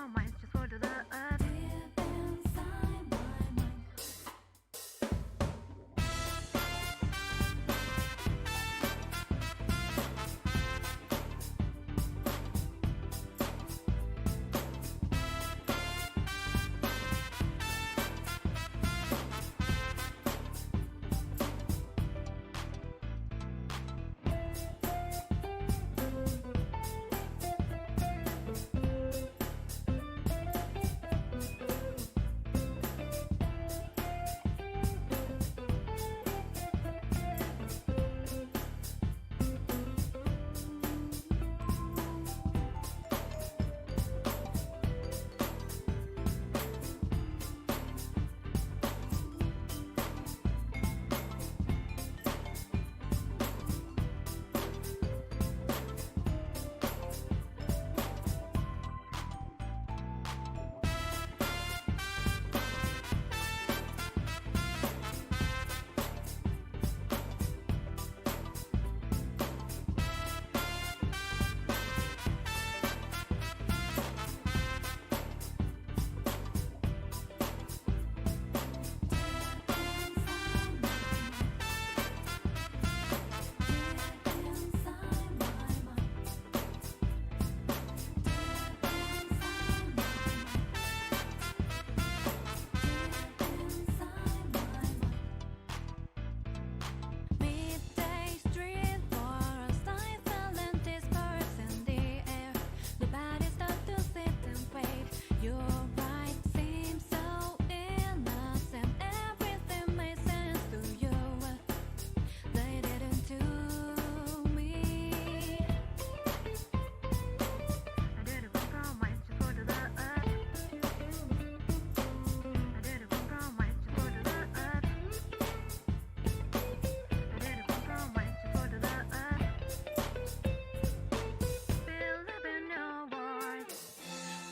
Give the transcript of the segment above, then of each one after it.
minds just fall to the earth. Deep inside my mind.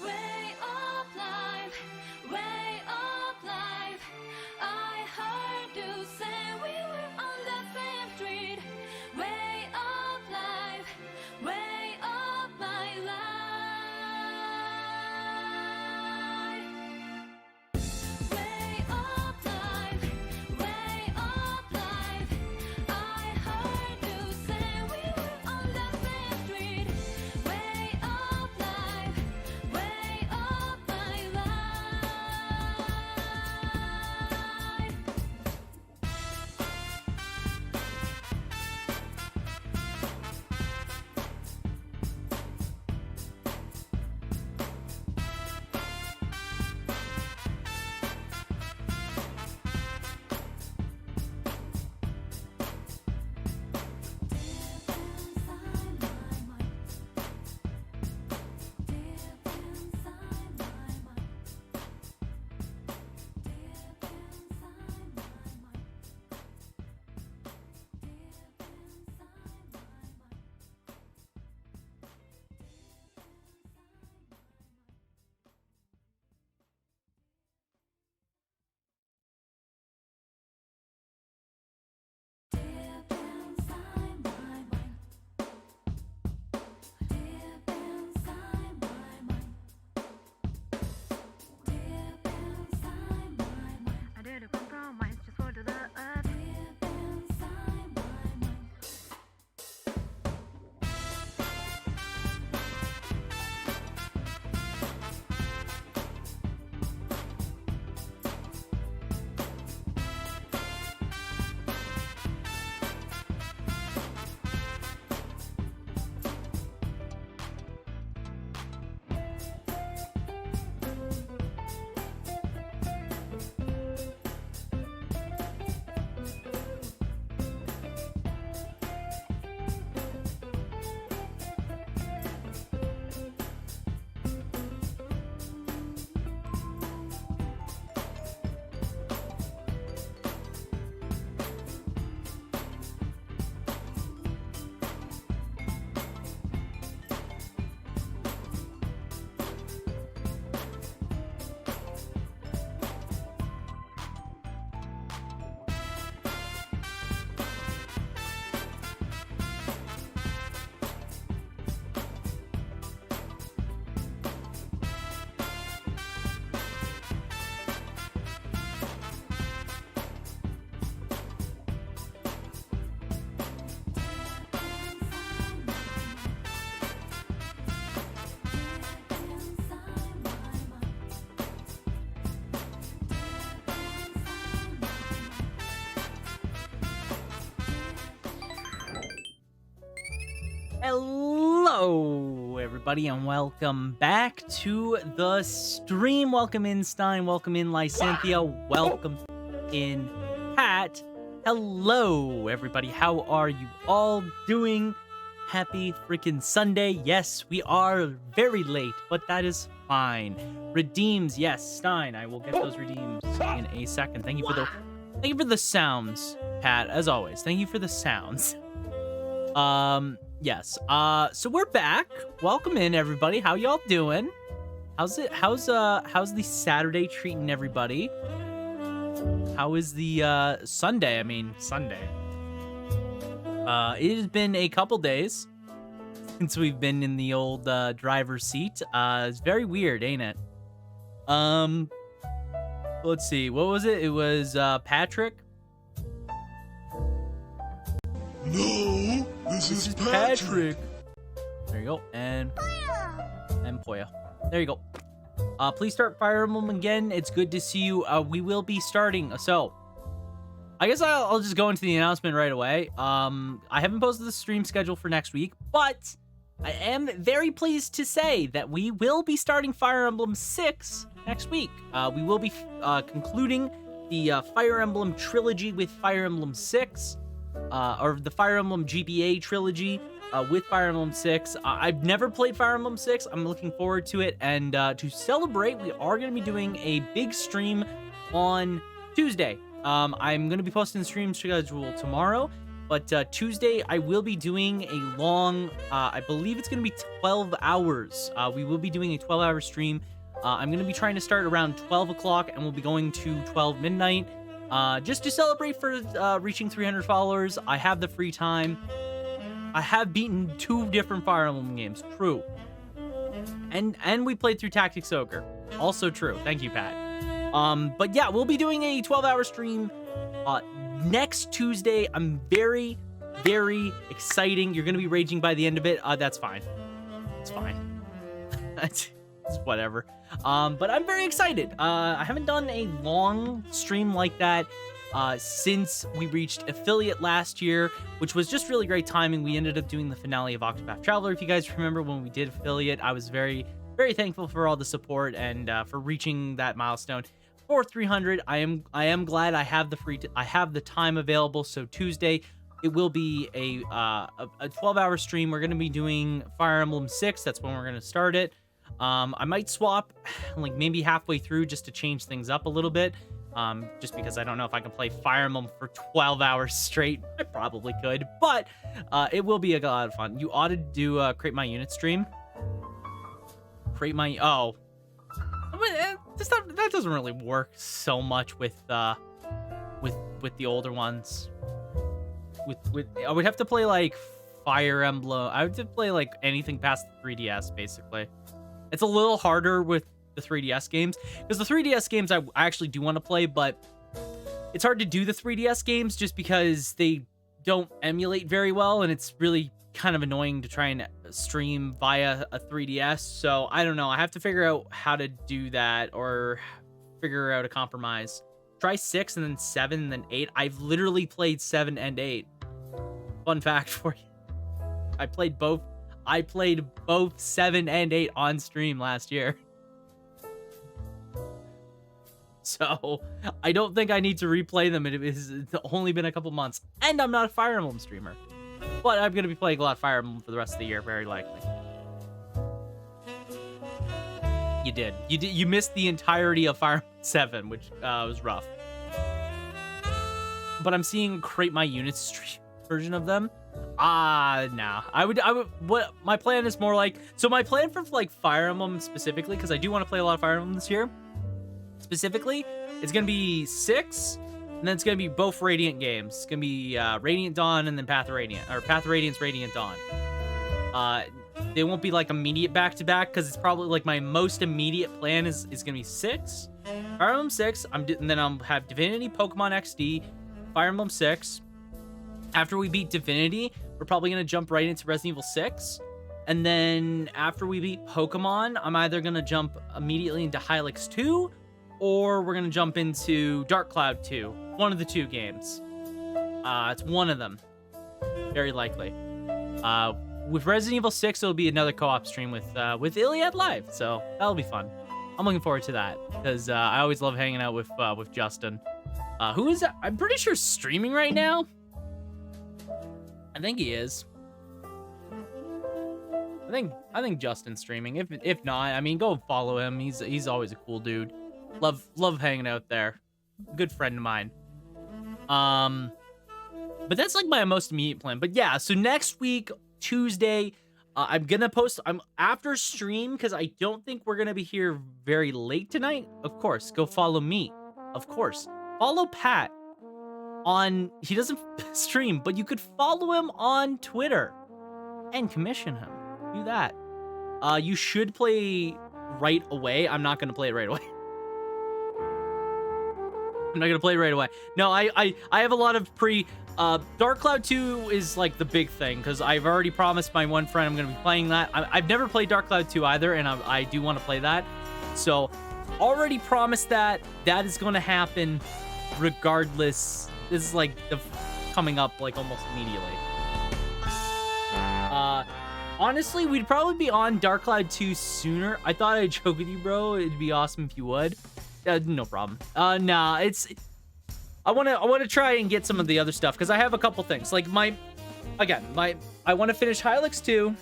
Way of life. Hello, everybody, and welcome back to the stream. Welcome in, Stein. Welcome in, Lysanthia. Welcome in, Pat. Hello, everybody. How are you all doing? Happy freaking Sunday. Yes, we are very late, but that is fine. Redeems, yes, Stein. I will get those redeems in a second. Thank you for the sounds, Pat. As always, thank you for the sounds. Yes. So we're back. Welcome in, everybody. How y'all doing? How's the Saturday treating everybody? How is the Sunday? I mean, Sunday. It has been a couple days since we've been in the old driver's seat. It's very weird, ain't it? Let's see. What was it? It was Patrick. No, this is Patrick. There you go. And Poya. There you go. Please start Fire Emblem again. It's good to see you. We will be starting. So, I guess I'll just go into the announcement right away. I haven't posted the stream schedule for next week, but I am very pleased to say that we will be starting Fire Emblem 6 next week. We will be concluding the Fire Emblem trilogy with Fire Emblem 6. Or the Fire Emblem GBA trilogy with Fire Emblem 6. I've never played Fire Emblem 6. I'm looking forward to it. And to celebrate, we are going to be doing a big stream on Tuesday. I'm going to be posting the stream schedule tomorrow. But Tuesday, I will be doing a long, I believe it's going to be 12 hours. We will be doing a 12-hour stream. I'm going to be trying to start around 12 o'clock, and we'll be going to 12 midnight. Just to celebrate for reaching 300 followers. I have the free time. I have beaten 2 different Fire Emblem games. True. And we played through Tactics Ogre. Also true. Thank you, Pat. But yeah, we'll be doing a 12-hour stream next Tuesday. I'm very, very exciting. You're going to be raging by the end of it. That's fine. It's fine. It's whatever. But I'm very excited. I haven't done a long stream like that since we reached affiliate last year, which was just really great timing. We ended up doing the finale of Octopath Traveler. If you guys remember when we did affiliate, I was very, very thankful for all the support and for reaching that milestone for 300. I am glad I have the time available. So Tuesday, it will be a 12-hour stream. We're going to be doing Fire Emblem 6. That's when we're going to start it. I might swap like maybe halfway through just to change things up a little bit. Just because I don't know if I can play Fire Emblem for 12 hours straight. I probably could, but it will be a lot of fun. You ought to do Create My Unit stream. Create My that doesn't really work so much with the older ones. With I would have to play like Fire Emblem. I would have to play like anything past the 3DS basically. It's a little harder with the 3DS games because the 3DS games I actually do want to play, but it's hard to do the 3DS games just because they don't emulate very well, and it's really kind of annoying to try and stream via a 3DS. So I don't know. I have to figure out how to do that or figure out a compromise. Try 6 and then 7 and then 8. I've literally played 7 and 8. Fun fact for you. I played both 7 and 8 on stream last year. So I don't think I need to replay them. It's only been a couple months, and I'm not a Fire Emblem streamer. But I'm going to be playing a lot of Fire Emblem for the rest of the year, very likely. You did. You missed the entirety of Fire Emblem 7, which was rough. But I'm seeing Create My Unit stream version of them. Nah. I would what my plan is more like, so my plan for like Fire Emblem specifically, because I do want to play a lot of Fire Emblem this year. Specifically, it's gonna be 6, and then it's gonna be both Radiant games. It's gonna be Radiant Dawn and then Path of Radiant, or Path of Radiance, Radiant Dawn. They won't be like immediate back-to-back because it's probably like my most immediate plan is gonna be 6, Fire Emblem 6. And then I'll have Divinity, Pokemon XD, Fire Emblem 6. After we beat Divinity, we're probably gonna jump right into Resident Evil 6. And then after we beat Pokemon, I'm either gonna jump immediately into Hylix 2, or we're gonna jump into Dark Cloud 2. One of the 2 games. It's one of them. Very likely. with Resident Evil 6, it'll be another co-op stream with Iliad Live, so that'll be fun. I'm looking forward to that because I always love hanging out with Justin, who is I'm pretty sure streaming right now. I think he is. I think Justin's streaming. If not, I mean, go follow him. He's always a cool dude. Love hanging out there. Good friend of mine. But that's like my most immediate plan. But yeah, so next week, Tuesday, I'm gonna post. I'm after stream because I don't think we're gonna be here very late tonight. Of course, go follow me. Of course, follow Pat on. He doesn't stream, but you could follow him on Twitter and commission him. Do that. You should play right away. I'm not gonna play it right away. I'm not gonna play it right away. No, I have a lot of Dark Cloud 2 is like the big thing because I've already promised my one friend I'm gonna be playing that. I've never played Dark Cloud 2 either, and I do want to play that. So already promised that is gonna happen regardless. This is like coming up like almost immediately. Honestly, we'd probably be on Dark Cloud 2 sooner. I thought I'd joke with you, bro. It'd be awesome if you would. No problem. Nah, I want to try and get some of the other stuff because I have a couple things. Like I want to finish Hylix 2,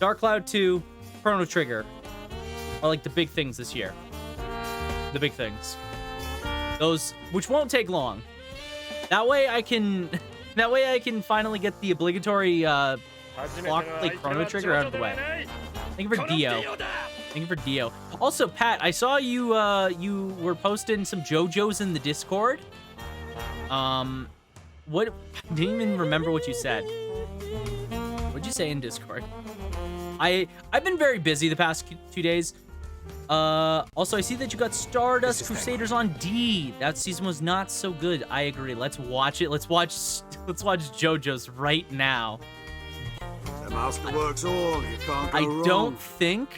Dark Cloud 2, Chrono Trigger are like the big things this year. The big things. Those which won't take long. That way I can finally get the obligatory block play Chrono Trigger out of the way. Thank you for Dio. Thank you for Dio. Also, Pat, I saw you you were posting some JoJo's in the Discord. What? I didn't even remember what you said. What'd you say in Discord? I've been very busy the past 2 days. Also, I see that you got Stardust Crusaders on D. That season was not so good. I agree. Let's watch it. Let's watch JoJo's right now. The master works all. You can't go wrong.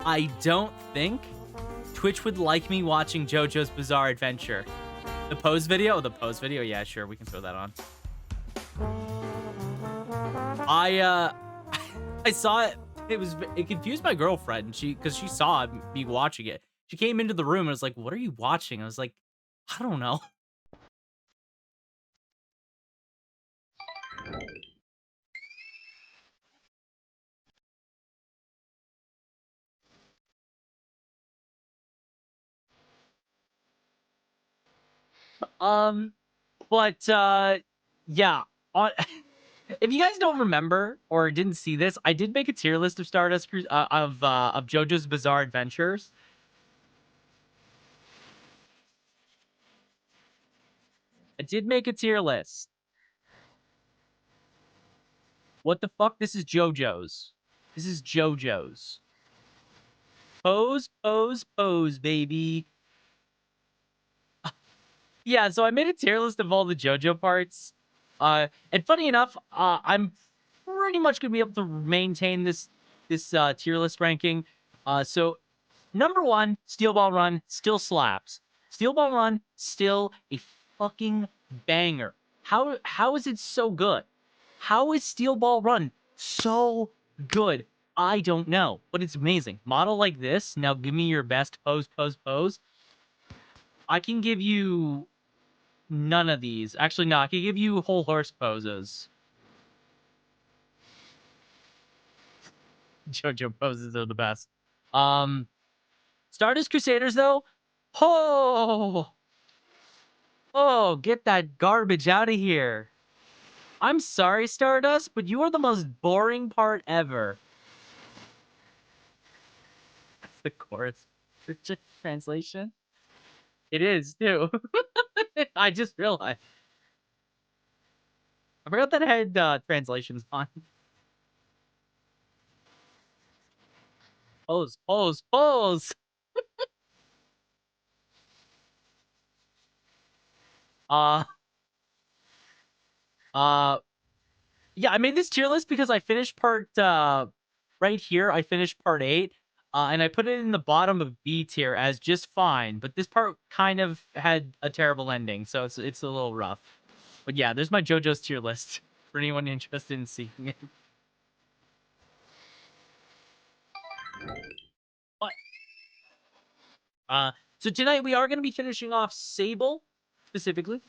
I don't think Twitch would like me watching JoJo's Bizarre Adventure. The pose video? The pose video? Yeah, sure. We can throw that on. I saw it. It confused my girlfriend. Because she saw me watching it. She came into the room and was like, "What are you watching?" I was like, "I don't know." But yeah. If you guys don't remember or didn't see this, I did make a tier list of Stardust of JoJo's Bizarre Adventures. I did make a tier list. What the fuck? This is JoJo's. This is JoJo's. Pose, pose, pose, baby. Yeah, so I made a tier list of all the JoJo parts. And funny enough, I'm pretty much gonna be able to maintain this tier list ranking. So number 1, Steel Ball Run still slaps. Steel Ball Run still a fucking banger. How is it so good? How is Steel Ball Run so good? I don't know, but it's amazing. Model like this. Now give me your best pose, pose, pose. I can give you none of these. Actually, no, I can give you whole horse poses. JoJo poses are the best. Stardust Crusaders, though. Oh, get that garbage out of here. I'm sorry, Stardust, but you are the most boring part ever. That's the chorus. Translation? It is, too. I just realized. I forgot that I had translations on. Pose, pose, pose! Uh, yeah, I made this tier list because I finished part, right here, I finished part 8, and I put it in the bottom of B tier as just fine, but this part kind of had a terrible ending, so it's a little rough. But yeah, there's my JoJo's tier list for anyone interested in seeing it. So tonight we are going to be finishing off Sable, specifically.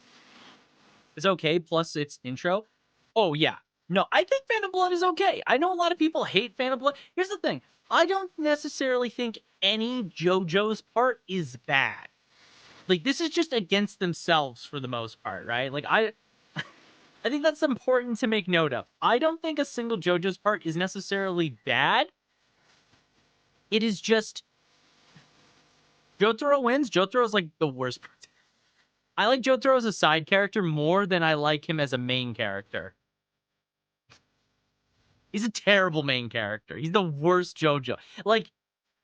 It's okay, plus its intro. Oh, yeah. No, I think Phantom Blood is okay. I know a lot of people hate Phantom Blood. Here's the thing. I don't necessarily think any JoJo's part is bad. Like, this is just against themselves for the most part, right? Like, I think that's important to make note of. I don't think a single JoJo's part is necessarily bad. It is just Jotaro wins. Jotaro's like the worst part. I like Jotaro as a side character more than I like him as a main character. He's a terrible main character. He's the worst JoJo. Like,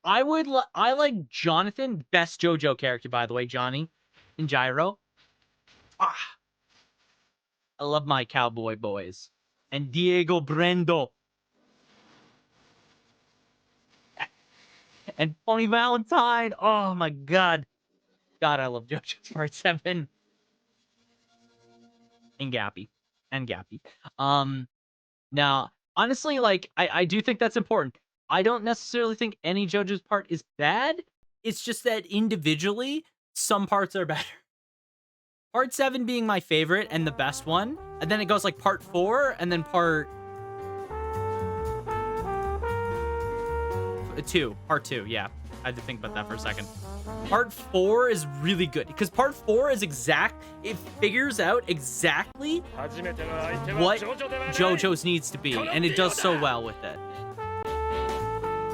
I like Jonathan, best JoJo character, by the way, Johnny and Gyro. Ah, I love my cowboy boys. And Diego Brendo. And Pony Valentine. Oh my god. God, I love JoJo's Part 7. And Gappy. Now, honestly, like, I do think that's important. I don't necessarily think any JoJo's part is bad. It's just that individually, some parts are better. Part 7 being my favorite and the best one. And then it goes like part 4 and then part 2. Part 2, yeah. I had to think about that for a second. Part 4 is really good because part 4 is it figures out exactly what JoJo's needs to be, and it does so well with it.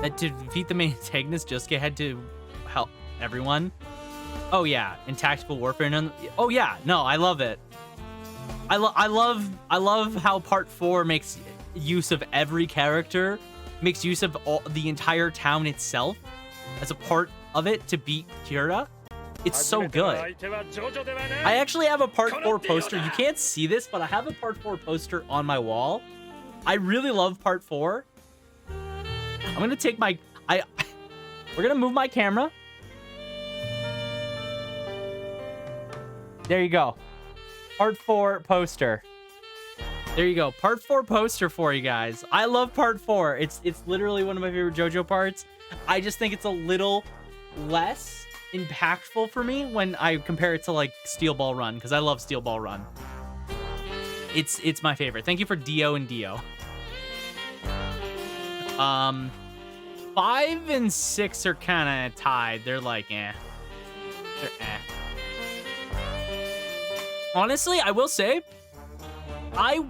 That to defeat the main antagonist, Josuke had to help everyone. Oh yeah, in tactical warfare. Oh yeah, no, I love it. I love how part 4 makes use of every character, makes use of the entire town itself as a part of it to beat Kira. It's so good. I actually have a part 4 poster. You can't see this, but I have a part 4 poster on my wall. I really love part 4. I'm gonna take my we're gonna move my camera. There you go. Part 4 poster. There you go. Part 4 poster for you guys. I love part 4. It's literally one of my favorite JoJo parts. I just think it's a little less impactful for me when I compare it to like Steel Ball Run, because I love Steel Ball Run. It's my favorite. Thank you for Dio and Dio. 5 and 6 are kind of tied. They're like, eh. They're eh. Honestly, I will say,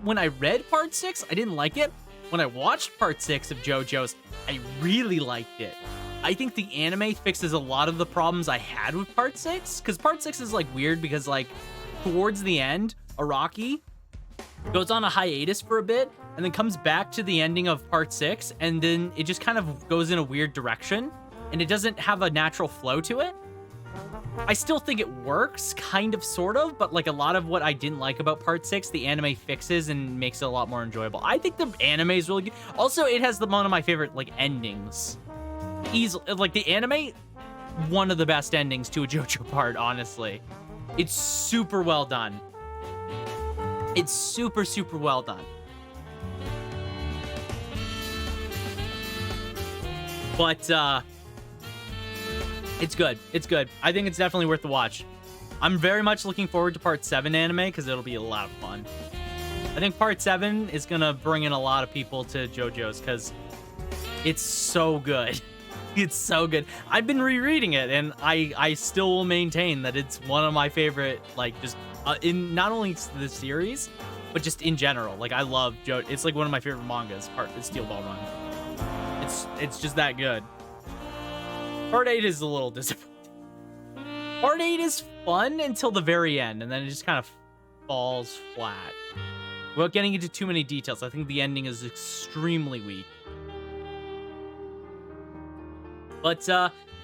when I read part 6, I didn't like it. When I watched part 6 of JoJo's, I really liked it. I think the anime fixes a lot of the problems I had with part 6, because part 6 is like weird because like towards the end, Araki goes on a hiatus for a bit and then comes back to the ending of part 6, and then it just kind of goes in a weird direction and it doesn't have a natural flow to it. I still think it works, kind of, sort of, but like a lot of what I didn't like about part 6, the anime fixes and makes it a lot more enjoyable. I think the anime is really good. Also, it has one of my favorite like endings. Like the anime, one of the best endings to a JoJo part, honestly. It's super well done. It's super, super well done. But, it's good. It's good. I think it's definitely worth the watch. I'm very much looking forward to part 7 anime because it'll be a lot of fun. I think part 7 is going to bring in a lot of people to JoJo's because it's so good. It's so good. I've been rereading it and I still will maintain that it's one of my favorite, like, just in not only the series, but just in general. Like, I love JoJo. It's like one of my favorite mangas, part of Steel Ball Run. It's just that good. Part 8 is a little disappointing. Part 8 is fun until the very end, and then it just kind of falls flat. Without getting into too many details, I think the ending is extremely weak. But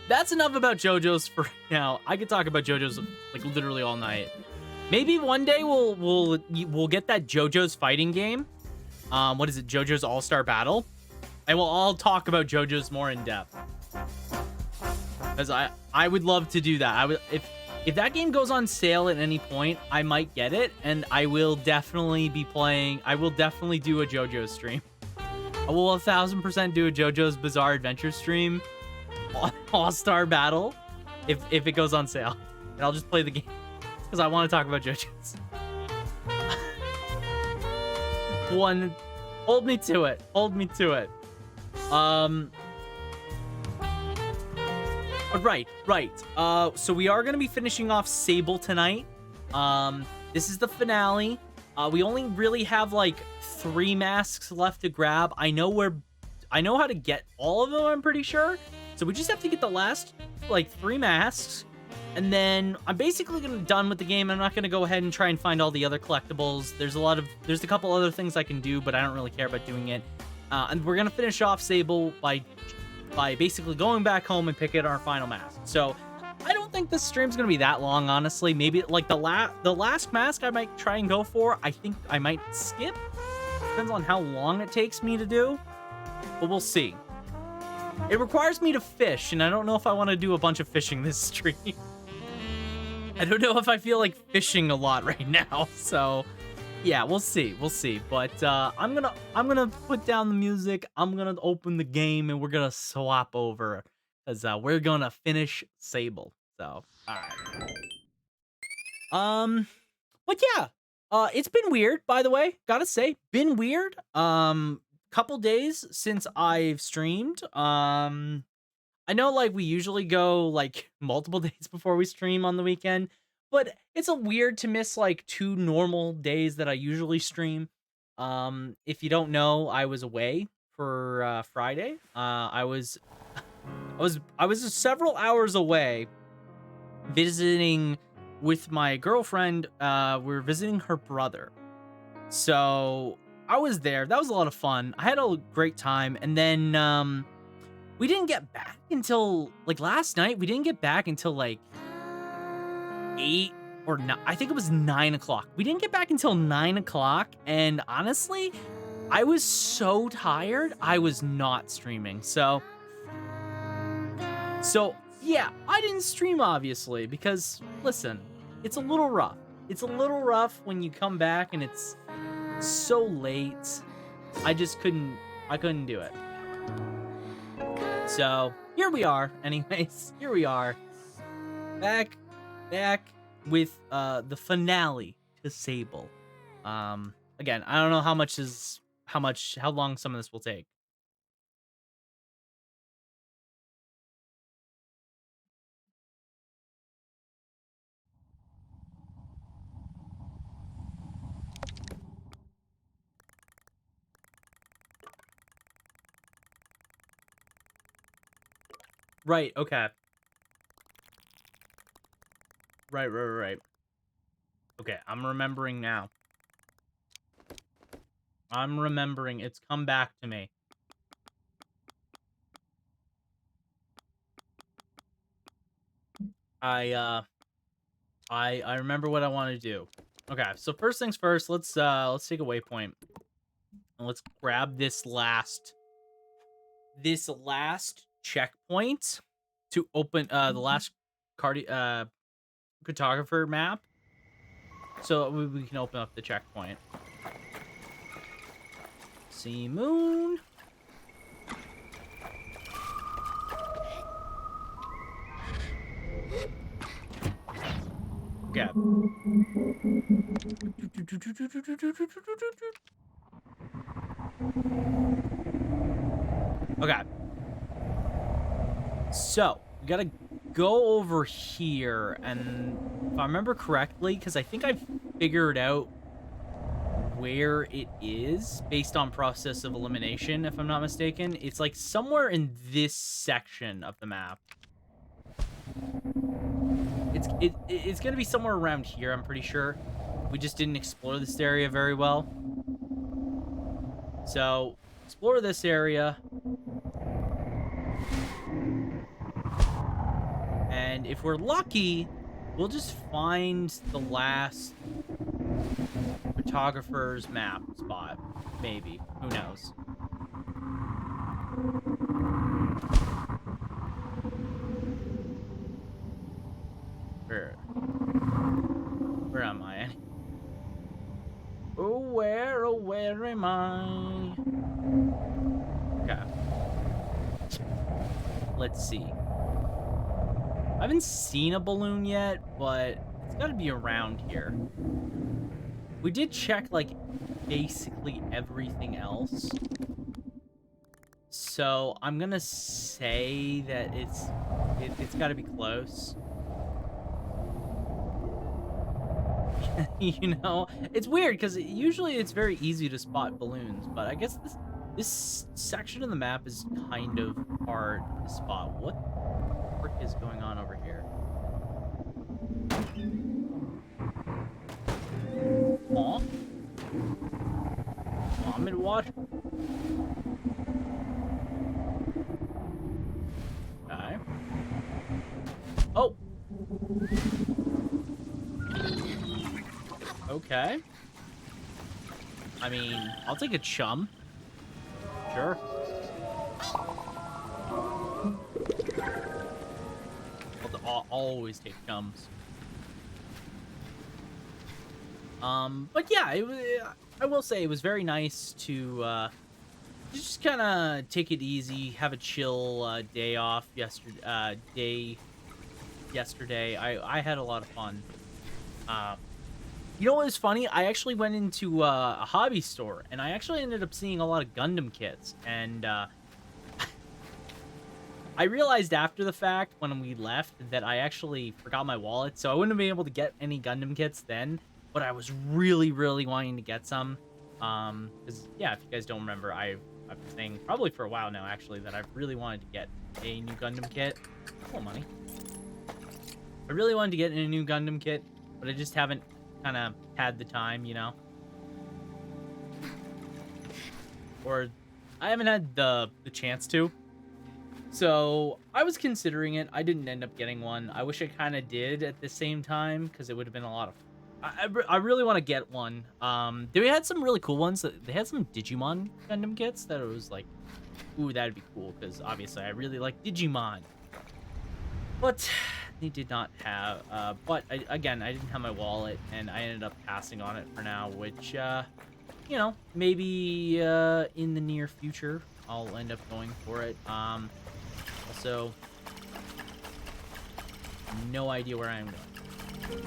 that's enough about JoJo's for now. I could talk about JoJo's like literally all night. Maybe one day we'll get that JoJo's fighting game. What is it? JoJo's All-Star Battle, and we'll all talk about JoJo's more in depth. Because I would love to do that. I would if that game goes on sale at any point, I might get it, and I will definitely be playing. I will definitely do a JoJo stream. I will 1000% do a JoJo's Bizarre Adventure stream. All-Star Battle. if it goes on sale, and I'll just play the game because I want to talk about JoJo's. One, hold me to it. Hold me to it. Right. So we are gonna be finishing off Sable tonight. This is the finale. We only really have like 3 masks left to grab. I know how to get all of them, I'm pretty sure. So we just have to get the last like 3 masks. And then I'm basically done with the game. I'm not gonna go ahead and try and find all the other collectibles. There's a couple other things I can do, but I don't really care about doing it. And we're gonna finish off Sable by basically going back home and picking our final mask. So I don't think this stream's gonna be that long, honestly. Maybe like the last mask I might try and go for. I think I might skip. Depends on how long it takes me to do, but we'll see. It requires me to fish, and I don't know if I want to do a bunch of fishing this stream. I don't know if I feel like fishing a lot right now, so yeah, we'll see. But I'm gonna put down the music. I'm gonna open the game, and we're gonna swap over because we're gonna finish Sable. So all right. But yeah, it's been weird. By the way, gotta say, been weird. Couple days since I've streamed. I know like we usually go like multiple days before we stream on the weekend, but it's a weird to miss like 2 normal days that I usually stream. If you don't know, I was away for Friday. I was several hours away visiting with my girlfriend. We're visiting her brother. So I was there. That was a lot of fun. I had a great time. And then we didn't get back until like last night. We didn't get back until like 8 or 9. I think it was 9 o'clock. We didn't get back until 9 o'clock. And honestly, I was so tired. I was not streaming. So yeah, I didn't stream obviously because listen, it's a little rough. It's a little rough when you come back and it's so late. I couldn't do it. So here we are. Anyways, here we are. Back with the finale to Sable. Again, I don't know how long some of this will take. Right, okay. Right. Okay, I'm remembering now. I'm remembering. It's come back to me. I remember what I want to do. Okay, so first things first, let's take a waypoint. And let's grab this last checkpoint to open the last cartographer map, so we can open up the checkpoint. Sea moon. Okay. Okay. So, we gotta go over here, and if I remember correctly, because I think I've figured out where it is based on process of elimination, if I'm not mistaken. It's like somewhere in this section of the map. It's gonna be somewhere around here, I'm pretty sure. We just didn't explore this area very well. So, explore this area. And if we're lucky, we'll just find the last photographer's map spot. Maybe. Who knows? Where am I? Oh, where am I? Okay. Let's see. I haven't seen a balloon yet, but it's got to be around here. We did check, like, basically everything else. So I'm gonna say that it's got to be close. You know, it's weird because usually it's very easy to spot balloons, but I guess this section of the map is kind of hard to spot. What the frick is going on over here? Aw. Vomit water? Okay. Oh! Okay. I mean, I'll take a chum. Sure. I'll always take chums. But yeah, I will say it was very nice to just kind of take it easy, have a chill day off yesterday. I had a lot of fun. You know what was funny? I actually went into a hobby store, and I actually ended up seeing a lot of Gundam kits, and I realized after the fact when we left that I actually forgot my wallet, so I wouldn't have been able to get any Gundam kits then, but I was really, really wanting to get some. Because, yeah, if you guys don't remember, I've been saying probably for a while now, actually, that I've really wanted to get a new Gundam kit. Cool money. I really wanted to get a new Gundam kit, but I just haven't kind of had the time, you know? Or I haven't had the chance to. So I was considering it. I didn't end up getting one. I wish I kind of did at the same time because it would have been a lot of. I really want to get one. They had some really cool ones. They had some Digimon Gundam kits that it was like, ooh, that'd be cool because obviously I really like Digimon. But they did not have. But again, I didn't have my wallet and I ended up passing on it for now, which you know, maybe in the near future I'll end up going for it. Also, no idea where I'm going.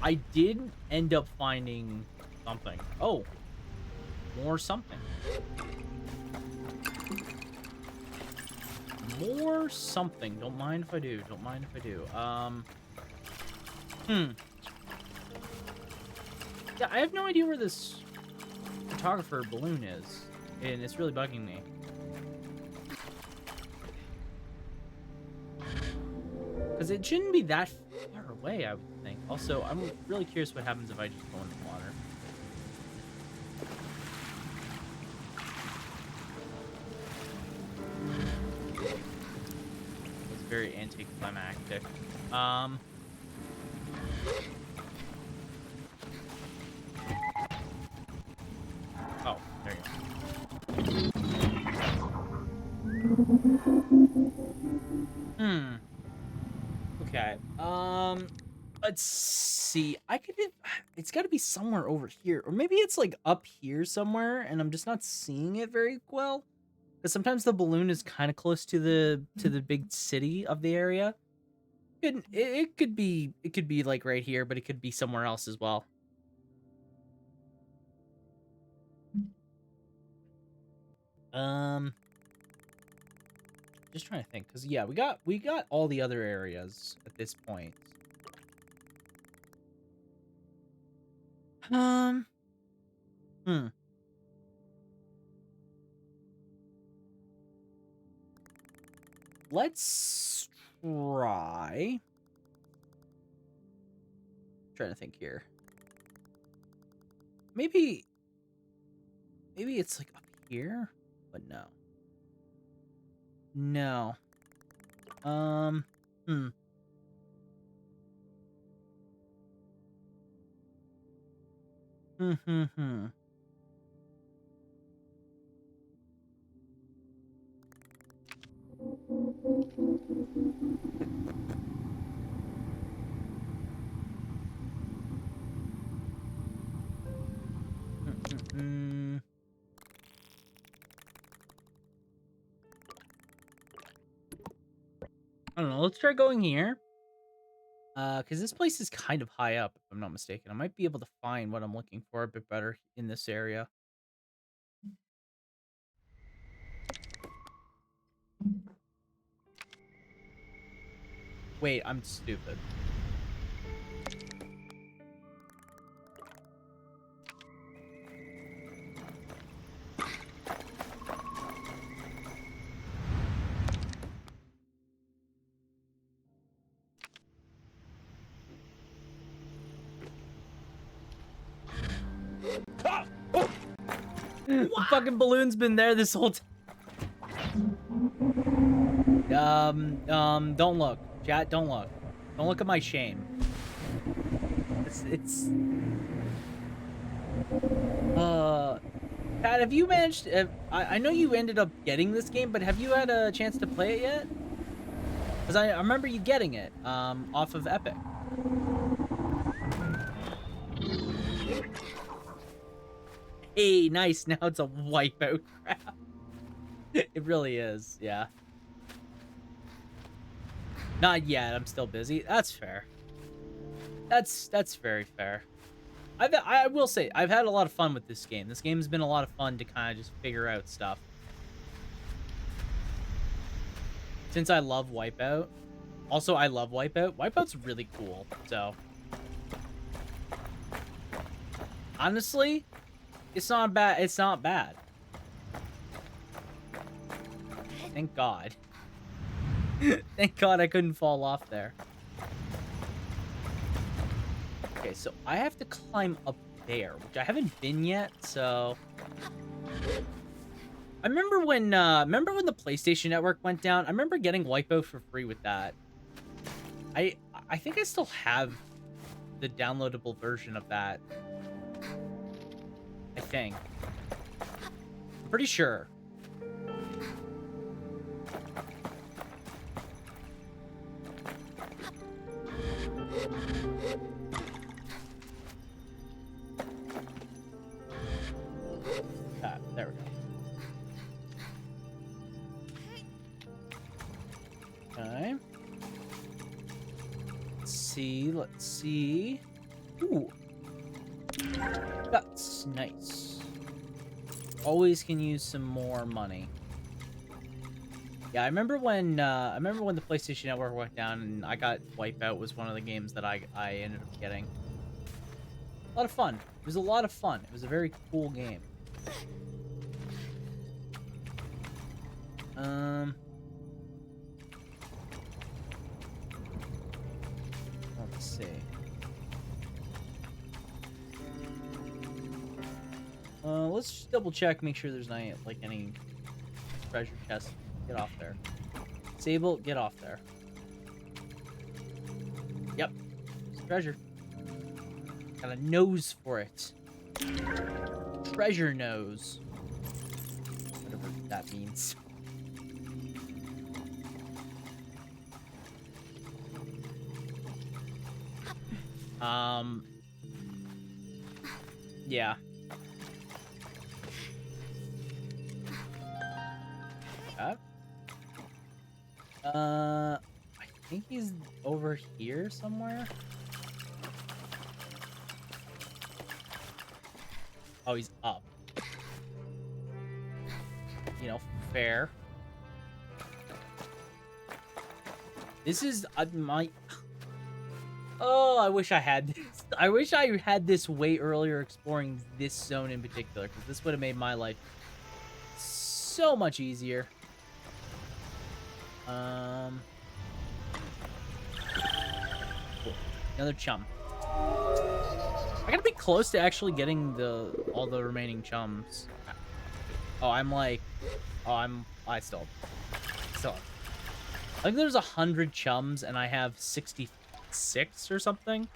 I did end up finding something. Oh, more something. More something. Don't mind if I do. Don't mind if I do. Yeah, I have no idea where this photographer balloon is, and it's really bugging me. Because it shouldn't be that far away, I would think. Also, I'm really curious what happens if I just go in the water. It's very anticlimactic. Oh, there you go. Okay. Let's see. It's got to be somewhere over here, or maybe it's like up here somewhere, and I'm just not seeing it very well. Because sometimes the balloon is kind of close to the big city of the area. It could be like right here, but it could be somewhere else as well. Just trying to think, because yeah, we got all the other areas at this point. Let's try. Trying to think here. Maybe it's like up here, but no. No. don't know. Let's try going here. Because this place is kind of high up, if I'm not mistaken. I might be able to find what I'm looking for a bit better in this area. Wait, I'm stupid. The fucking balloon's been there this whole time. Don't look. Chat, don't look. Don't look at my shame. Pat, have you managed, I know you ended up getting this game, but have you had a chance to play it yet? Because I remember you getting it, off of Epic. Hey, nice, now it's a wipeout crap. It really is, yeah. Not yet, I'm still busy. That's fair. That's very fair. I will say, I've had a lot of fun with this game. This game's been a lot of fun to kind of just figure out stuff. Since I love Wipeout. Also, I love Wipeout. Wipeout's really cool, so. Honestly, it's not bad. It's not bad. Thank God. Thank God I couldn't fall off there. Okay, so I have to climb up there, which I haven't been yet, so... I remember when the PlayStation Network went down, I remember getting Wipeout for free with that. I think I still have the downloadable version of that. I think. I'm pretty sure. There we go. Okay. Let's see. Ooh. That's nice. Always can use some more money. Yeah, I remember when the PlayStation Network went down and I got Wipeout was one of the games that I ended up getting. A lot of fun. It was a lot of fun. It was a very cool game. Let's see. Let's just double check, make sure there's not like any treasure chests. Get off there. Sable, get off there. Yep. There's treasure. Got a nose for it. Treasure nose. Whatever that means. Yeah. I think he's over here somewhere. Oh, he's up. You know, fair. This is my... Oh, I wish I had this. I wish I had this way earlier exploring this zone in particular, because this would have made my life so much easier. Cool. Another chum. I gotta be close to actually getting all the remaining chums. Oh, I still. I think there's 100 chums and I have 66 or something.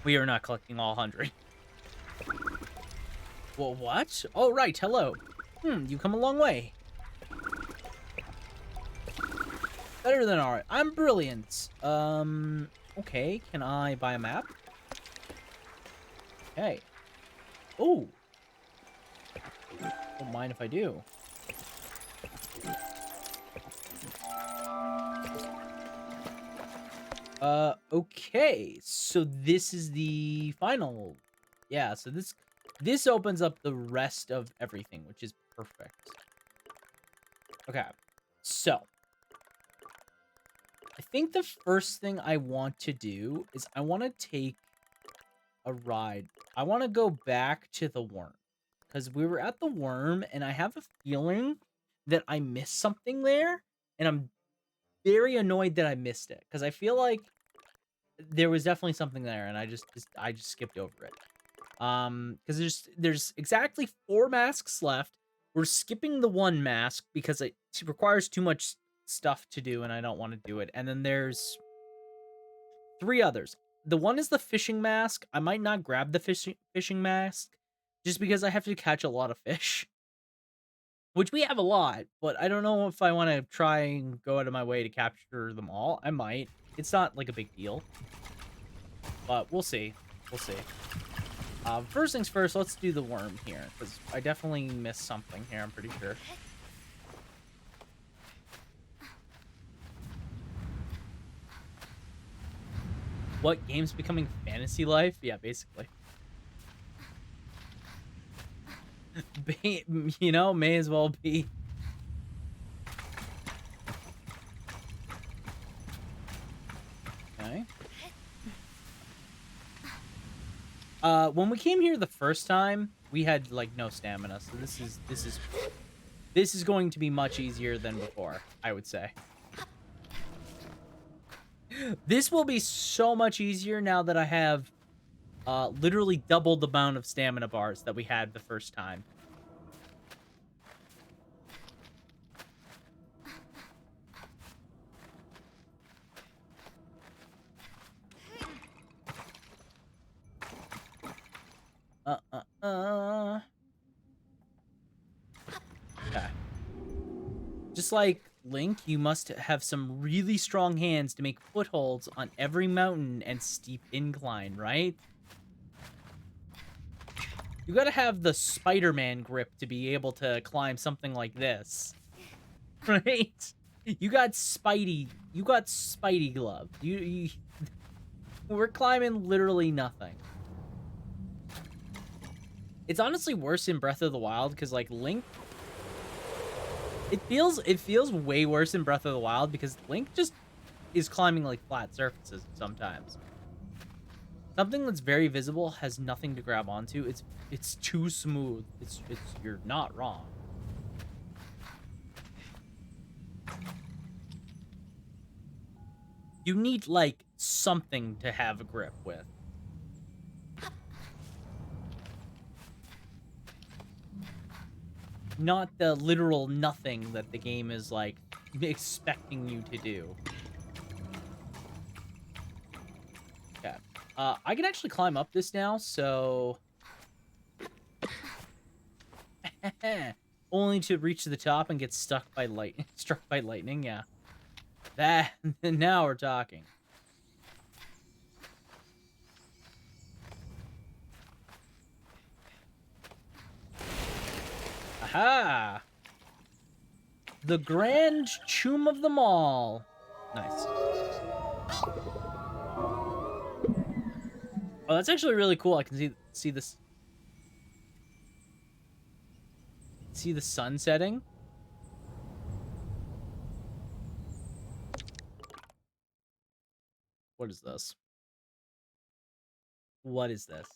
We are not collecting all 100. Well, what? Oh, right. Hello. You come a long way. Better than alright. I'm brilliant. Okay. Can I buy a map? Okay. Oh. Don't mind if I do. Okay. So this is the final. Yeah, so this opens up the rest of everything, which is perfect. Okay. So, I think the first thing I want to do is I want to take a ride. I want to go back to the worm because we were at the worm and I have a feeling that I missed something there and I'm very annoyed that I missed it because I feel like there was definitely something there and I just skipped over it. Because there's exactly 4 masks left. We're skipping the 1 mask because it requires too much stuff to do and I don't want to do it. And then there's 3 others. The one is the fishing mask. I might not grab the fishing mask just because I have to catch a lot of fish, which we have a lot, but I don't know if I want to try and go out of my way to capture them all. I might. It's not like a big deal, but we'll see. We'll see. First things first, let's do the worm here, because I definitely missed something here, I'm pretty sure. What game's becoming fantasy life? Yeah, basically. You know, may as well be. Okay. When we came here the first time, we had like no stamina, so this is going to be much easier than before, I would say. This will be so much easier now that I have literally double the amount of stamina bars that we had the first time. Okay. Just like Link, you must have some really strong hands to make footholds on every mountain and steep incline, right? You gotta have the Spider-Man grip to be able to climb something like this. Right? You got Spidey glove. We're climbing literally nothing. It's honestly worse in Breath of the Wild because like Link, it feels way worse in Breath of the Wild because Link just is climbing like flat surfaces sometimes. Something that's very visible has nothing to grab onto. It's too smooth. It's you're not wrong. You need like something to have a grip with. Not the literal nothing that the game is like expecting you to do. Okay. I can actually climb up this now, so only to reach the top and get struck by lightning, yeah. That now we're talking. Aha! The grand tomb of them all. Nice. Oh, that's actually really cool. I can see this. See the sun setting. What is this? What is this?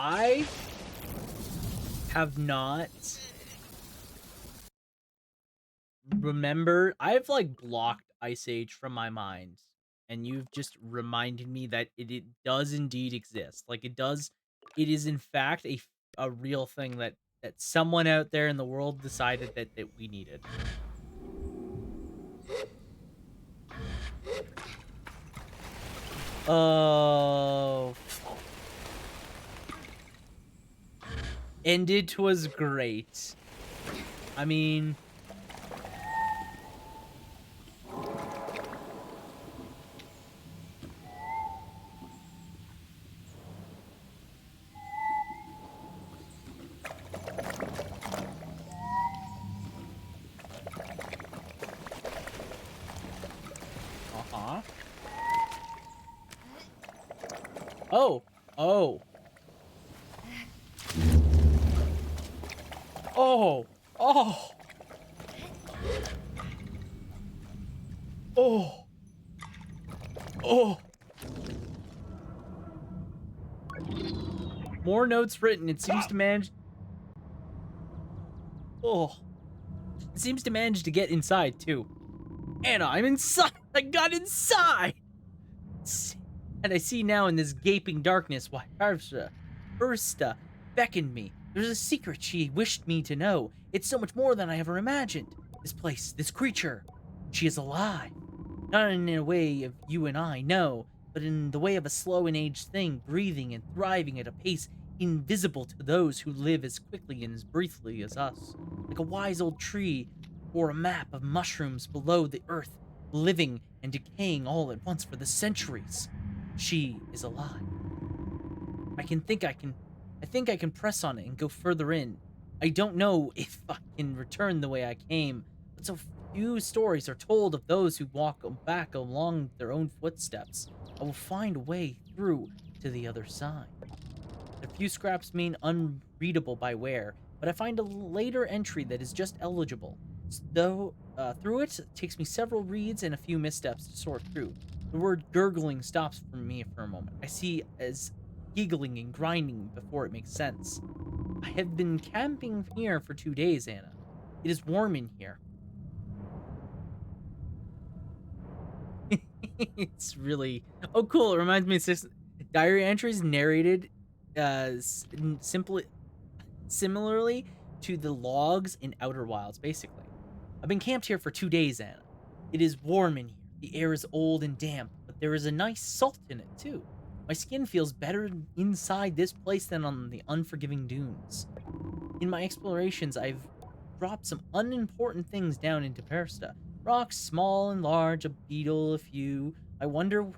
I have not remembered. I've like blocked Ice Age from my mind, and you've just reminded me that it does indeed exist. Like it does. It is in fact a real thing that someone out there in the world decided that we needed. Oh. And it was great. I mean... Uh-huh. Oh. Oh. Oh. Oh. Oh. Oh. More notes written. It seems to manage... Oh. It seems to manage to get inside, too. Anna, I'm inside! I got inside! And I see now in this gaping darkness why Ursta beckoned me. There's a secret she wished me to know. It's so much more than I ever imagined. This place, this creature, she is alive. Not in a way of you and I, no, but in the way of a slow and aged thing, breathing and thriving at a pace invisible to those who live as quickly and as briefly as us. Like a wise old tree or a map of mushrooms below the earth, living and decaying all at once for the centuries. She is alive. I think I can press on it and go further in. I don't know if I can return the way I came, but so few stories are told of those who walk back along their own footsteps. I will find a way through to the other side. A few scraps mean unreadable by where, but I find a later entry that is just eligible. Though through it takes me several reads and a few missteps to sort through. The word gurgling stops for me for a moment. I see as giggling and grinding before it makes sense. I have been camping here for 2 days, Anna. It is warm in here. It's really... Oh, cool. It reminds me of diary entries narrated similarly to the logs in Outer Wilds, basically. I've been camped here for 2 days, Anna. It is warm in here. The air is old and damp, but there is a nice salt in it, too. My skin feels better inside this place than on the unforgiving dunes. In my explorations, I've dropped some unimportant things down into Persta. Rocks, small and large, a beetle, a few. I wonder,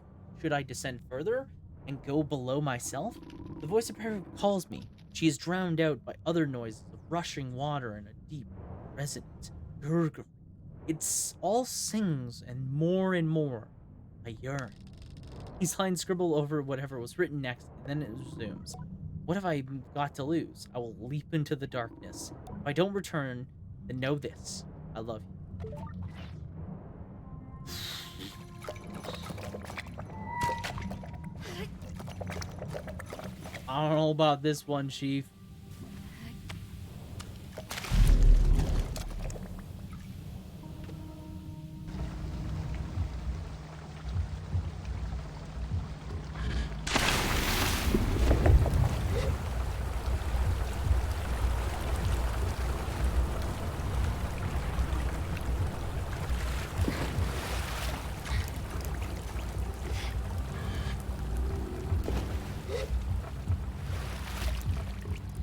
should I descend further and go below myself? The voice of Perry calls me. She is drowned out by other noises of rushing water and a deep, resonant gurgle. It's all sings and more. I yearn. These lines scribble over whatever was written next, and then it resumes. What have I got to lose? I will leap into the darkness. If I don't return, then know this. I love you. I don't know about this one, Chief.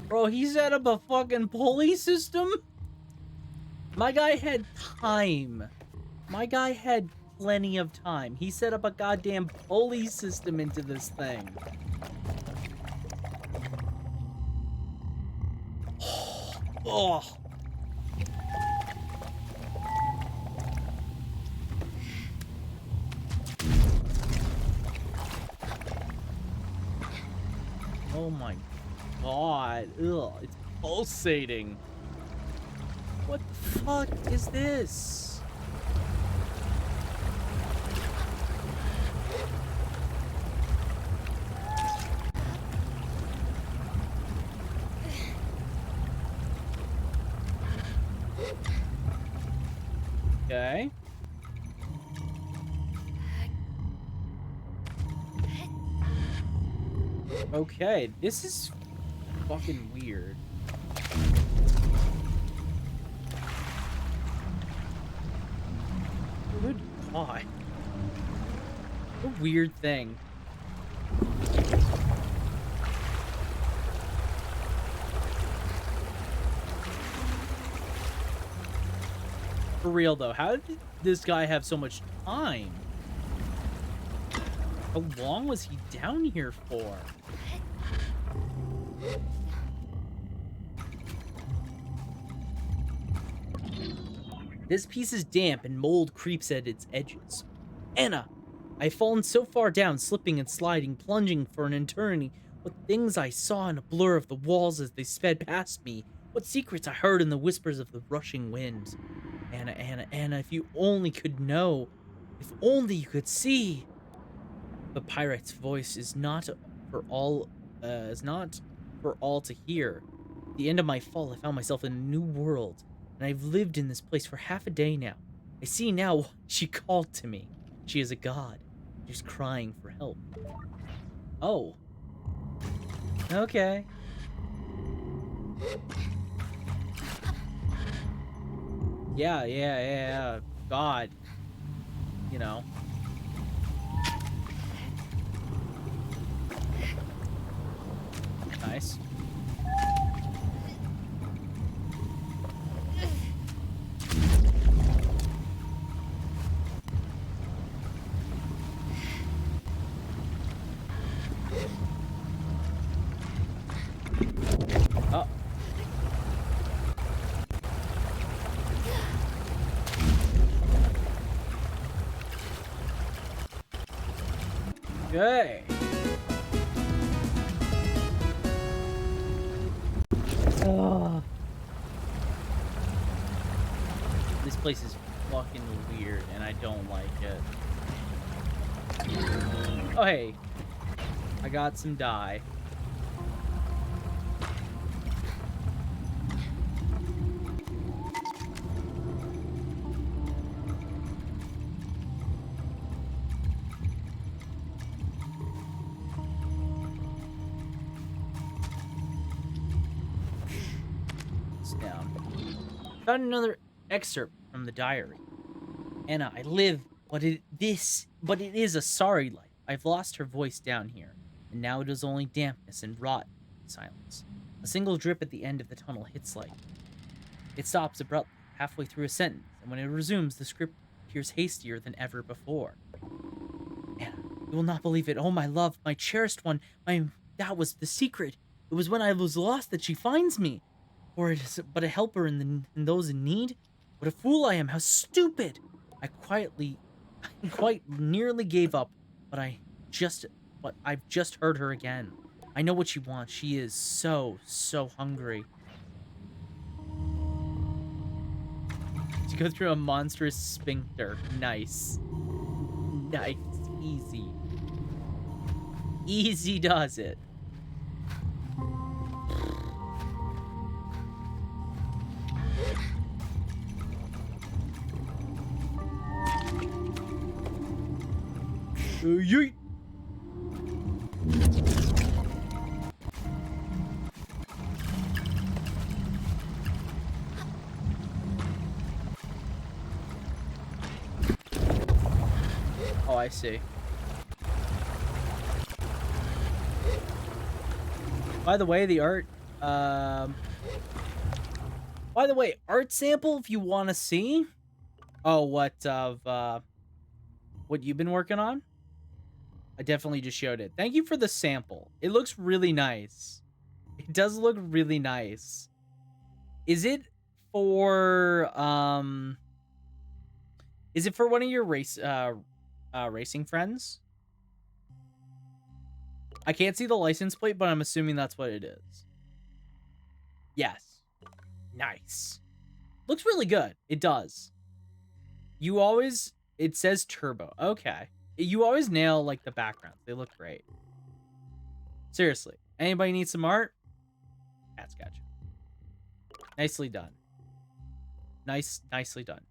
Bro, he set up a fucking pulley system? My guy had time. My guy had plenty of time. He set up a goddamn pulley system into this thing. Oh. Oh my god. Ugh, it's pulsating. What the fuck is this? Okay. Okay, this is fucking weird. Good god. What a weird thing. For real, though, how did this guy have so much time? How long was he down here for? This piece is damp and mold creeps at its edges. Anna! I've fallen so far down, slipping and sliding, plunging for an eternity. What things I saw in a blur of the walls as they sped past me. What secrets I heard in the whispers of the rushing wind. Anna, Anna, Anna, if you only could know. If only you could see. The pirate's voice is not for all to hear. At the end of my fall, I found myself in a new world, and I've lived in this place for half a day now. I see now why she called to me. She is a god. She's crying for help. Oh. Okay. Yeah. God. You know. Nice. Oh. Okay. Oh. This place is fucking weird, and I don't like it. Oh, hey. I got some dye. Found another excerpt from the diary. Anna, I live, but it is a sorry life. I've lost her voice down here, and now it is only dampness and rot silence. A single drip at the end of the tunnel hits light. It stops abruptly, halfway through a sentence, and when it resumes, the script appears hastier than ever before. Anna, you will not believe it. Oh, my love, my cherished one, that was the secret. It was when I was lost that she finds me. Or it is but a helper in those in need? What a fool I am, how stupid! I quite nearly gave up, but I've just heard her again. I know what she wants. She is so hungry. To go through a monstrous sphincter. Nice. Nice. Easy. Easy does it. Yeet. Oh, I see. By the way, the art, art sample if you want to see. Oh, what you've been working on? I definitely just showed it. Thank you for the sample. It looks really nice. It does look really nice. Is it for one of your racing friends? I can't see the license plate, but I'm assuming that's what it is. Yes. Nice. Looks really good. It does. It says turbo. Okay. You always nail, like, the backgrounds. They look great. Seriously. Anybody need some art? That's gotcha. Nicely done. Nicely done.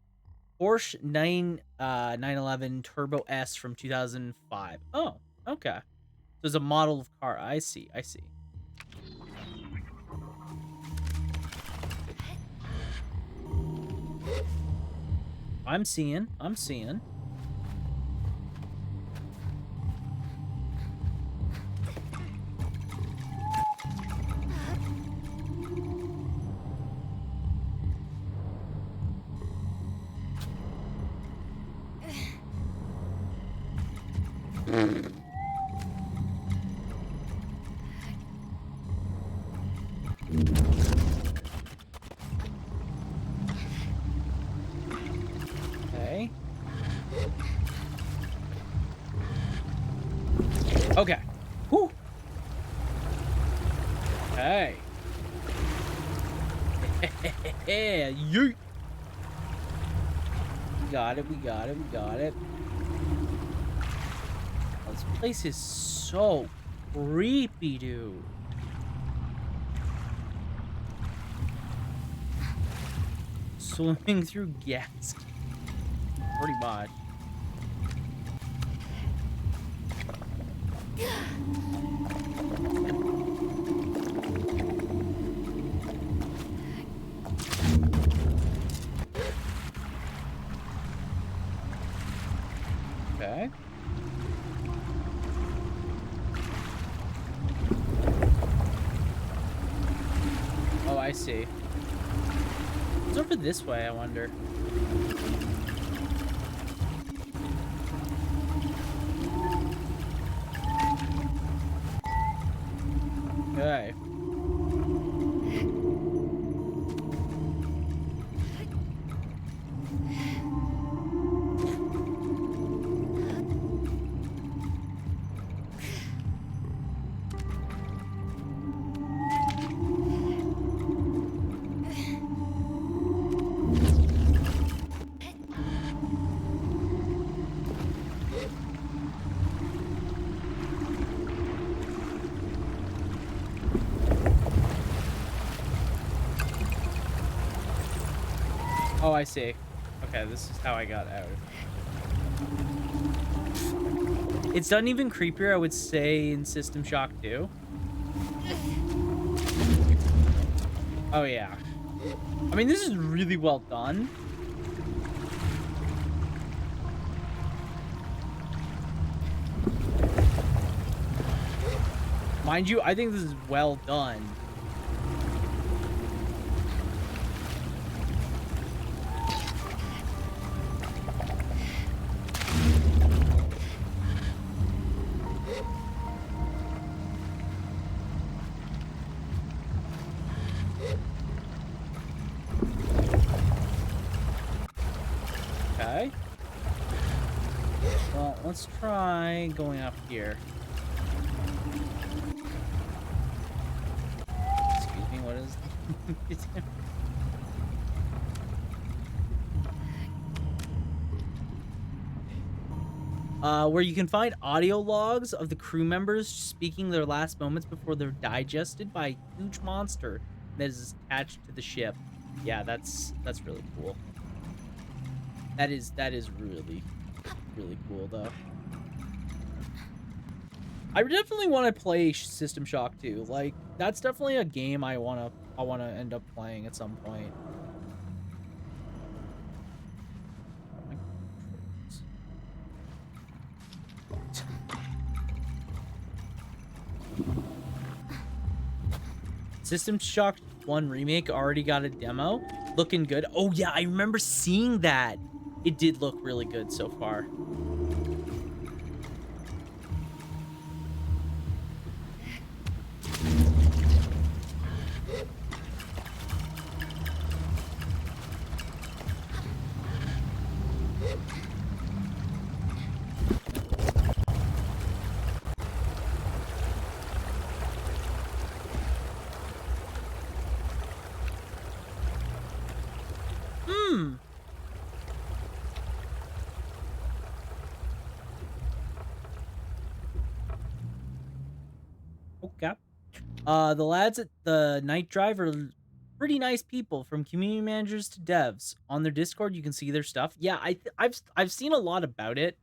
Porsche 911 Turbo S from 2005. Oh, okay. So it's a model of car. I see. I'm seeing. Okay. Okay. Whew. Okay. Yeah, yeet. We got it, we got it, we got it. Oh, this place is so creepy, dude. Swimming through gas. Pretty much. Okay. Oh, I see. It's over this way, I wonder. Okay. Oh, I see. Okay, this is how I got out. It's done even creepier, I would say, in System Shock 2. Oh, yeah. I mean, this is really well done. Mind you, I think this is well done. Okay. Well, let's try going up here. Excuse me, what is... where you can find audio logs of the crew members speaking their last moments before they're digested by a huge monster that is attached to the ship. Yeah, that's really cool. That is really cool though. I definitely want to play System Shock 2. Like, that's definitely a game I wanna end up playing at some point. System Shock 1 Remake already got a demo. Looking good. Oh, yeah, I remember seeing that. It did look really good so far. Okay. The lads at the Night Drive are pretty nice people, from community managers to devs. On their Discord, you can see their stuff. Yeah, I've seen a lot about it.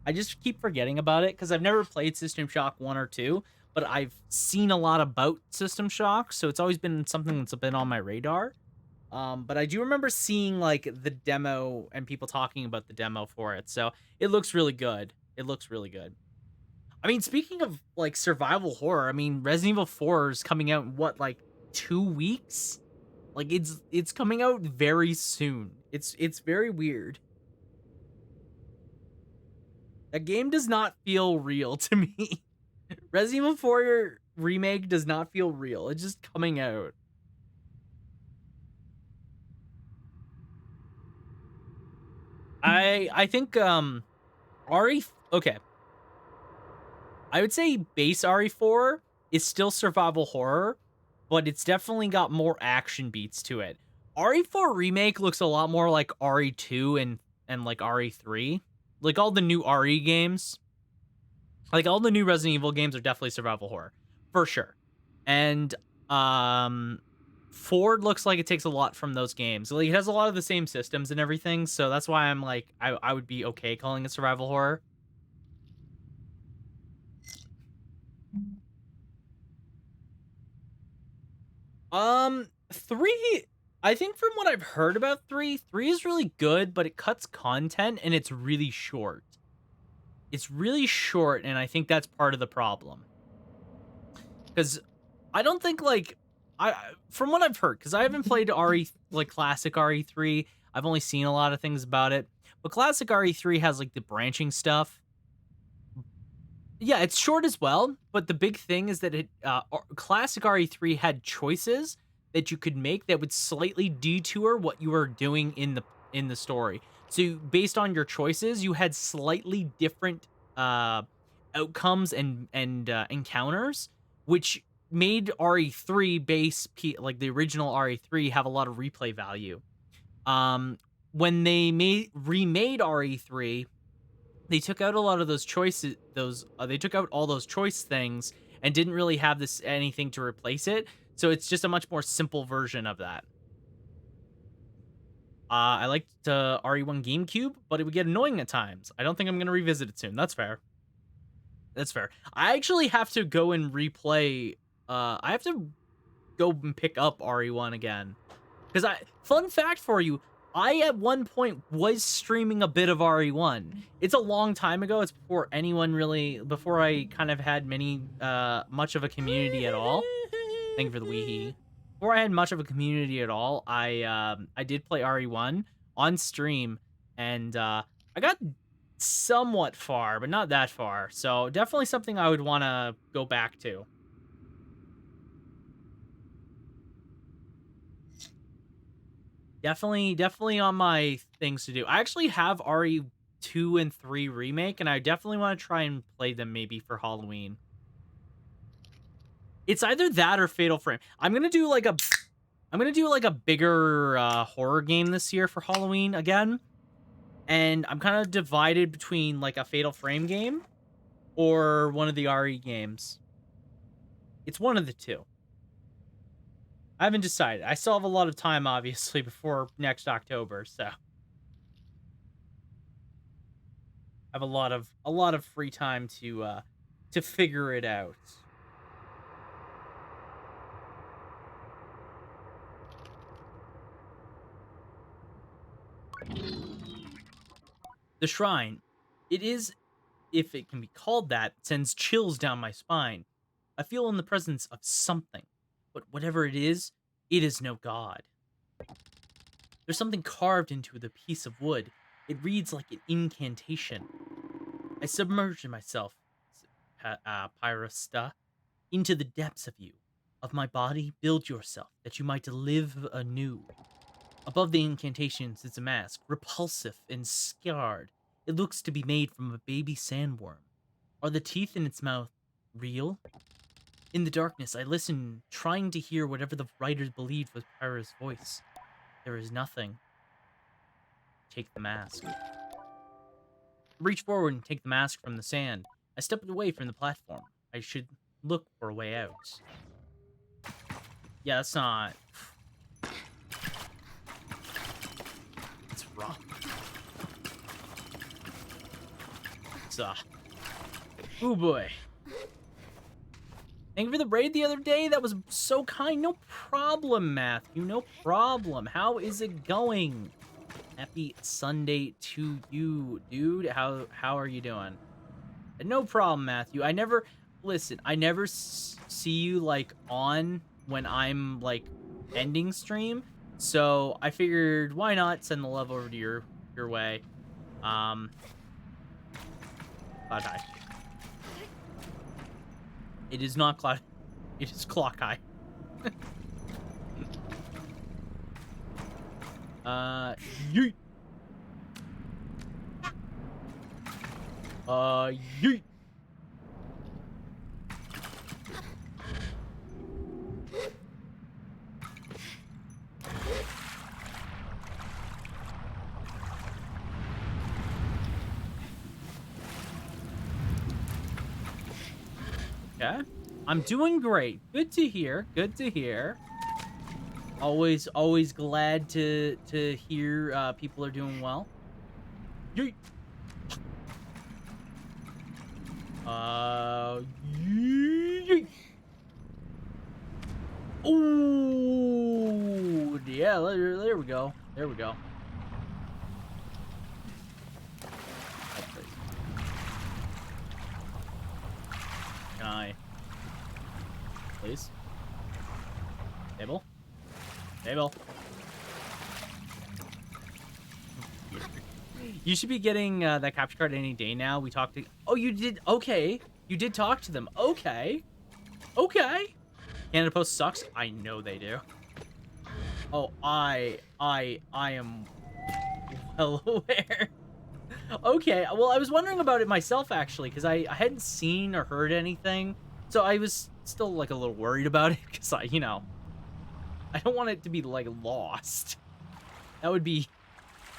I just keep forgetting about it because I've never played System Shock 1 or 2, but I've seen a lot about System Shock, so it's always been something that's been on my radar. But I do remember seeing like the demo and people talking about the demo for it, so it looks really good. It looks really good. I mean, speaking of like survival horror, I mean, Resident Evil 4 is coming out in what, like 2 weeks? Like it's coming out very soon. It's very weird. That game does not feel real to me. Resident Evil 4 remake does not feel real. It's just coming out. I think RE okay. I would say base RE4 is still survival horror, but it's definitely got more action beats to it. RE4 remake looks a lot more like RE2 and like RE3. Like all the new RE games. Like all the new Resident Evil games are definitely survival horror. For sure. And Ford looks like it takes a lot from those games. Like it has a lot of the same systems and everything, so that's why I'm like I would be okay calling it survival horror. 3, I think from what I've heard about 3 is really good, but it cuts content and it's really short. It's really short, and I think that's part of the problem. Because I don't think like from what I've heard, because I haven't played RE like classic RE3. I've only seen a lot of things about it. But classic RE3 has like the branching stuff. Yeah, it's short as well, but the big thing is that classic RE3 had choices that you could make that would slightly detour what you were doing in the story. So based on your choices, you had slightly different outcomes and encounters, which made RE3 like the original RE3 have a lot of replay value. When they remade RE3, they took out a lot of those choices. They took out all those choice things and didn't really have anything to replace it. So it's just a much more simple version of that. I liked RE1 GameCube, but it would get annoying at times. I don't think I'm gonna revisit it soon. That's fair. That's fair. I actually have to go and replay. I have to go and pick up RE1 again. Because fun fact for you, I at one point was streaming a bit of RE1. It's a long time ago. It's before I kind of had much of a community at all. Thank you for the wee. Before I had much of a community at all, I did play RE1 on stream, and I got somewhat far, but not that far. So definitely something I would want to go back to. Definitely on my things to do. I actually have RE2 and 3 remake, and I definitely want to try and play them maybe for Halloween. It's either that or Fatal Frame. I'm gonna do like a bigger horror game this year for Halloween again, and I'm kind of divided between like a Fatal Frame game or one of the RE games. It's one of the two. I haven't decided. I still have a lot of time, obviously, before next October, so I have a lot of free time to figure it out. The shrine. It is, if it can be called that, sends chills down my spine. I feel in the presence of something, but whatever it is no god. There's something carved into the piece of wood. It reads like an incantation. I submerge myself, Pyrista, into the depths of you. Of my body, build yourself, that you might live anew. Above the incantation sits a mask, repulsive and scarred. It looks to be made from a baby sandworm. Are the teeth in its mouth real? In the darkness, I listen, trying to hear whatever the writers believed was Pyra's voice. There is nothing. Take the mask. Reach forward and take the mask from the sand. I stepped away from the platform. I should look for a way out. Yeah, that's not... It's wrong. It's, oh boy. Thank you for the raid the other day. That was so kind. No problem, Matthew. No problem. How is it going? Happy Sunday to you, dude. How are you doing? No problem, Matthew. I never see you like on when I'm like ending stream. So I figured why not send the love over to your way. Cloud High. It is not Cloud. It is Clock High. Yeet. Yeet. Okay. I'm doing great. Good to hear. Good to hear. Always glad to hear people are doing well. Yeet. Yeet. Ooh, yeah, there we go. There we go. Oh, please. Can I? Please? Sable? Sable? You should be getting that capture card any day now. We talked to... Oh, you did? Okay. You did talk to them. Okay. Okay. Canada Post sucks? I know they do. Oh, I am well aware. Okay, well, I was wondering about it myself, actually, because I hadn't seen or heard anything. So I was still, like, a little worried about it, because I don't want it to be, like, lost. That'd be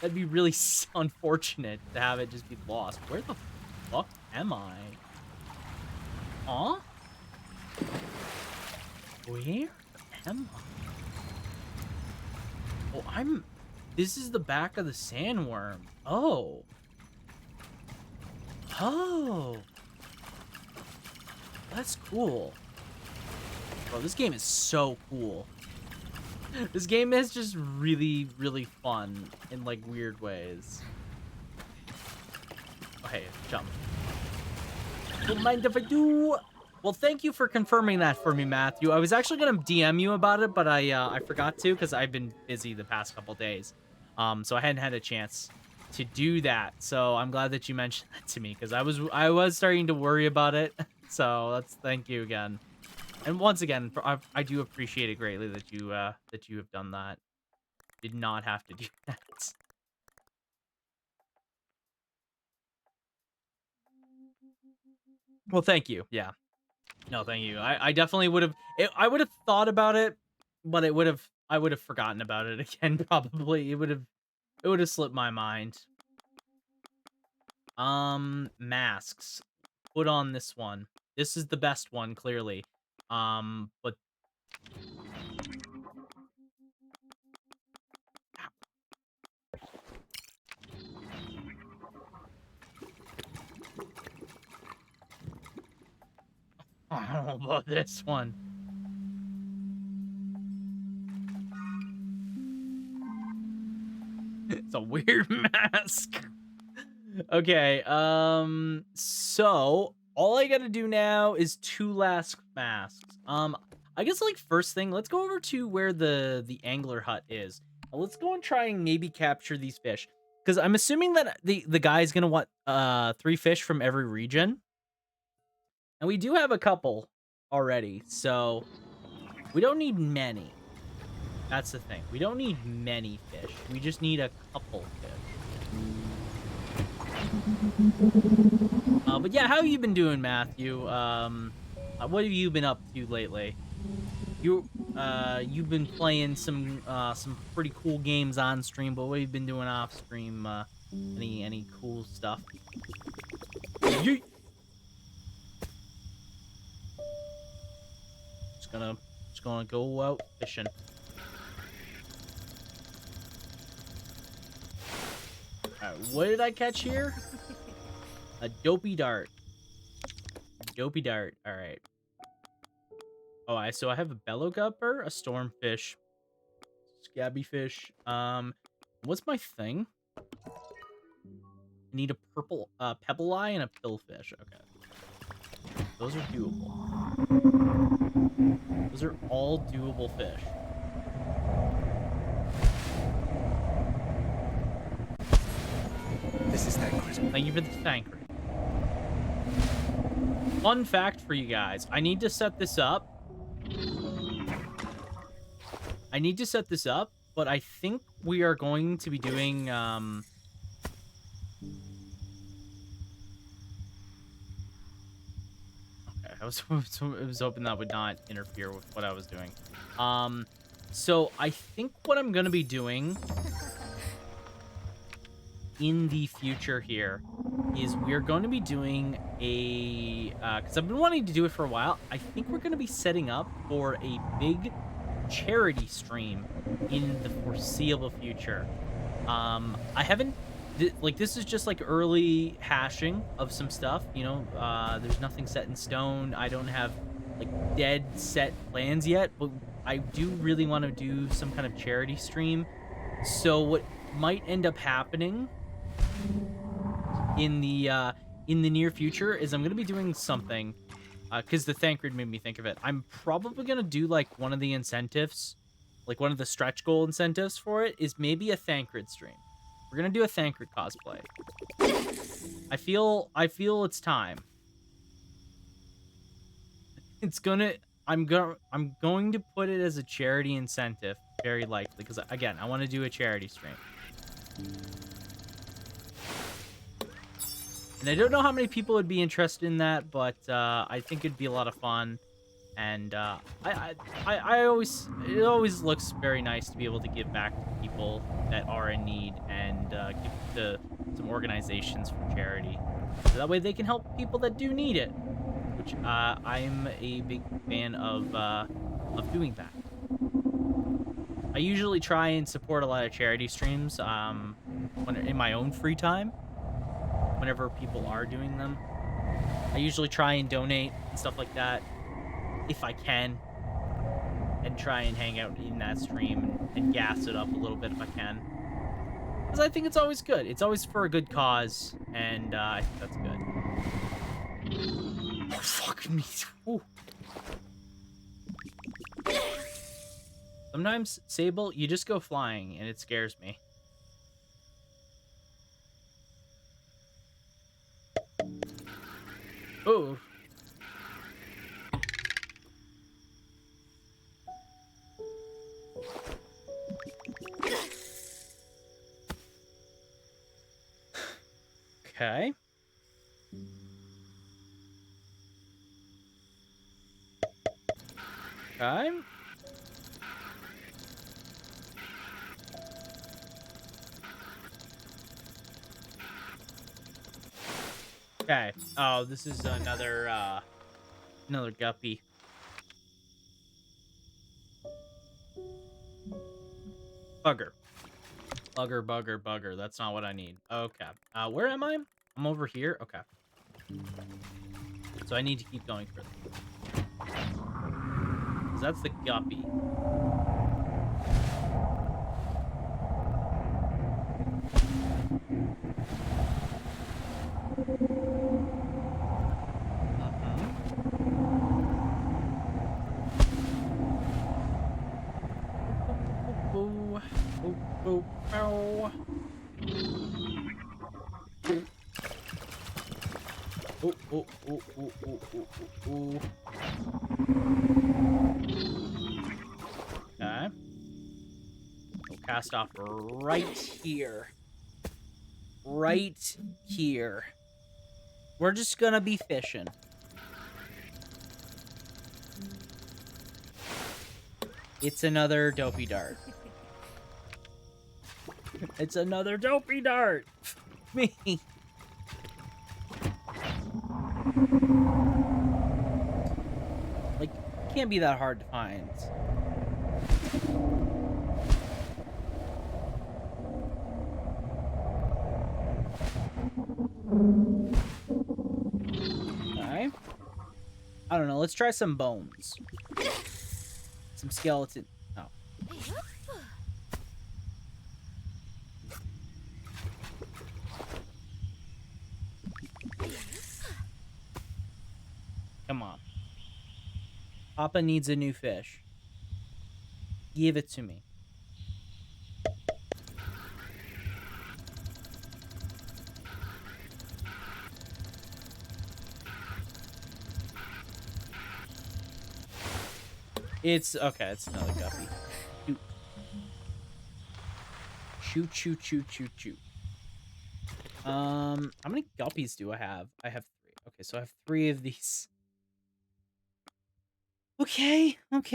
really unfortunate to have it just be lost. Where the fuck am I? Huh? Where am I? Oh, this is the back of the sandworm. Oh. Oh. That's cool. Bro, this game is so cool. This game is just really, really fun in, like, weird ways. Oh, hey, jump. Don't mind if I do. Well, thank you for confirming that for me, Matthew. I was actually gonna DM you about it, but I forgot to because I've been busy the past couple days. So I hadn't had a chance to do that. So I'm glad that you mentioned that to me because I was starting to worry about it. So thank you again. And once again, I do appreciate it greatly that you have done that. Did not have to do that. Well, thank you. Yeah. No, thank you. I definitely would have. I would have thought about it, but I would have forgotten about it again. Probably it would have slipped my mind. Masks. Put on this one. This is the best one, clearly. But I don't know about this one. It's a weird mask. Okay, so all I gotta do now is 2 last masks. I guess, like, first thing, let's go over to where the angler hut is. Let's go and try and maybe capture these fish. Because I'm assuming that the guy's gonna want 3 fish from every region. And we do have a couple already, so we don't need many. That's the thing. We don't need many fish. We just need a couple fish. But yeah, how have you been doing, Matthew? What have you been up to lately? You've been playing some pretty cool games on stream, but what have you been doing off stream? Any cool stuff? Yeet. Just gonna go out fishing. Alright, what did I catch here? A dopey dart. Dopey dart. Alright. Oh, so I have a bellow gupper, a stormfish, scabby fish. What's my thing? I need a purple pebble eye and a pillfish. Okay. Those are doable. Those are all doable fish. This is Thancred. Thank you for the thankful. Fun fact for you guys. I need to set this up. But I think we are going to be doing, okay, I was hoping that would not interfere with what I was doing. So I think what I'm gonna be doing in the future here is we're going to be doing a, because I've been wanting to do it for a while. I think we're going to be setting up for a big charity stream in the foreseeable future. I haven't, like, this is just like early hashing of some stuff, you know. There's nothing set in stone. I don't have like dead set plans yet, but I do really want to do some kind of charity stream. So what might end up happening in the near future is I'm going to be doing something, because the thank grid made me think of it. I'm probably going to do like one of the incentives, like one of the stretch goal incentives for it is maybe a thank grid stream. We're going to do a thank grid cosplay. I feel it's time. I'm going to put it as a charity incentive, very likely, because again, I want to do a charity stream. And I don't know how many people would be interested in that, but I think it'd be a lot of fun. And I always, it always looks very nice to be able to give back to people that are in need and give to some organizations for charity. So that way they can help people that do need it, which I'm a big fan of doing that. I usually try and support a lot of charity streams when in my own free time. Whenever people are doing them, I usually try and donate and stuff like that if I can, and try and hang out in that stream and gas it up a little bit if I can, because I think it's always good. It's always for a good cause, and I think that's good. Oh, fuck me. Ooh. Sometimes, Sable, you just go flying, and it scares me. Oh. Okay. Okay. Okay. Oh, this is another guppy. Bugger. Bugger. That's not what I need. Okay. Where am I? I'm over here. Okay. So I need to keep going further. 'Cause that's the guppy. Okay. We'll cast off right here. Right here. We're just gonna be fishing. It's another dopey dart. It's another dopey dart. Me. Like, can't be that hard to find. Okay. I don't know. Let's try some bones. Some skeleton. Oh. Come on. Papa needs a new fish. Give it to me. It's okay. It's another guppy. Shoot. Shoot. How many guppies do I have? I have 3. Okay, so I have 3 of these. Okay. That's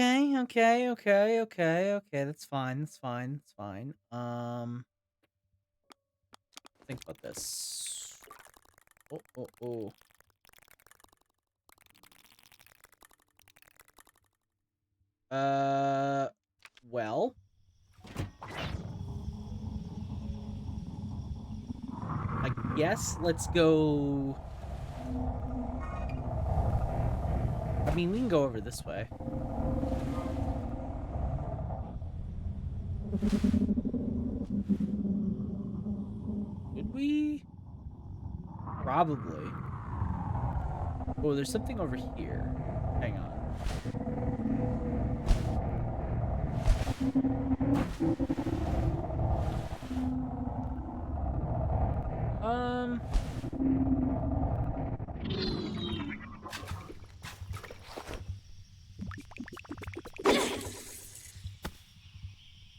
fine. Think about this. Oh. Well. I guess let's go. I mean, we can go over this way. Did we? Probably. Oh, there's something over here. Hang on.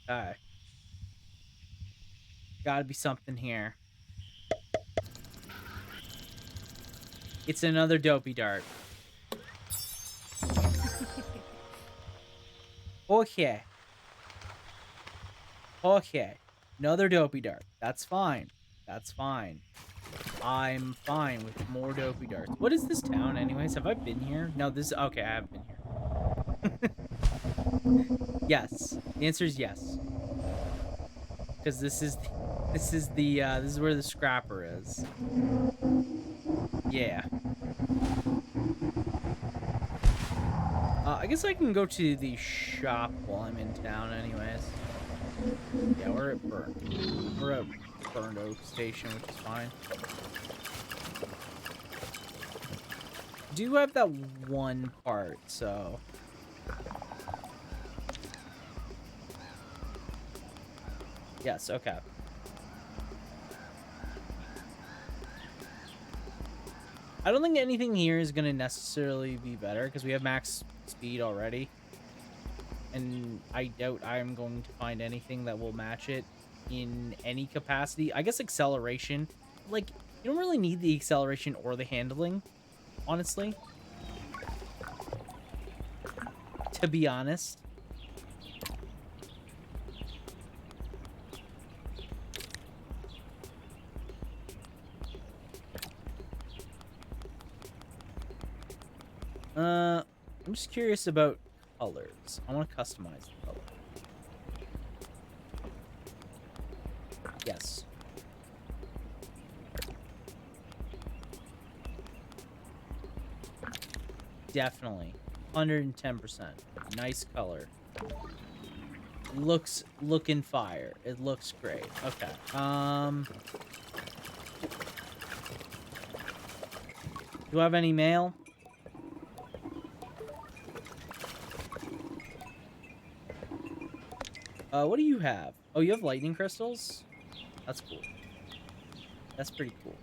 Alright. Gotta be something here. It's another dopey dart. Okay. Another dopey dart. That's fine. I'm fine with more dopey darts. What is this town anyways? Have I been here? No, this... Okay, I have been here. Yes. The answer is yes. Because this is where the scrapper is. Yeah. I guess I can go to the shop while I'm in town anyways. Yeah, we're at Burned Oak Station, which is fine. Do have that one part, so... Yes, okay. I don't think anything here is going to necessarily be better, because we have max speed already. And I doubt I'm going to find anything that will match it in any capacity. I guess acceleration. Like, you don't really need the acceleration or the handling, honestly. To be honest. I'm just curious about colors. I want to customize the color. Yes. Definitely. 110%. Nice color. Looking fire. It looks great. Okay. Do I have any mail? What do you have? Oh, you have lightning crystals? That's cool. That's pretty cool.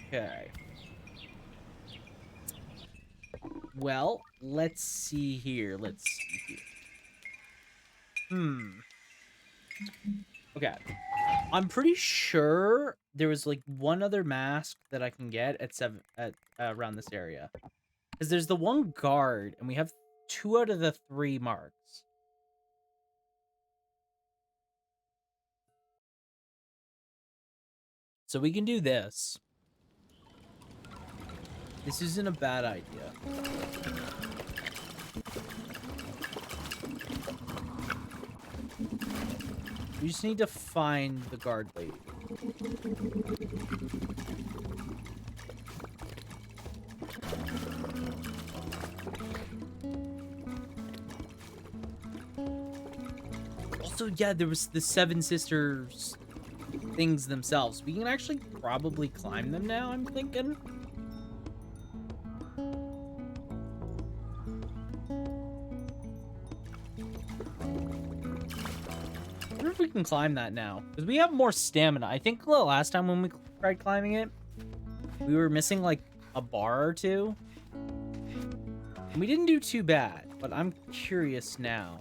Okay. Well, let's see here. Okay. I'm pretty sure there was like one other mask that I can get at around this area. Because there's the one guard, and we have 2 out of the 3 marks. So we can do this. This isn't a bad idea. We just need to find the guard lady. Also, yeah, there was the 7 sisters things themselves. We can actually probably climb them now, I'm thinking. I wonder if we can climb that now. Because we have more stamina. I think the last time when we tried climbing it, We were missing like a bar or two. We didn't do too bad, but I'm curious now.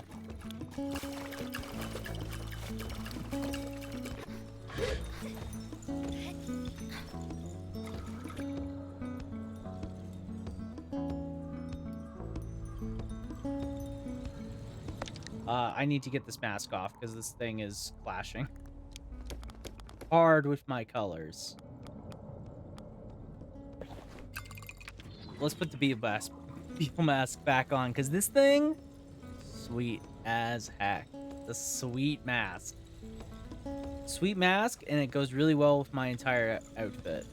I need to get this mask off because this thing is clashing hard with my colors. Let's put the beetle mask back on because this thing, sweet as heck. The sweet mask. Sweet mask, and it goes really well with my entire outfit.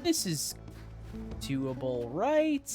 This is doable, right?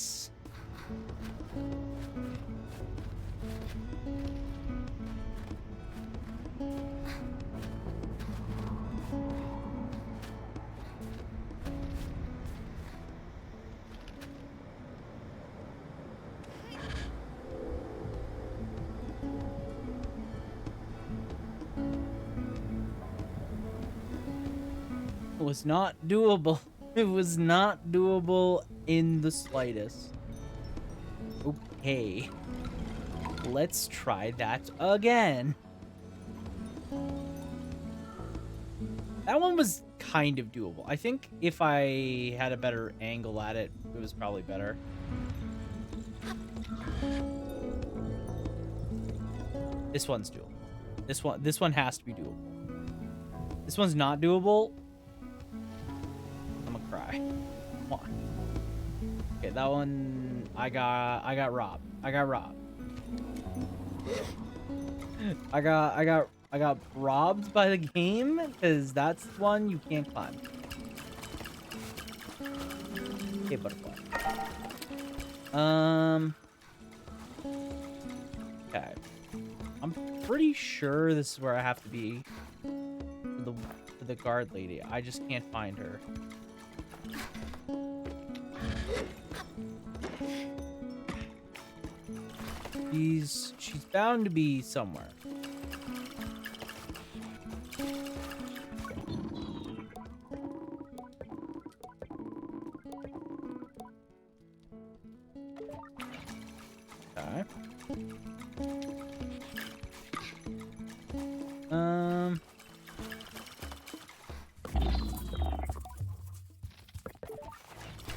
It was not doable. It was not doable in the slightest. Okay. Let's try that again. That one was kind of doable. I think if I had a better angle at it, it was probably better. This one's doable. This one has to be doable. This one's not doable. I'm gonna cry. Come on. Okay, that one I got robbed. I got robbed. I got robbed by the game because that's one you can't climb. Okay, butterfly. Okay. I'm pretty sure this is where I have to be for the guard lady. I just can't find her. She's bound to be somewhere. Okay.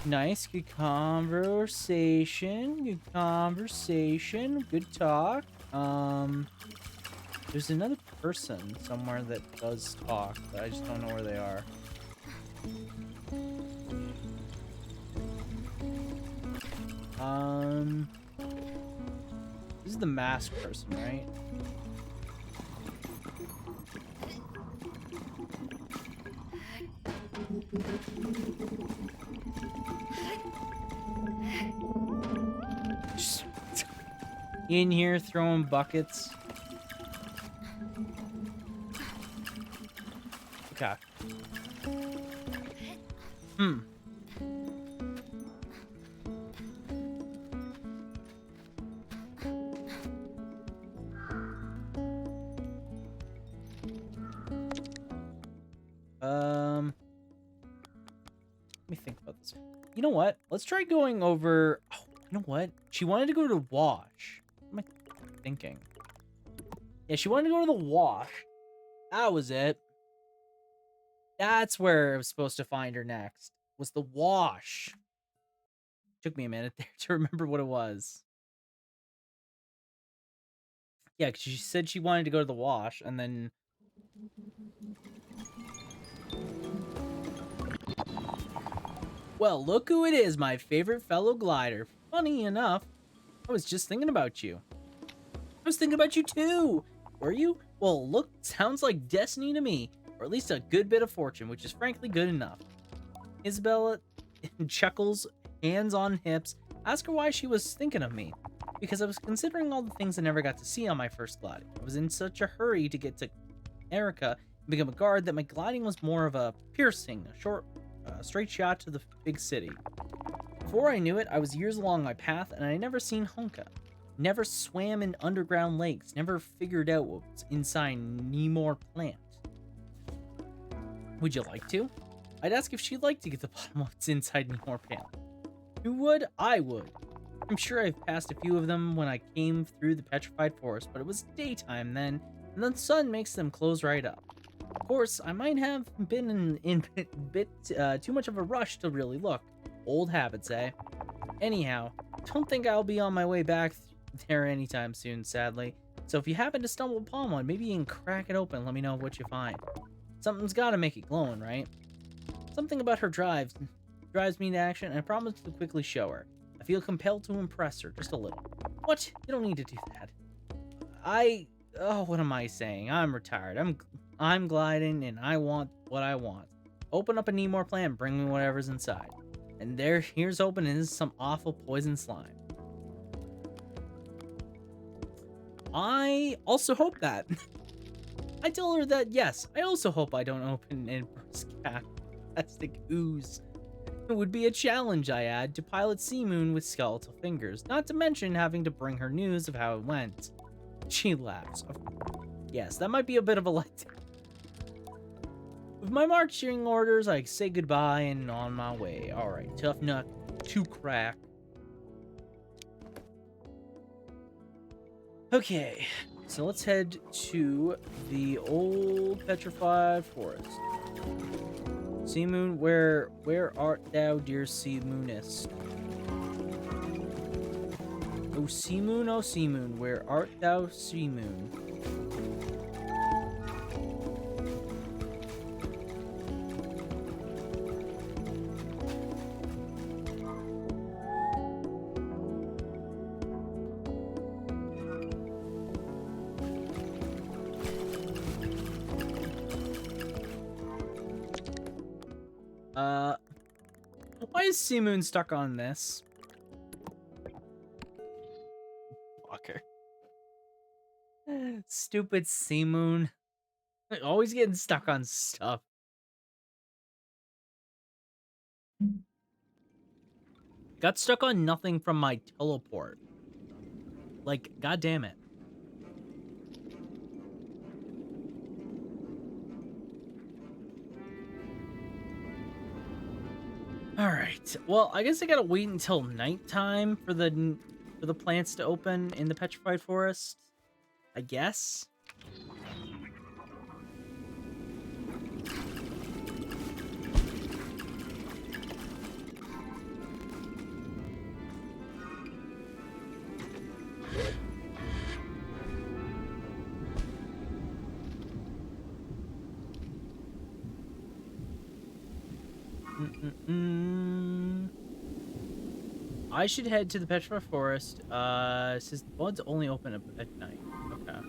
Nice, good conversation. Good conversation. Good talk. There's another person somewhere that does talk, but I just don't know where they are. This is the masked person, right? Just in here throwing buckets. Okay. Let me think about this. You know what? Let's try going over. Oh, you know what? She wanted to go to the wash. What am I thinking? Yeah, she wanted to go to the wash. That was it. That's where I was supposed to find her next. Was the wash. Took me a minute there to remember what it was. Yeah, because she said she wanted to go to the wash, and then... Well, look who it is, my favorite fellow glider. Funny enough, I was just thinking about you. I was thinking about you too. Were you? Well, look, sounds like destiny to me. Or at least a good bit of fortune, which is frankly good enough. Isabella chuckles, hands on hips. Ask her why she was thinking of me. Because I was considering all the things I never got to see on my first gliding. I was in such a hurry to get to Erica and become a guard that my gliding was more of a piercing, a short straight shot to the big city. Before I knew it, I was years along my path, and I never seen Honka. Never swam in underground lakes. Never figured out what's inside Nemor plant. Would you like to? I'd ask if she'd like to get the bottom of what's inside Nemor plant. Who would? I would. I'm sure I've passed a few of them when I came through the petrified forest, but it was daytime then, and the sun makes them close right up. Of course, I might have been in a bit too much of a rush to really look. Old habits, eh? Anyhow, don't think I'll be on my way back there anytime soon, sadly. So if you happen to stumble upon one, maybe you can crack it open and let me know what you find. Something's gotta make it glowing, right? Something about her drives me to action, and I promise to quickly show her. I feel compelled to impress her, just a little. What? You don't need to do that. Oh, what am I saying? I'm retired. I'm gliding, and I want what I want. Open up a Nemor plant, bring me whatever's inside. And here's open, and this is some awful poison slime. I also hope that. I tell her that, yes, I also hope I don't open and burst plastic ooze. It would be a challenge, I add, to pilot Seamoon with skeletal fingers, not to mention having to bring her news of how it went. She laughs. Yes, that might be a bit of a letdown. With my marching orders, I say goodbye and on my way. Alright, tough nut to crack. Okay, so let's head to the old petrified forest. Seamoon, where art thou, dear Seamoonist? O Seamoon, where art thou, Seamoon? Why is Seamoon stuck on this? Fucker. Stupid Seamoon. Always getting stuck on stuff. Got stuck on nothing from my teleport. Like, god damn it. Alright, well, I guess I gotta wait until nighttime for the plants to open in the petrified forest. I guess? I should head to the petrified forest. It says the buds only open up at night. Okay.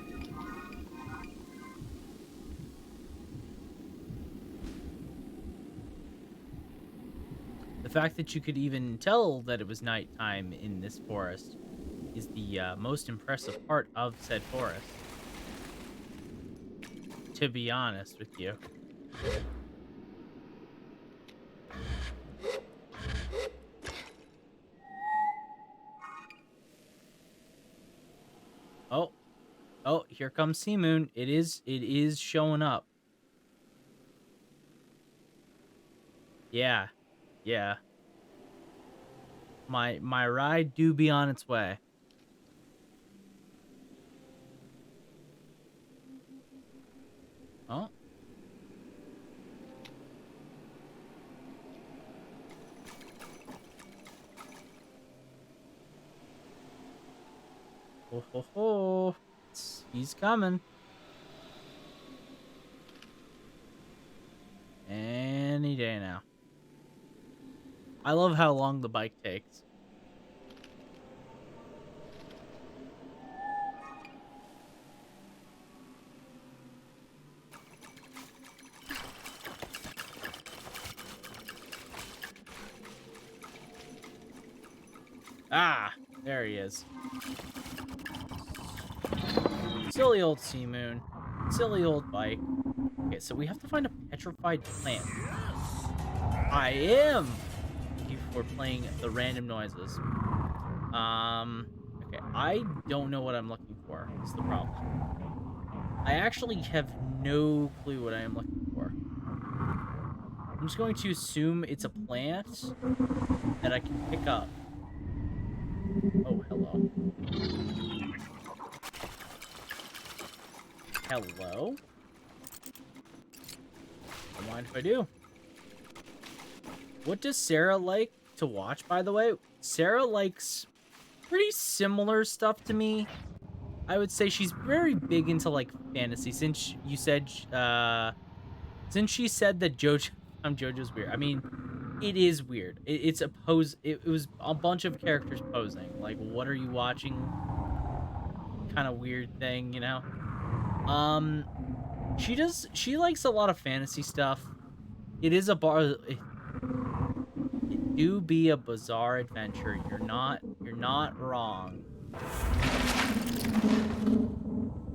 The fact that you could even tell that it was nighttime in this forest is the most impressive part of said forest. To be honest with you. Oh, here comes Seamoon. It is showing up. Yeah. My ride do be on its way. Oh. Ho. He's coming. Any day now. I love how long the bike takes. Ah, there he is. Silly old Seamoon. Silly old bike. Okay, so we have to find a petrified plant. I am. Thank you for playing the random noises. Okay, I don't know what I'm looking for. Is the problem. I actually have no clue what I am looking for. I'm just going to assume it's a plant that I can pick up. Oh, hello. Hello? Don't mind if I do. What does Sarah like to watch, by the way? Sarah likes pretty similar stuff to me. I would say she's very big into, like, fantasy. Since you said, since she said that JoJo's weird. I mean, it is weird. It's a pose. It was a bunch of characters posing. Like, what are you watching? Kind of weird thing, you know? Um, she likes a lot of fantasy stuff. It is a it do be a bizarre adventure. You're not wrong.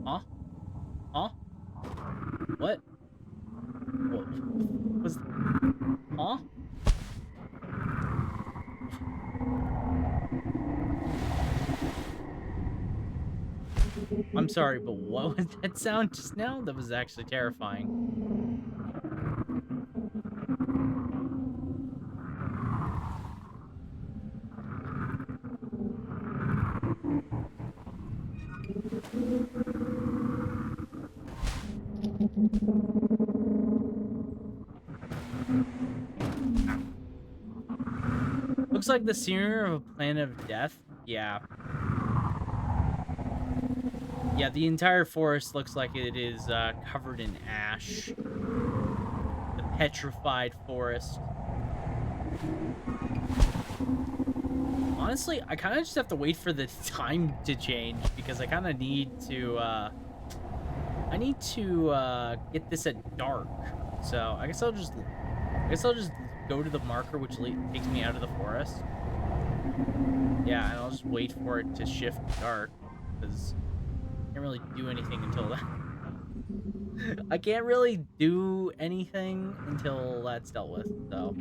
Huh? Huh? What? What was? Huh? I'm sorry, but what was that sound just now? That was actually terrifying. Looks like the scenery of a planet of death. Yeah. Yeah, the entire forest looks like it is covered in ash. The petrified forest. Honestly, I kind of just have to wait for the time to change because I kind of need to, get this at dark. So I guess I'll just go to the marker which takes me out of the forest. Yeah, and I'll just wait for it to shift to dark because I can't really do anything until that. I can't really do anything until that's dealt with. So.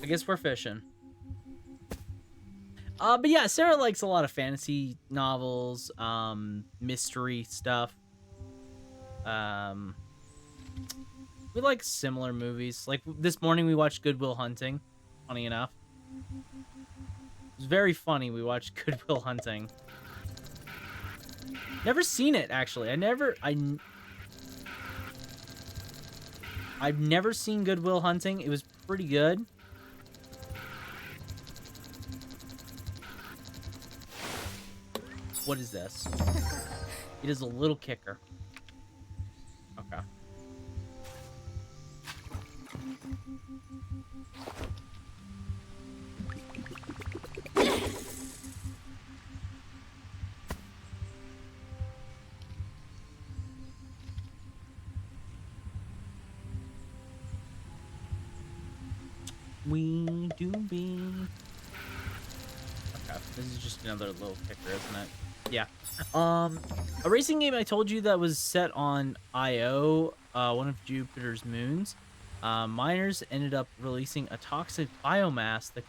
I guess we're fishing. But yeah, Sarah likes a lot of fantasy novels, mystery stuff. We like similar movies. Like this morning we watched Good Will Hunting, funny enough. It was very funny. We watched Good Will Hunting. Never seen it, actually. I've never seen Good Will Hunting. It was pretty good. What is this? It is a little kicker. Okay. We do be. Okay, this is just another little kicker, isn't it? Yeah. A racing game I told you that was set on Io, one of Jupiter's moons. Miners ended up releasing a toxic biomass that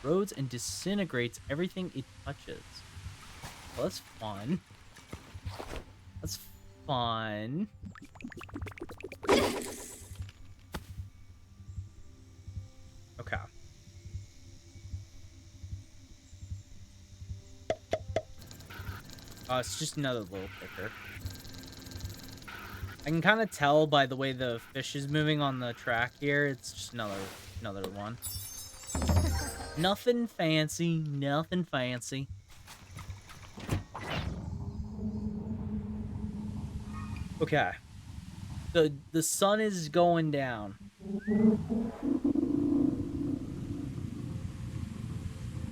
corrodes and disintegrates everything it touches. Well, that's fun. That's fun. Okay. It's just another little kicker. I can kind of tell by the way the fish is moving on the track here. It's just another one. Nothing fancy, nothing fancy. Okay. The sun is going down.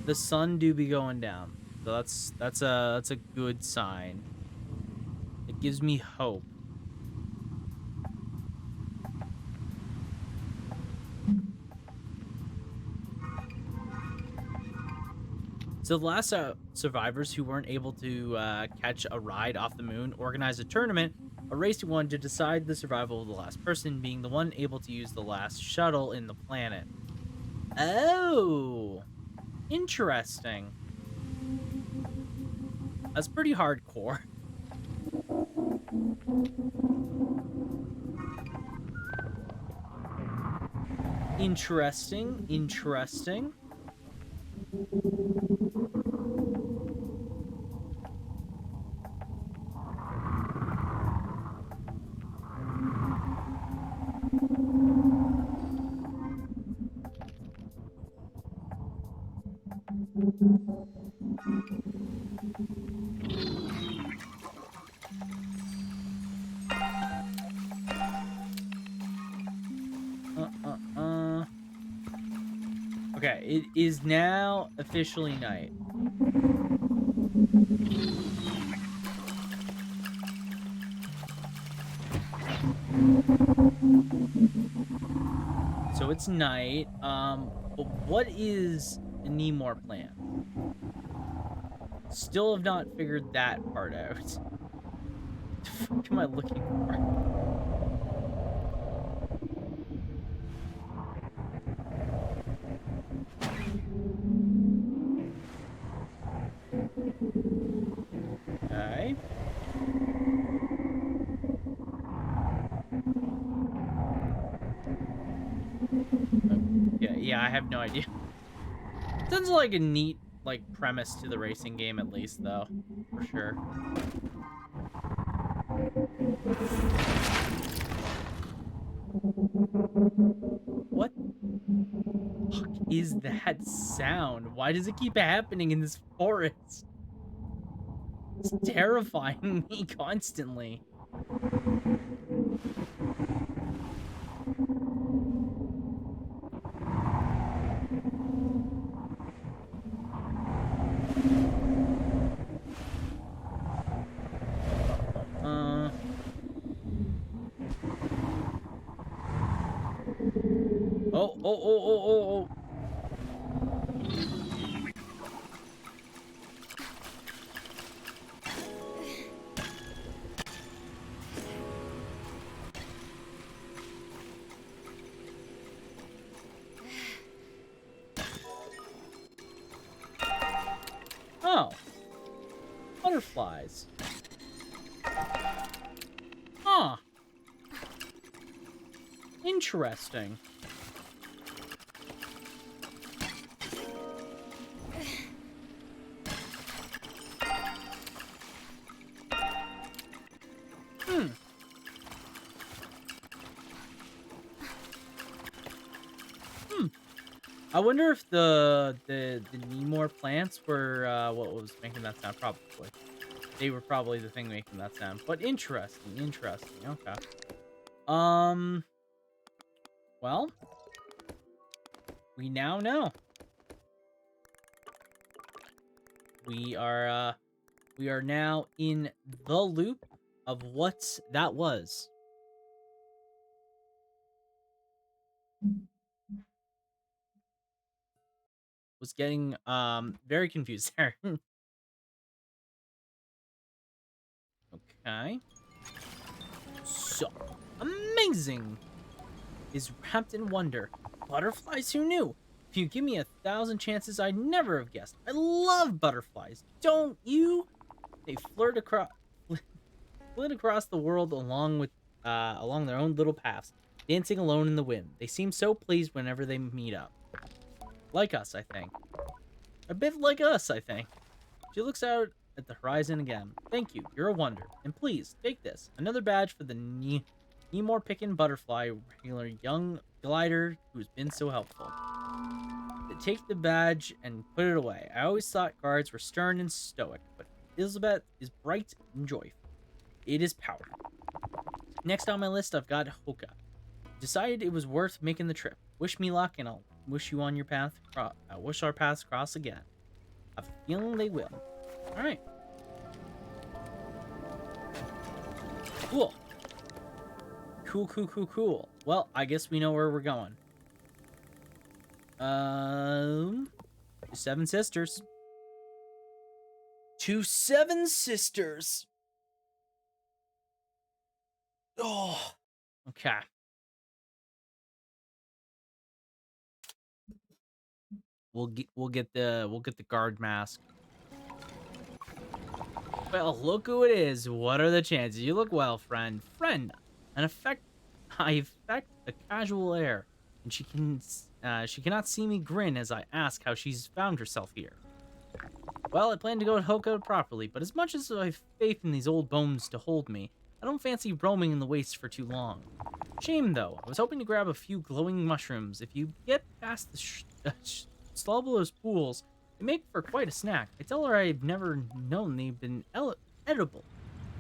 The sun do be going down. So that's a good sign. It gives me hope. So the last survivors who weren't able to catch a ride off the moon organized a tournament, a race to one to decide the survival of the last person, being the one able to use the last shuttle in the planet. Oh, interesting. That's pretty hardcore. Interesting, interesting. Okay, it is now officially night. So it's night. But what is a Nemor plan? Still have not figured that part out. What the fuck am I looking for? Okay. Yeah, I have no idea. Sounds like a neat, like, premise to the racing game, at least, though. For sure. What the fuck is that sound? Why does it keep happening in this forest? It's terrifying me constantly. Oh. Oh. Butterflies. Huh. Interesting. I wonder if the Nemor plants were what was making that sound. Probably. They were probably the thing making that sound. But interesting, interesting. Okay. Well, we now know. We are now in the loop of what that was. Was getting very confused there. Okay. So amazing is wrapped in wonder. Butterflies, who knew? If you give me 1,000 chances, I'd never have guessed. I love butterflies, don't you? They flit across the world along their own little paths, dancing alone in the wind. They seem so pleased whenever they meet up. Like us, I think. A bit like us, I think. She looks out at the horizon again. Thank you, you're a wonder. And please, take this. Another badge for the Nemor Pickin' Butterfly, regular young glider who's been so helpful. Take the badge and put it away. I always thought guards were stern and stoic, but Elizabeth is bright and joyful. It is power. Next on my list, I've got Hoka. Decided it was worth making the trip. Wish me luck, and I'll wish you on your path. I wish our paths cross again. I have a feeling they will. All right. Cool. Cool. Well, I guess we know where we're going. The Seven Sisters. to 7 sisters. Oh, okay. We'll get the guard mask. Well, look who it is. What are the chances? You look well, friend. Friend, I affect a casual air, and she cannot see me grin as I ask how she's found herself here. Well, I plan to go to Hoka properly, but as much as I have faith in these old bones to hold me, I don't fancy roaming in the wastes for too long. Shame, though. I was hoping to grab a few glowing mushrooms. If you get past the Slobler's pools, they make for quite a snack. I tell her I've never known they've been edible.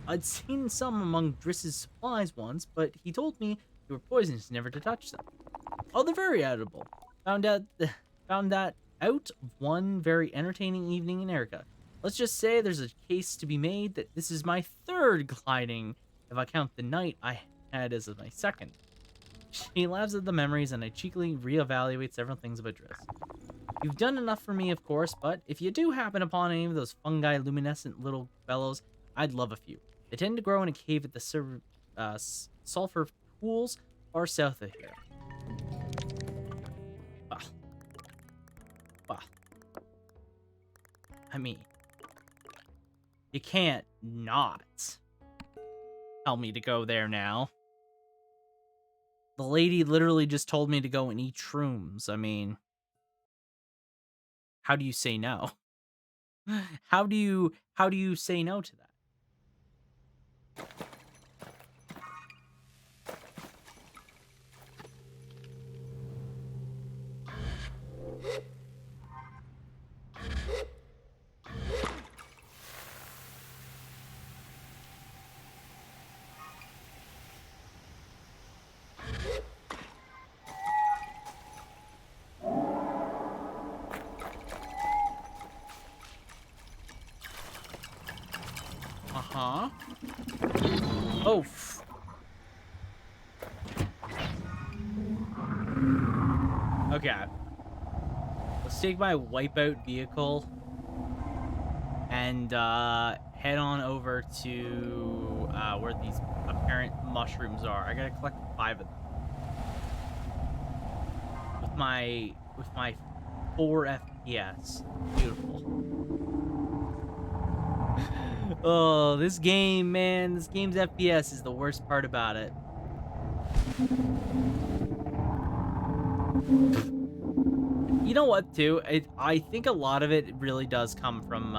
I'd seen some among Driss's supplies once, but he told me they were poisonous, never to touch them. Oh, they're very edible. Found that out one very entertaining evening in Erica. Let's just say there's a case to be made that this is my 3rd gliding, if I count the night I had as my 2nd. She laughs at the memories, and I cheekily reevaluate several things about Driss. You've done enough for me, of course, but if you do happen upon any of those fungi luminescent little fellows, I'd love a few. They tend to grow in a cave at the sulfur pools far south of here. Well, I mean, you can't not tell me to go there now. The lady literally just told me to go and eat shrooms. I mean, how do you say no? How do you say no to that? Uh-huh. Oh. Okay. Let's take my wipeout vehicle and head on over to where these apparent mushrooms are. I gotta collect 5 of them. With my 4 FPS. Beautiful. Oh, this game, man. This game's FPS is the worst part about it. You know what, too? I think a lot of it really does come from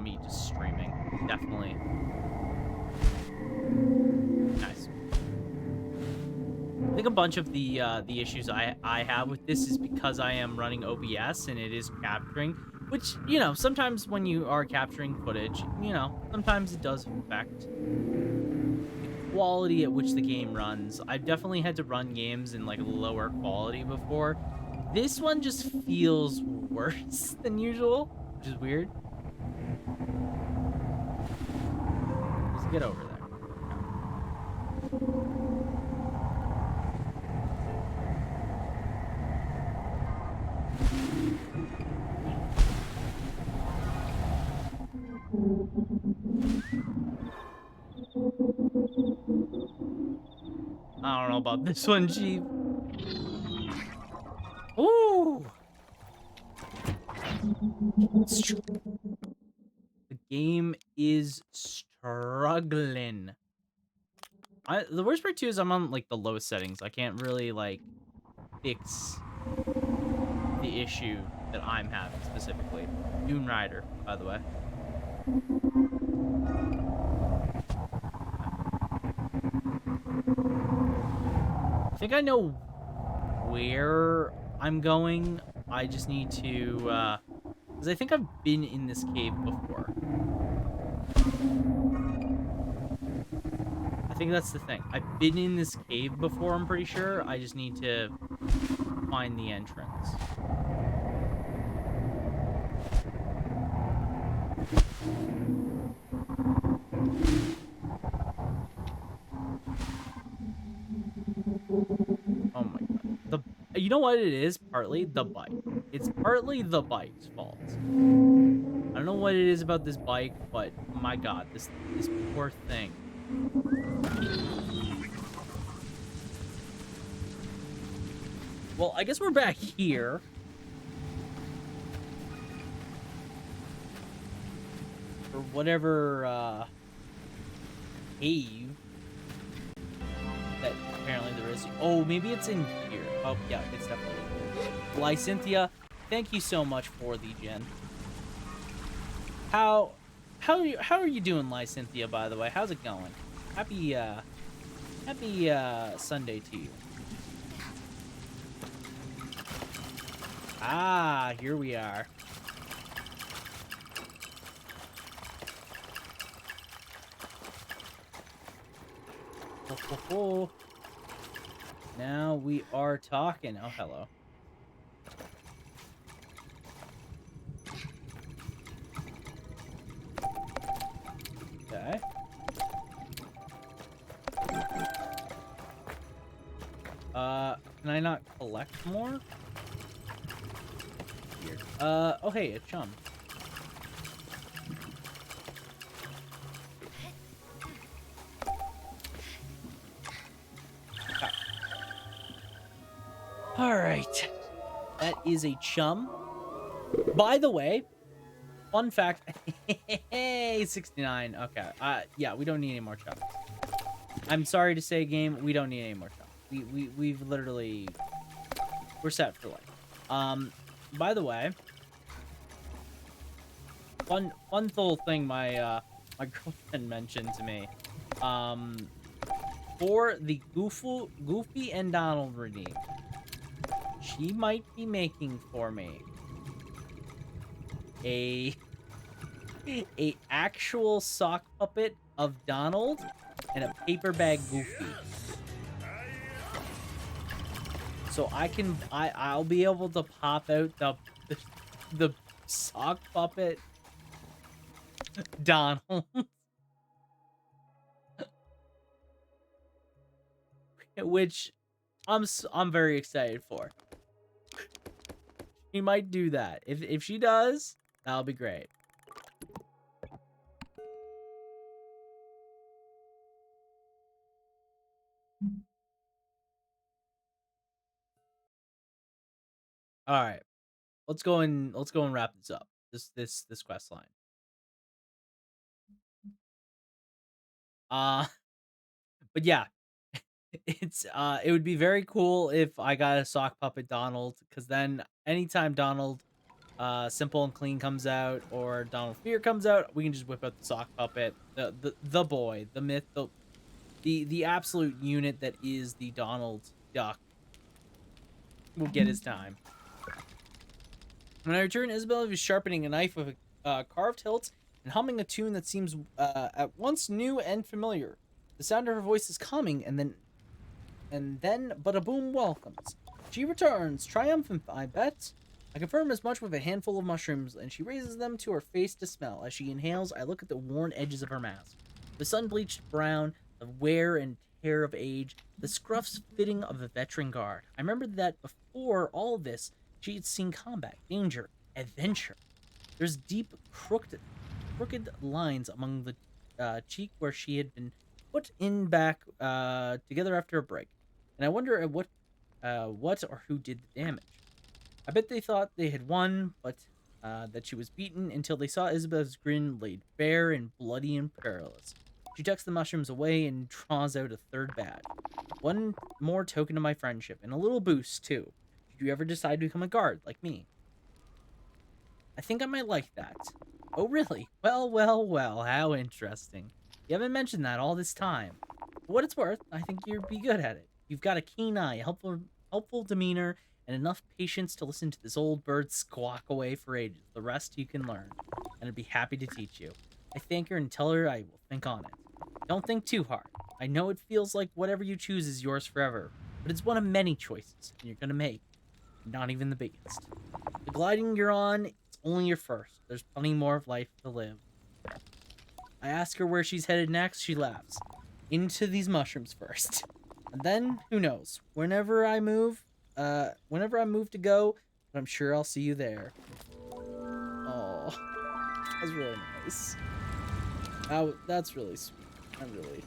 me just streaming. Definitely. Nice. I think a bunch of the issues I have with this is because I am running OBS and it is capturing, which, you know, sometimes when you are capturing footage, you know, sometimes it does affect the quality at which the game runs. I've definitely had to run games in like lower quality before. This one just feels worse than usual, which is weird. Let's get over there. I don't know about this one, Chief. Ooh! The game is struggling. The worst part too is I'm on like the low settings. I can't really like fix the issue that I'm having specifically. Dune Rider, by the way. I think I know where I'm going. I just need to, because I think I've been in this cave before. I think that's the thing. I've been in this cave before, I'm pretty sure. I just need to find the entrance. Oh my god. You know what it is? Partly the bike. It's partly the bike's fault. I don't don't know what it is about this bike, but my god, this poor thing. Well, I guess we're back here. For whatever cave that apparently there is. Oh, maybe it's in here. Oh, yeah, it's definitely in here. Lysynthia, thank you so much for the gen. How are you doing, Lysynthia, by the way? How's it going? Happy Sunday to you. Ah, here we are. Ho, ho, ho. Now we are talking. Oh, hello. Okay. Can I not collect more? Weird. Oh hey, a chum. Alright. That is a chum. By the way, fun fact. Hey, 69. Okay. Yeah, we don't need any more chums. I'm sorry to say, game, we don't need any more chums. We've literally... We're set for life. By the way... Fun little thing my girlfriend mentioned to me. For the Goofy and Donald redeem, she might be making for me a actual sock puppet of Donald and a paper bag Goofy. So I'll be able to pop out the sock puppet Donald. Which I'm very excited for. She might do that. If she does, that'll be great. All right. Let's go and wrap this up. This quest line. But yeah, it would be very cool if I got a sock puppet Donald, because then anytime Donald Simple and Clean comes out or Donald Fear comes out, we can just whip out the sock puppet, the boy, the myth, the absolute unit that is the Donald Duck will get his time. When I return, Isabella is sharpening a knife with carved hilts and humming a tune that seems at once new and familiar. The sound of her voice is coming, and then Bada-Boom welcomes. She returns, triumphant, I bet. I confirm as much with a handful of mushrooms, and she raises them to her face to smell. As she inhales, I look at the worn edges of her mask. The sun-bleached brown, the wear and tear of age, the scruffs fitting of a veteran guard. I remembered that before all this, she had seen combat, danger, adventure. There's deep, crooked lines among the cheek where she had been put in back together after a break. And I wonder at what or who did the damage. I bet they thought they had won, but that she was beaten until they saw Isabella's grin laid bare and bloody and perilous. She tucks the mushrooms away and draws out a third badge. One more token of my friendship, and a little boost, too. Did you ever decide to become a guard, like me? I think I might like that. Oh, really? Well, how interesting. You haven't mentioned that all this time. For what it's worth, I think you'd be good at it. You've got a keen eye, helpful demeanor, and enough patience to listen to this old bird squawk away for ages. The rest you can learn, and I'd be happy to teach you. I thank her and tell her I will think on it. Don't think too hard. I know it feels like whatever you choose is yours forever, but it's one of many choices you're gonna make. Not even the biggest. The gliding you're on, it's only your first. There's plenty more of life to live. I ask her where she's headed next, she laughs. Into these mushrooms first. And then, who knows? Whenever I move to go, but I'm sure I'll see you there. Oh. That's really nice. That's really sweet. I really.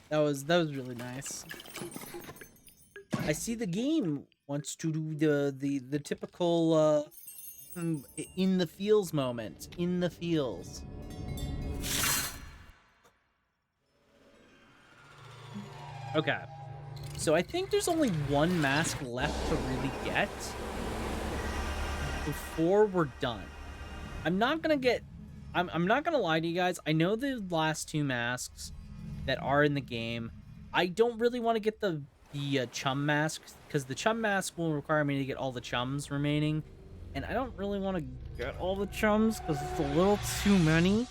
That was really nice. I see the game wants to do the typical in the feels moment. In the feels. Okay. So I think there's only one mask left to really get before we're done. I'm not gonna get I'm not gonna lie to you guys. I know the last two masks that are in the game. I don't really want to get the chum mask because the chum mask will require me to get all the chums remaining, and I don't really want to get all the chums because it's a little too many.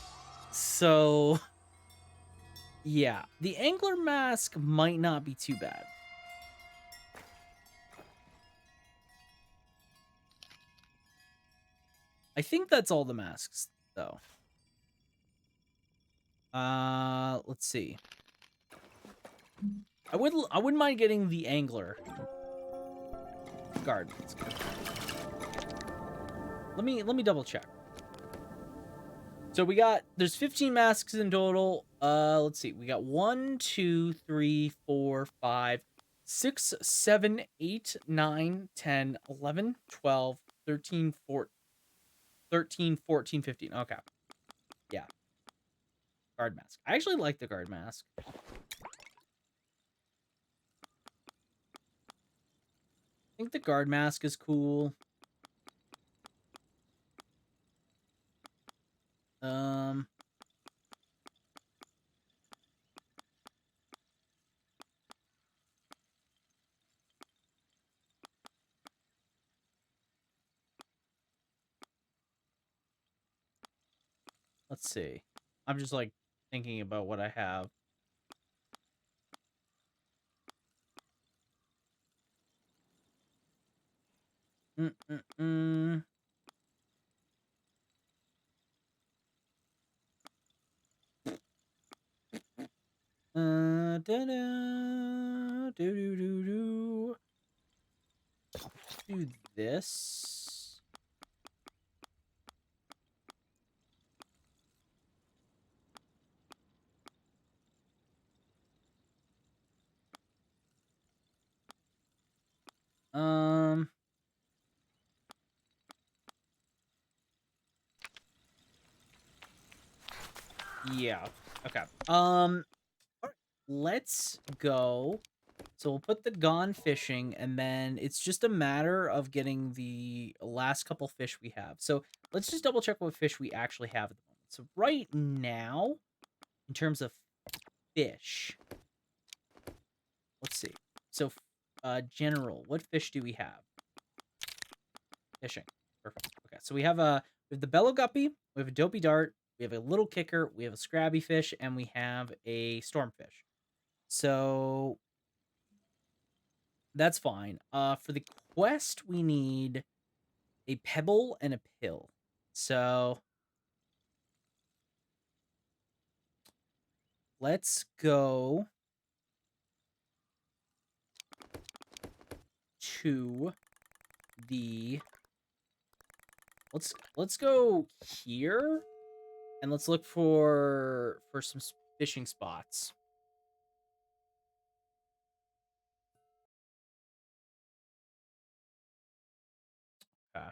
So yeah, the angler mask might not be too bad. I think that's all the masks though. Let's see. I wouldn't mind getting the angler guard mask. Let me double check. So there's 15 masks in total. Let's see. We got 1, 2, 3, 4, 5, 6, 7, 8, 9, 10, 11, 12, 13, 14, 15. Okay. Yeah. Guard mask. I actually like the guard mask. I think the guard mask is cool. Let's see. I'm just like thinking about what I have. Mm-mm-mm. Da-da, do-do-do-do. Do this. Yeah. Okay. Alright. Let's go. So we'll put the gone fishing, and then it's just a matter of getting the last couple fish we have. So let's just double check what fish we actually have at the moment. So right now, in terms of fish, let's see. So, general, what fish do we have? Fishing. Perfect. Okay, so we have the bellow guppy, we have a dopey dart, we have a little kicker, we have a scrabby fish, and we have a stormfish. So that's fine. For the quest, we need a pebble and a pill. So let's go to the let's go here and let's look for some fishing spots. Okay.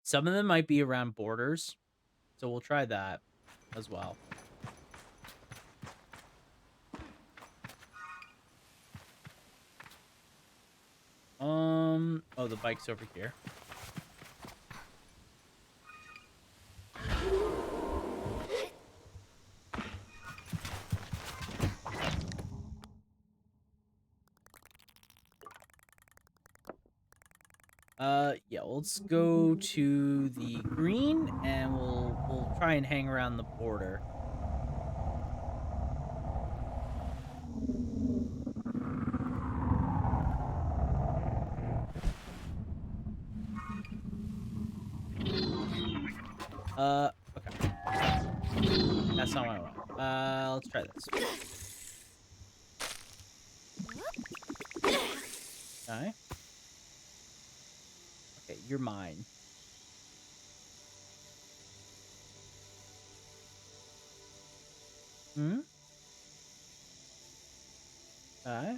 Some of them might be around borders, so we'll try that as well. Oh, the bike's over here. Yeah, let's go to the green, and we'll try and hang around the border. That's not what I want. Let's try this. Okay. Okay, you're mine. Hmm? Okay.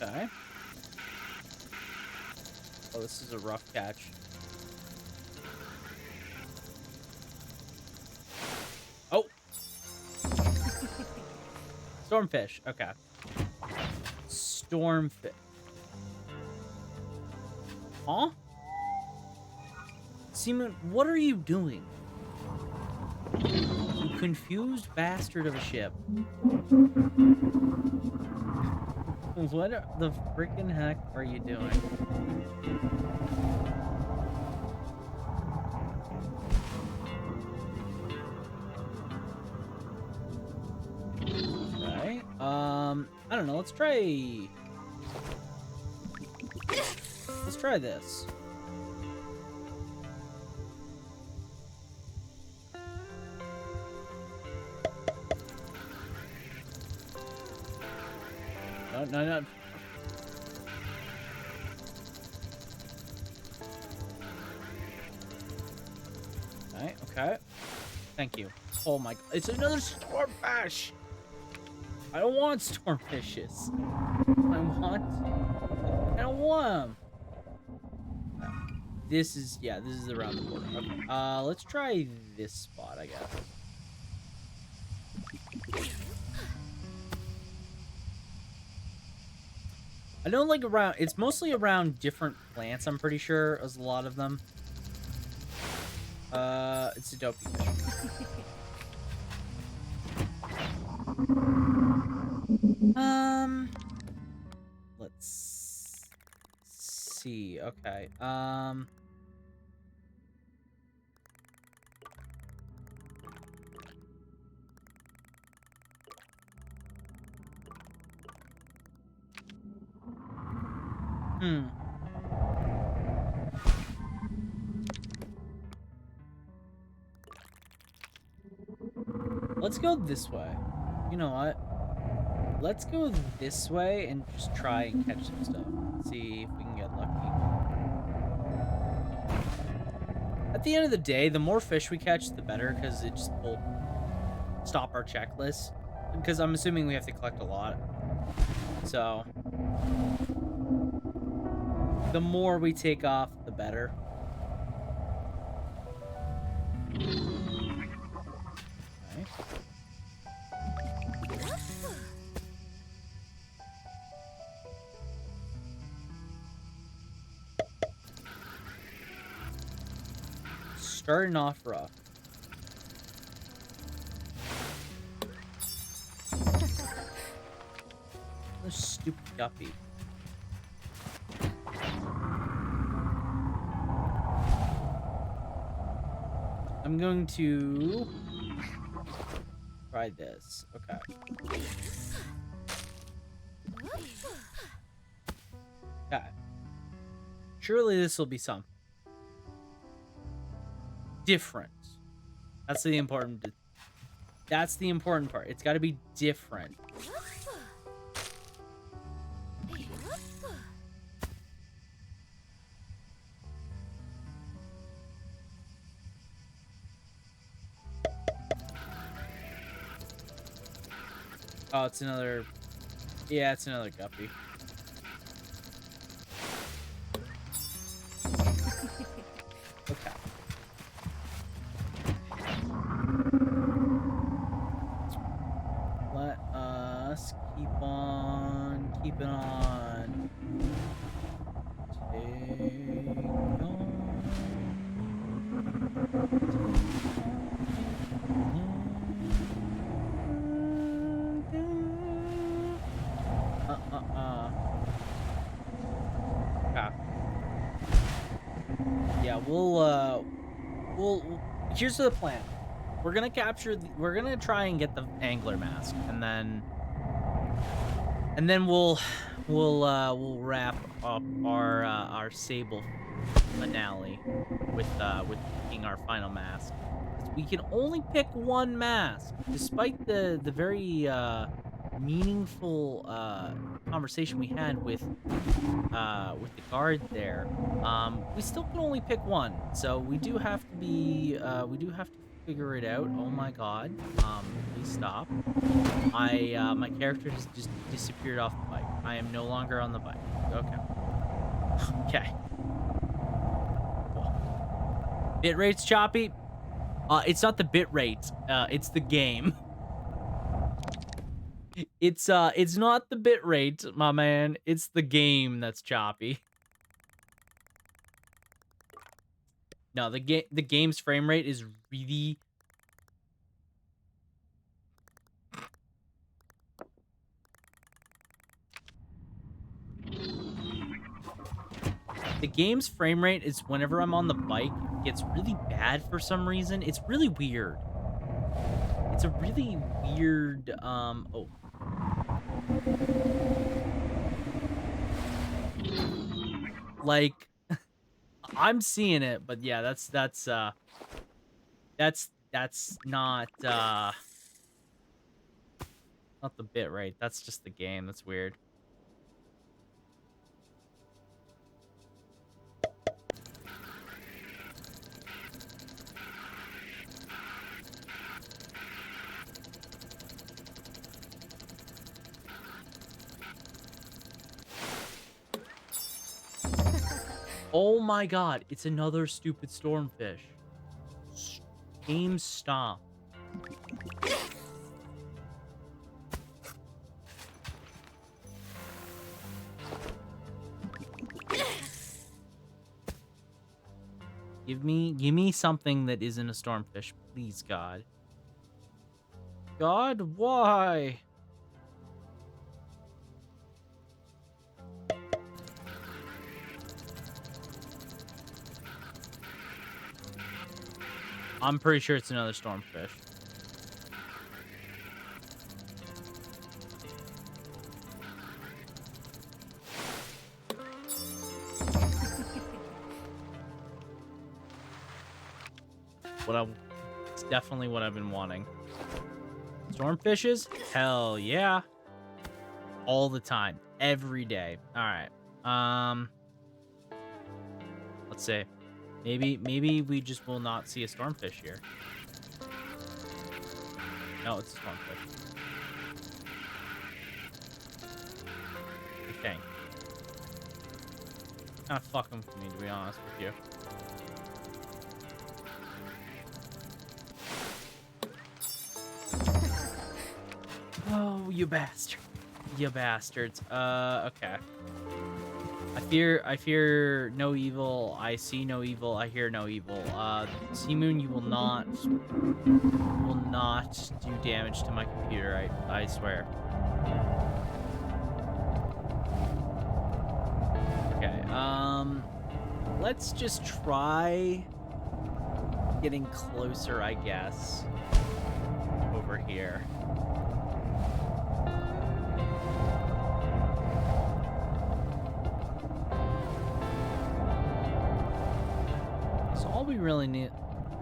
Okay. Oh, this is a rough catch. Oh! Stormfish. Okay. Stormfish. Huh? Seaman, what are you doing? You confused bastard of a ship. What the freaking heck are you doing? Okay. I don't know. Let's try this. No, no, no. Okay, okay. Thank you. Oh my, it's another stormfish! I don't want stormfishes. I don't want them. This is, yeah, this is around the corner. Okay. Let's try this spot, I guess. I don't like around, it's mostly around different plants, I'm pretty sure, as a lot of them. It's a dopey fish. Let's see. Okay. Let's go this way. You know what? Let's go this way and just try and catch some stuff. See if we can get lucky. At the end of the day, the more fish we catch, the better, because it just will stop our checklist. Because I'm assuming we have to collect a lot. So, the more we take off, the better. Okay. Starting off rough. What a stupid guppy. I'm going to try this. Okay. Okay. Surely this will be something different. That's the important. That's the important part. It's got to be different. Oh, it's another. Yeah, it's another guppy. Okay. Let us keep on keeping on. Take on. Yeah, we'll here's the plan. We're gonna we're gonna try and get the angler mask, and then we'll wrap up our Sable finale with picking our final mask. 'Cause we can only pick one mask, despite the very meaningful conversation we had with the guard there. We still can only pick one, so we do have to be we do have to figure it out. Oh my god. Please stop. My character has just disappeared off the bike. I am no longer on the bike. Okay. Okay. Bit rate's choppy. It's not the bit rate. It's the game. It's not the bit rate, my man. It's the game that's choppy. No, the game's frame rate is really. The game's frame rate is whenever I'm on the bike, it gets really bad for some reason. It's really weird. It's a really weird, oh. Like, I'm seeing it, but yeah, that's not the bit rate. That's just the game. That's weird. Oh my god, it's another stupid stormfish. Game stop. Give me something that isn't a stormfish, please, God. God, why? I'm pretty sure it's another stormfish. It's definitely what I've been wanting. Stormfishes? Hell yeah. All the time. Every day. Alright. Let's see. Maybe we just will not see a stormfish here. No, it's a stormfish. Okay. Kind of fucking with me, to be honest with you. Oh, you bastard. You bastards. Okay. I fear no evil. I see no evil. I hear no evil. Seamoon, you will not do damage to my computer. I swear. Okay. Let's just try getting closer, I guess. Over here.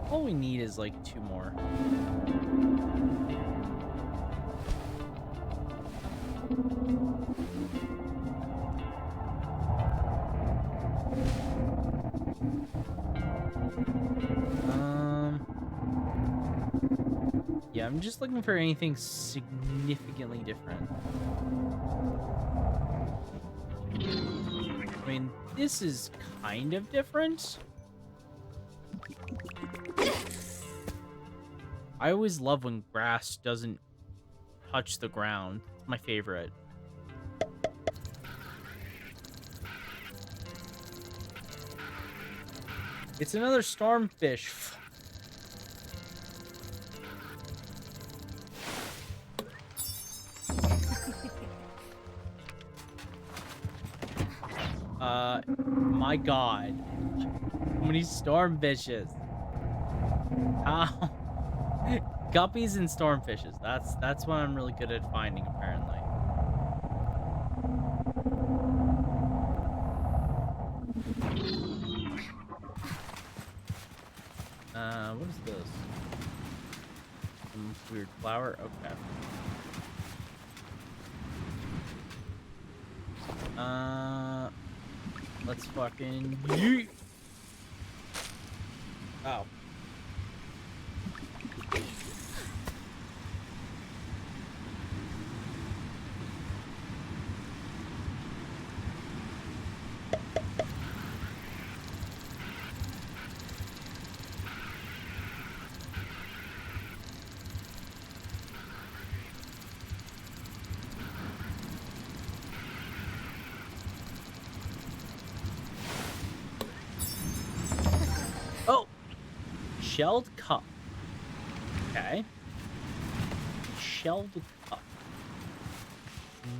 All we need is like 2 more. Yeah, I'm just looking for anything significantly different. I mean, this is kind of different. I always love when grass doesn't touch the ground. It's my favorite. It's another stormfish. My god. How many stormfishes? How? Guppies and stormfishes. That's what I'm really good at finding, apparently. What is this? Some weird flower? Okay. Let's fucking yeet. Oh. Oh! Shelled cup. Okay. Shelled cup.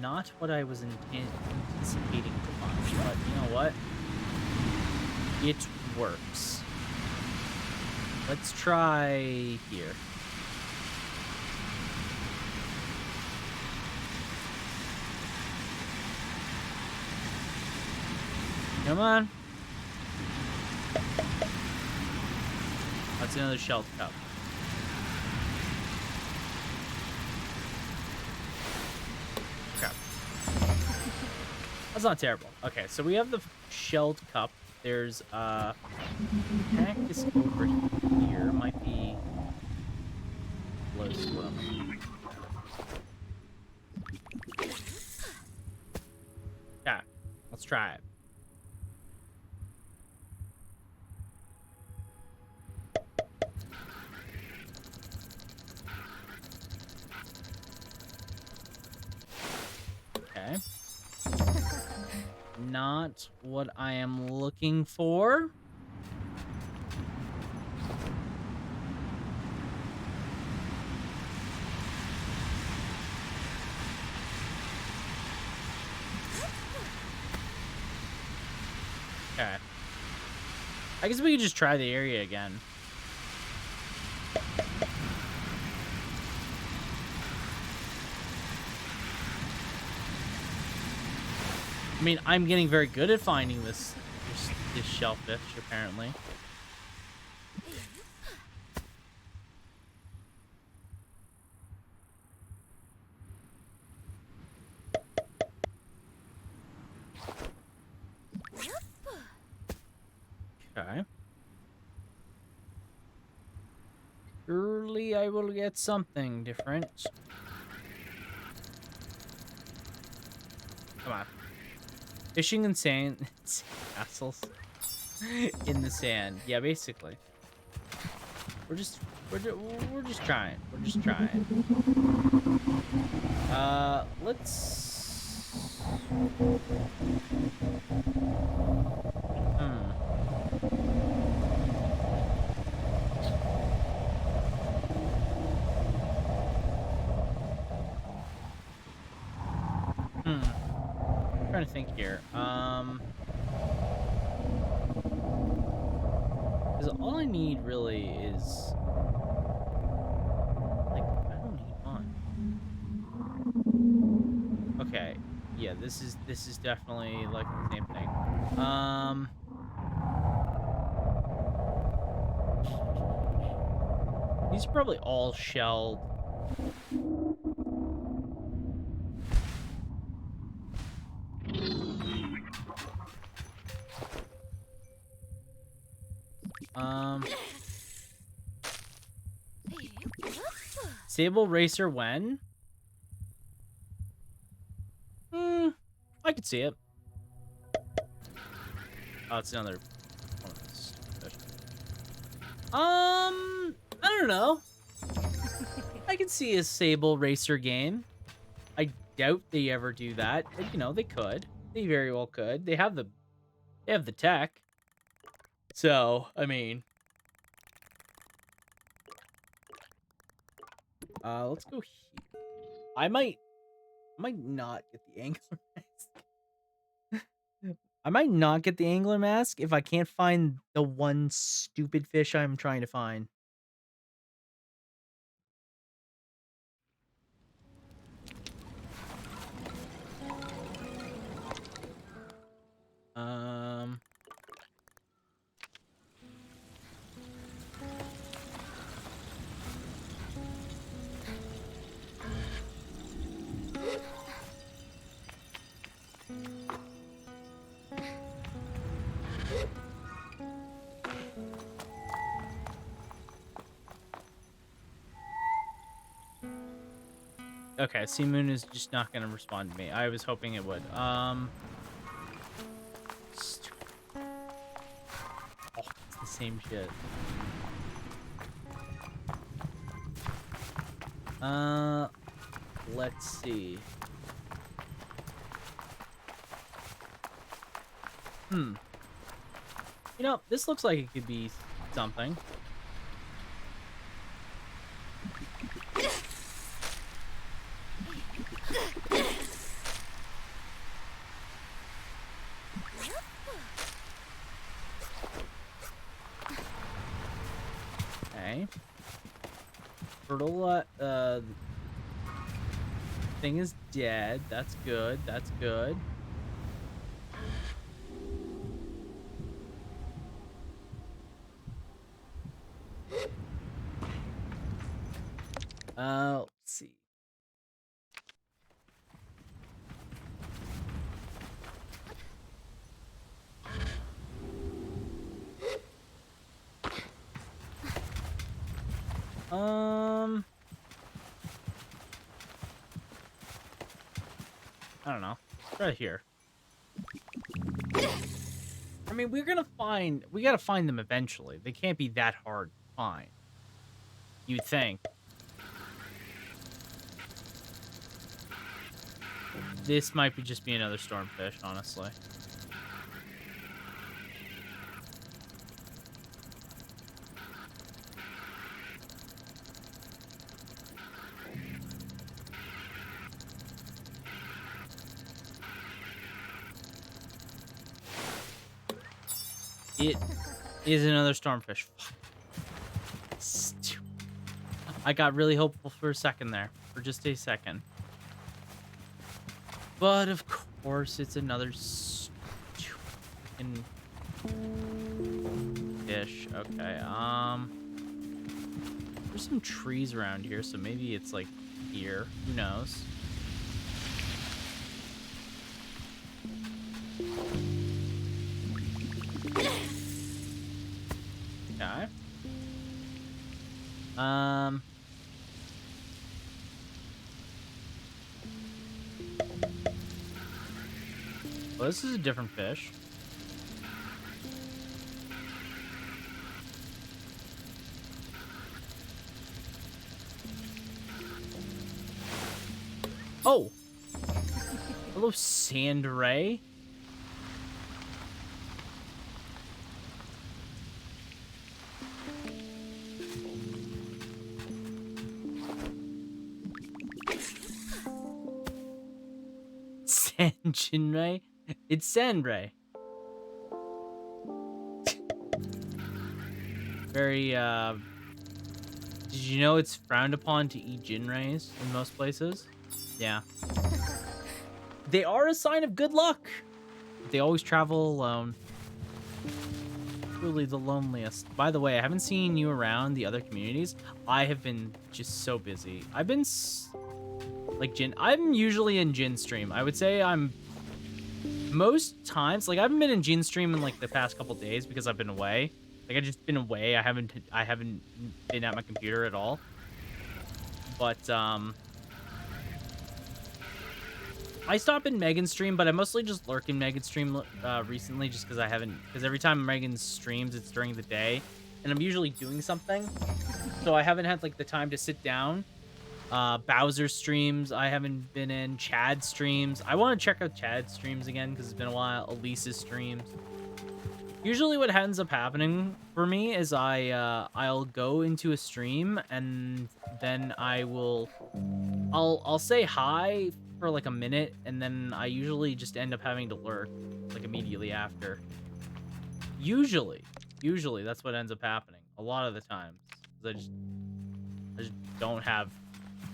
Not what I was anticipating to find, but you know what? It works. Let's try here. Come on. That's another shelled cup. Okay. That's not terrible. Okay, so we have the shelled cup. There's cactus over here. Might be close to them. Okay, let's try it. Okay. Not what I am looking for. Okay. I guess we could just try the area again. I mean, I'm getting very good at finding this shellfish, apparently. Okay. Surely I will get something different. Come on. Fishing in sand castles in the sand. Yeah, basically. We're just trying. We're just trying. Let's trying to think here. Because all I need really is like I don't need one. Okay, yeah, this is definitely like the same thing. These are probably all shelled. Sable racer when? I could see it. Oh, it's another one of those stupid fish. I don't know. I can see a Sable racer game. I doubt they ever do that, but you know, they could. They very well could. They have the tech. So, I mean, let's go here. I might not get the angler mask. I might not get the angler mask if I can't find the one stupid fish I'm trying to find. Okay, Sea Moon is just not gonna respond to me. I was hoping it would. Stupid. Oh, it's the same shit. Let's see. You know, this looks like it could be something. Okay. Turtle, thing is dead. That's good. That's good. Let's see. I don't know. Right here. I mean, we gotta find them eventually. They can't be that hard to find. You'd think. This might be just be another stormfish, honestly. It is another stormfish. Stupid. I got really hopeful for a second there. For just a second. But of course, it's another stupid fish. Okay, there's some trees around here, so maybe it's like here. Who knows? Okay. Well, this is a different fish. Oh! Hello, Sand Ray. Sanjinray? It's Sandray. Very, did you know it's frowned upon to eat Jinrays in most places? Yeah. They are a sign of good luck. They always travel alone. Truly the loneliest. By the way, I haven't seen you around the other communities. I have been just so busy. I've been, like, I'm usually in Jin stream. I would say I'm most times, like, I haven't been in Jin stream in like the past couple days because I've been away. Like, I've just been away. I haven't been at my computer at all. But I stop in Megan's stream, but I mostly just lurk in Megan's stream recently, just because because every time Megan streams, it's during the day, and I'm usually doing something, so I haven't had like the time to sit down. Bowser streams, I haven't been in. Chad streams. I want to check out Chad's streams again because it's been a while. Elise's streams. Usually what ends up happening for me is I'll go into a stream and then I'll say hi for like a minute, and then I usually just end up having to lurk like immediately after. Usually that's what ends up happening a lot of the times. I just don't have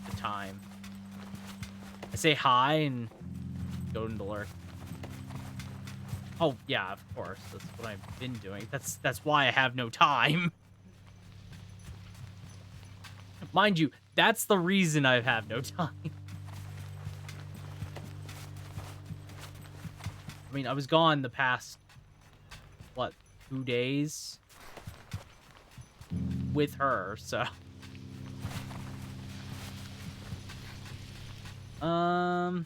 the time. I say hi and go into lurk. Oh yeah, of course. That's what I've been doing. That's why I have no time. Mind you, that's the reason I have no time. I mean, I was gone the past, what, 2 days with her, so. Yeah,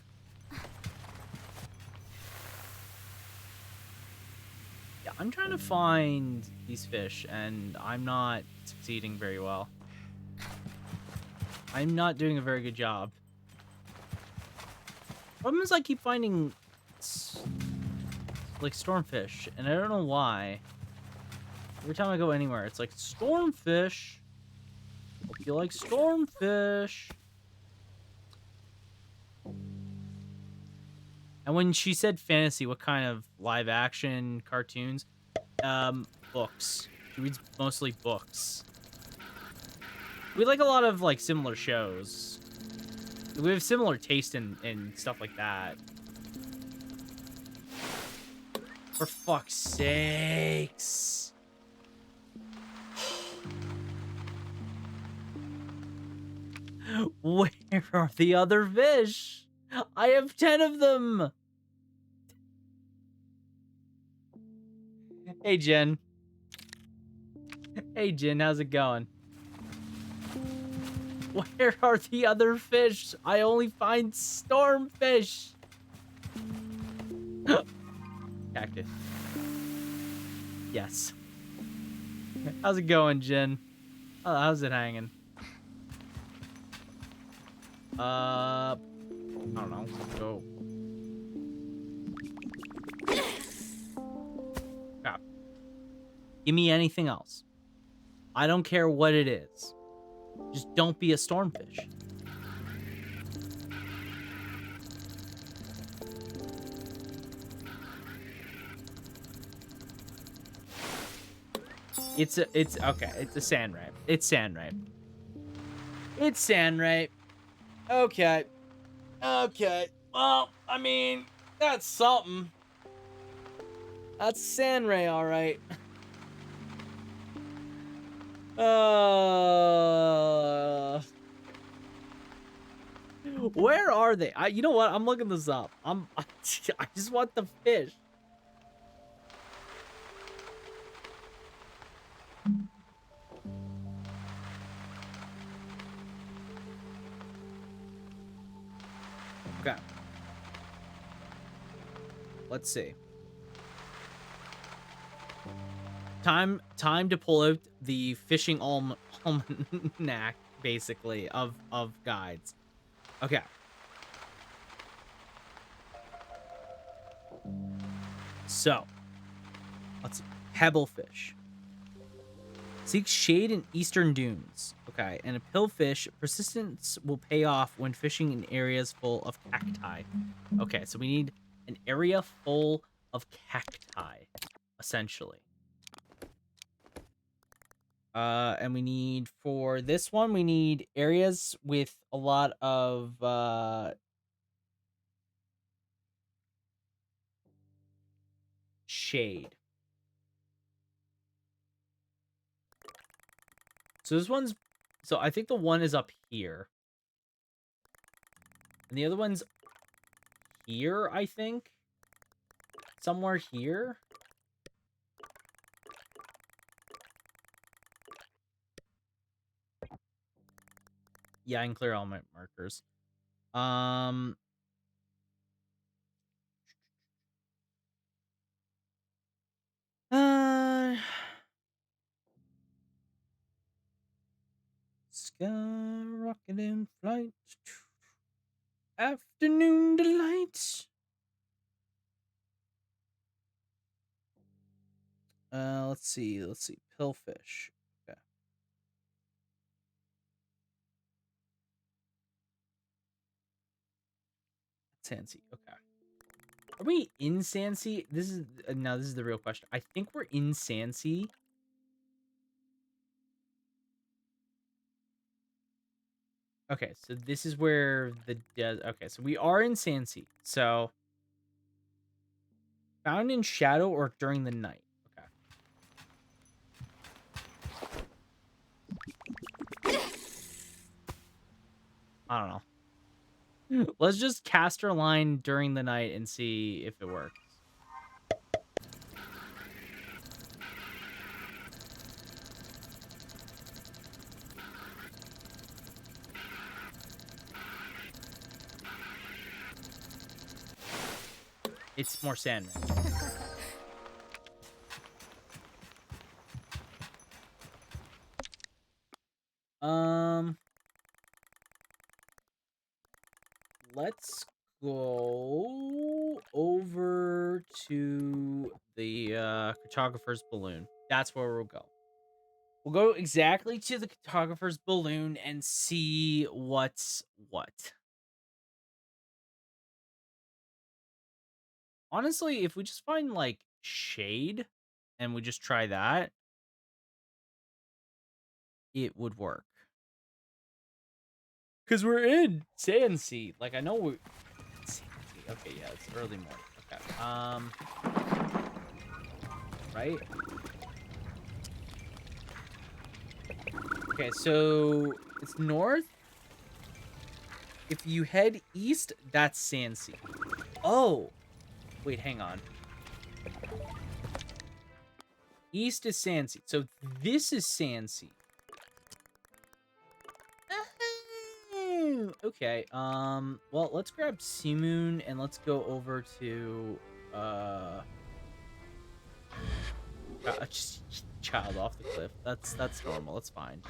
I'm trying to find these fish, and I'm not succeeding very well. I'm not doing a very good job. Problem is I keep finding, like, stormfish, and I don't know why. Every time I go anywhere, it's like, stormfish. Hope you like stormfish. And when she said fantasy, what kind of live action cartoons? Books. She reads mostly books. We like a lot of, like, similar shows. We have similar taste in stuff like that. For fuck's sakes. Where are the other fish? I have 10 of them. Hey, Jen. Hey, Jen, how's it going? Where are the other fish? I only find stormfish. Cactus. Yes. How's it going, Jen? Oh, how's it hanging? I don't know. Let's go. Crap. Give me anything else. I don't care what it is. Just don't be a stormfish. It's okay. It's a sand rape. It's sand rape. It's sand rape. Okay. Okay. Well, I mean, that's something. That's sand ray, all right. Where are they? You know what? I'm looking this up. I just want the fish. Okay. Let's see. Time to pull out the fishing almanac, basically, of guides. Okay. So, let's see. Pebblefish. Seek shade in eastern dunes. Okay, and a pillfish, persistence will pay off when fishing in areas full of cacti. Okay, so we need an area full of cacti, essentially. And we need, for this one, we need areas with a lot of, shade. So this one's, so I think the one is up here. And the other one's here, I think. Somewhere here. Yeah, I can clear all my markers. Skyrocket in flight. Afternoon delight. Let's see. Pillfish. Okay. Sansi. Okay. Are we in Sansi? This is no. This is the real question. I think we're in Sansi. Okay, so this is where the okay, so we are in Sansi. So found in shadow or during the night. Okay. I don't know. Let's just cast our line during the night and see if it works. It's more Sandman. Let's go over to the cartographer's balloon. That's where we'll go. We'll go exactly to the cartographer's balloon and see what's what. Honestly, if we just find like shade and we just try that, it would work. Because we're in Sand Sea. Like, I know we're... Sand Sea. Okay, yeah, it's early morning. Okay. Right? Okay, so it's north. If you head east, that's Sand Sea. Oh! Wait, hang on. East is Sand Sea. So this is Sand Sea. Okay, well, let's grab Sea Moon and let's go over to, just child off the cliff. That's normal. That's fine.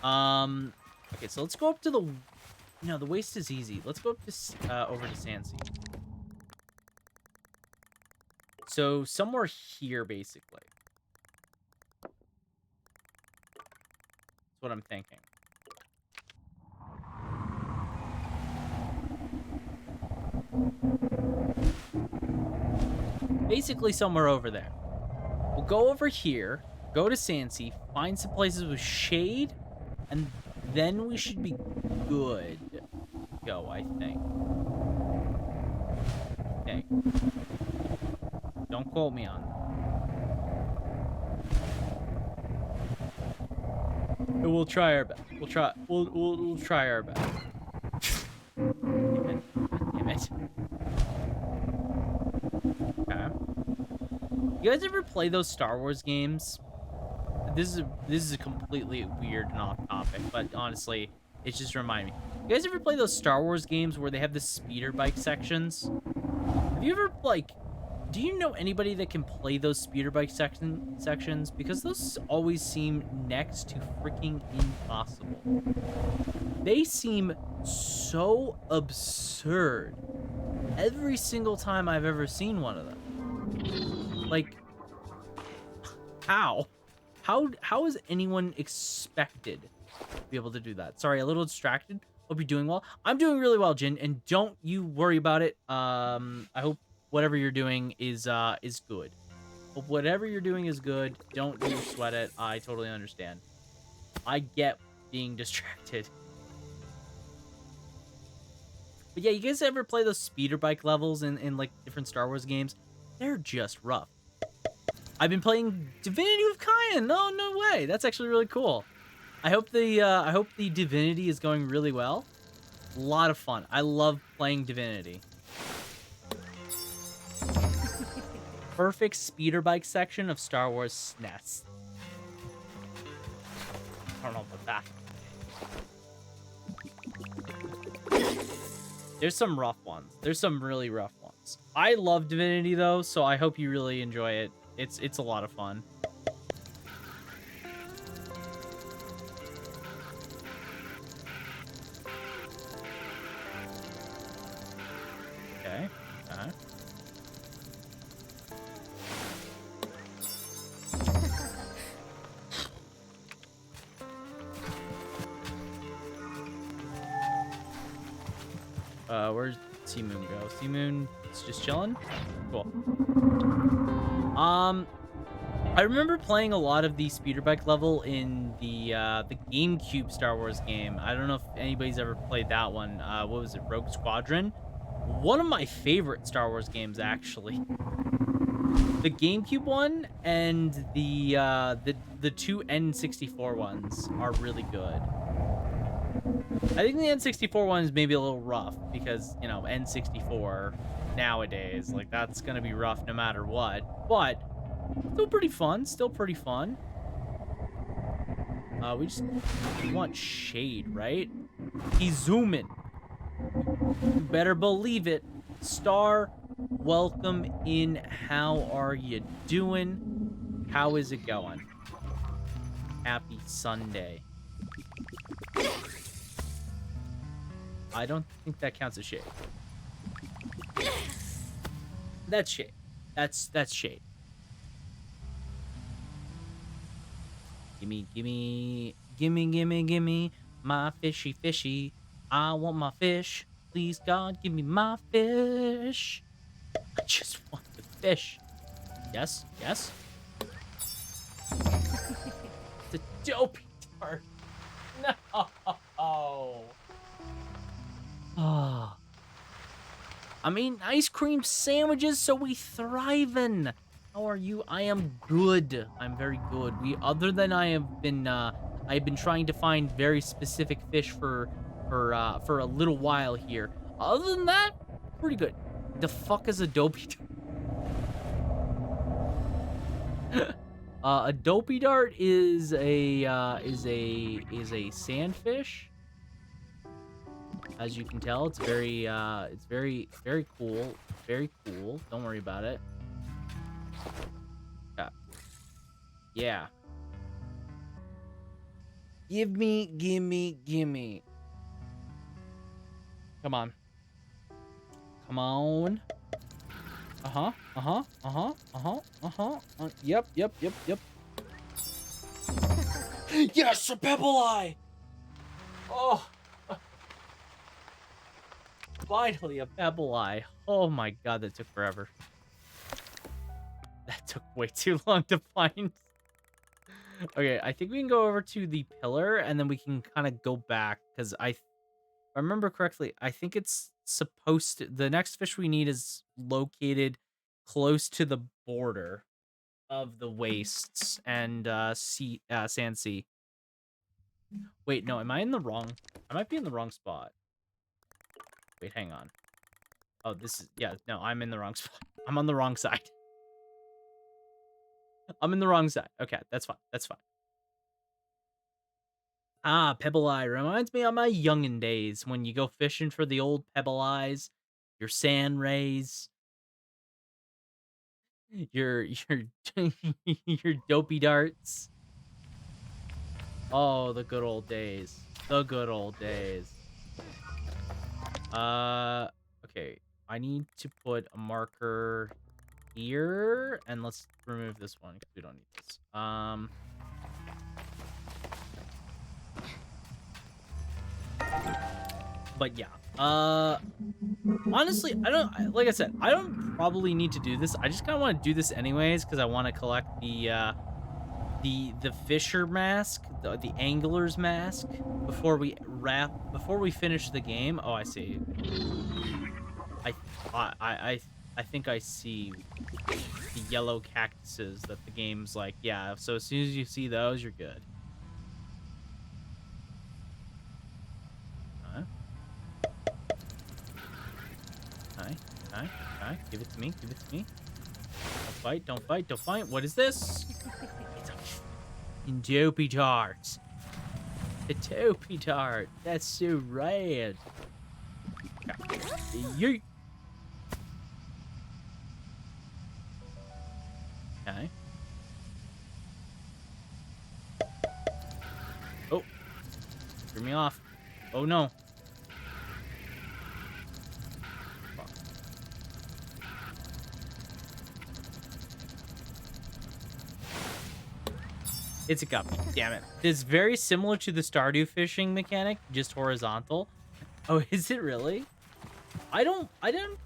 Okay, so let's go up to the, no, the waste is easy. Let's go up to, over to Sand Sea. So somewhere here, basically. That's what I'm thinking. Basically somewhere over there. We'll go over here, go to Sand Sea, find some places with shade, and then we should be good to go, I think. Okay. Don't quote me on that. We'll try our best. We'll try our best. Damn it. Damn it. Okay. You guys ever play those Star Wars games? This is a completely weird and off topic, but honestly, it just reminded me. You guys ever play those Star Wars games where they have the speeder bike sections? Have you ever, like, do you know anybody that can play those speeder bike sections? Because those always seem next to freaking impossible. They seem so absurd every single time I've ever seen one of them. Like, how? How is anyone expected to be able to do that? Sorry, a little distracted. Hope you're doing well. I'm doing really well, Jin, and don't you worry about it. I hope whatever you're doing is good. Hope whatever you're doing is good. Don't you sweat it. I totally understand. I get being distracted. But yeah, you guys ever play those speeder bike levels in like different Star Wars games? They're just rough. I've been playing Divinity with Kyan. No way. That's actually really cool. I hope the Divinity is going really well. A lot of fun. I love playing Divinity. Perfect speeder bike section of Star Wars SNES. I don't know about that. There's some rough ones. There's some really rough ones. I love Divinity though, so I hope you really enjoy it. It's a lot of fun. Okay. Where's Sea Moon go? Sea Moon is just chilling? Cool. I remember playing a lot of the speeder bike level in the GameCube Star Wars game. I don't know if anybody's ever played that one. What was it? Rogue Squadron? One of my favorite Star Wars games, actually. The GameCube one and the two N64 ones are really good. I think the N64 one is maybe a little rough because, you know, N64 nowadays, like, that's gonna be rough no matter what. But still pretty fun. We want shade, right? He's zooming. You better believe it. Star Welcome in. How are you doing? How is it going? Happy Sunday. I don't think that counts as shade. That's shade. That's shade. Gimme my fishy. I want my fish. Please, God, give me my fish. I just want the fish. Yes. It's a dopey tart. No. Oh. I'm eating ice cream sandwiches, so we thriving. How are you? I am good. I'm very good. Other than I've been trying to find very specific fish for a little while here. Other than that, pretty good. The fuck is a dopey dart? A dopey dart is a sandfish. As you can tell, it's very cool. Very cool. Don't worry about it. Yeah. Gimme. Come on. Yep. Yes, a pebble eye! Oh. Finally, a pebble eye. Oh my god, that took forever. That took way too long to find. Okay, I think we can go over to the pillar, and then we can kind of go back, because if I remember correctly, I think it's supposed to... The next fish we need is located close to the border of the wastes and sand sea. Wait, no, am I in the wrong... I might be in the wrong spot. Wait, hang on. Oh, this is... Yeah, no, I'm in the wrong spot. I'm on the wrong side. I'm in the wrong side. Okay, that's fine. Ah, Pebble Eye reminds me of my youngin' days when you go fishing for the old Pebble Eyes, your sand rays, your your dopey darts. Oh, the good old days. The good old days. Okay. I need to put a marker here, and let's remove this one because we don't need this. But yeah. Honestly, like I said, I don't probably need to do this. I just kind of want to do this anyways because I want to collect the fisher mask, the angler's mask before we finish the game. Oh, I see. I think I see the yellow cactuses that the game's like, yeah, so as soon as you see those, you're good. Hi. Give it to me. Don't fight. What is this? It's a dopey dart. The dopey dart. That's so rad. Yeet. Okay. Oh. Threw me off. Oh no. It's a guppy. Damn it. It's very similar to the Stardew fishing mechanic, just horizontal. Oh, is it really? I didn't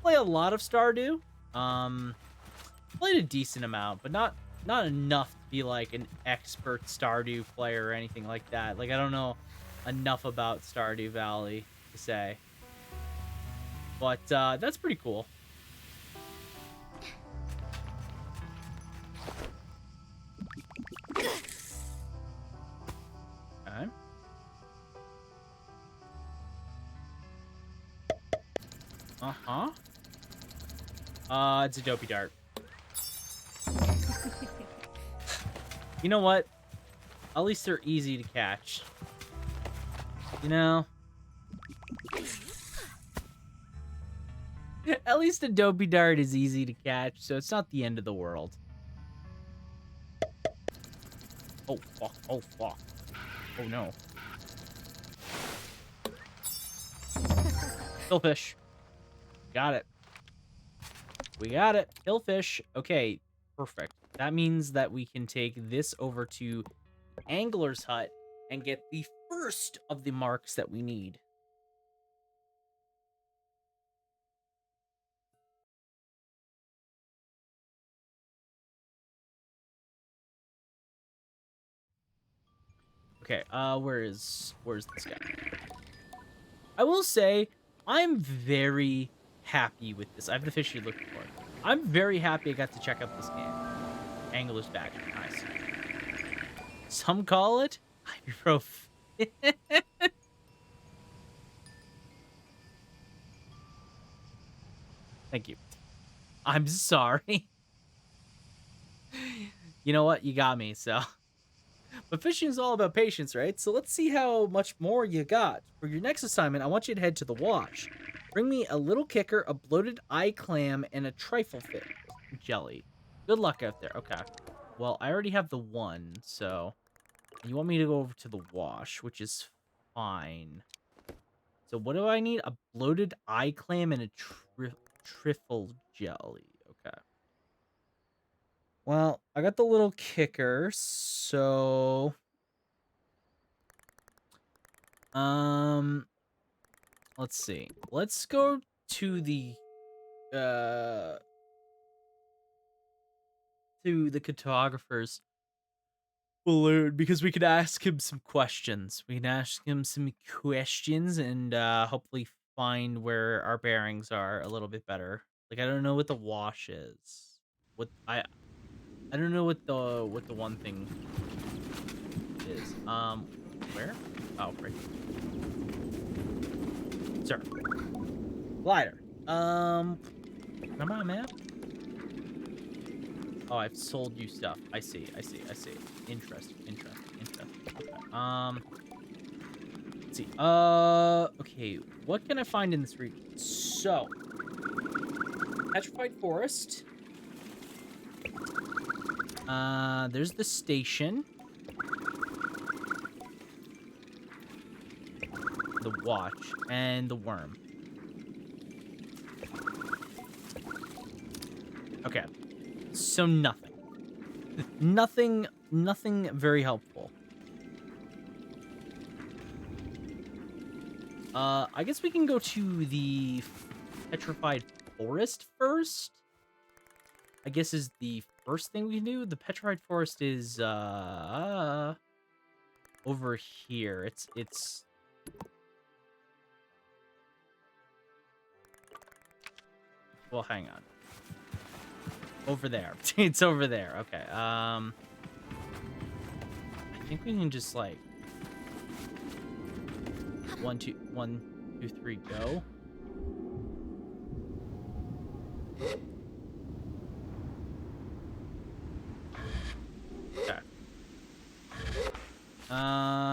play a lot of Stardew. Played a decent amount, but not enough to be like an expert Stardew player or anything like that. Like I don't know enough about Stardew Valley to say. But that's pretty cool. Okay. It's a dopey dart. You know what? At least they're easy to catch. You know? At least a dopey dart is easy to catch, so it's not the end of the world. Oh, fuck. Oh, fuck. Oh, no. Killfish. Got it. We got it. Killfish. Okay, perfect. That means that we can take this over to Angler's Hut and get the first of the marks that we need. Okay, where's this guy? I will say, I'm very happy with this. I have the fish you're looking for. I'm very happy I got to check out this game. Angler's Badge. Nice. Some call it ibuprofen. Thank you. I'm sorry. You know what? You got me, so. But fishing is all about patience, right? So let's see how much more you got. For your next assignment, I want you to head to the wash. Bring me a little kicker, a bloated eye clam, and a trifle fish jelly. Good luck out there. Okay. Well, I already have the one, so you want me to go over to the wash, which is fine. So what do I need? A bloated eye clam and a trifle jelly. Okay. Well, I got the little kicker, so let's see. Let's go to the cartographer's balloon because we could ask him some questions. We can ask him some questions and hopefully find where our bearings are a little bit better. Like I don't know what the wash is. What I don't know what the one thing is. Where? Oh, right. Sir. Glider. Am I on map? Oh, I've sold you stuff. I see. Interesting. Okay. Let's see. Okay. What can I find in this region? So, petrified forest. There's the station. The watch and the worm. Okay. So nothing. Nothing very helpful. I guess we can go to the petrified forest first. I guess is the first thing we can do. The petrified forest is over here. It's well, hang on. Over there. It's over there. Okay. I think we can just like 1, 2, 1, 2, 3, go. Okay.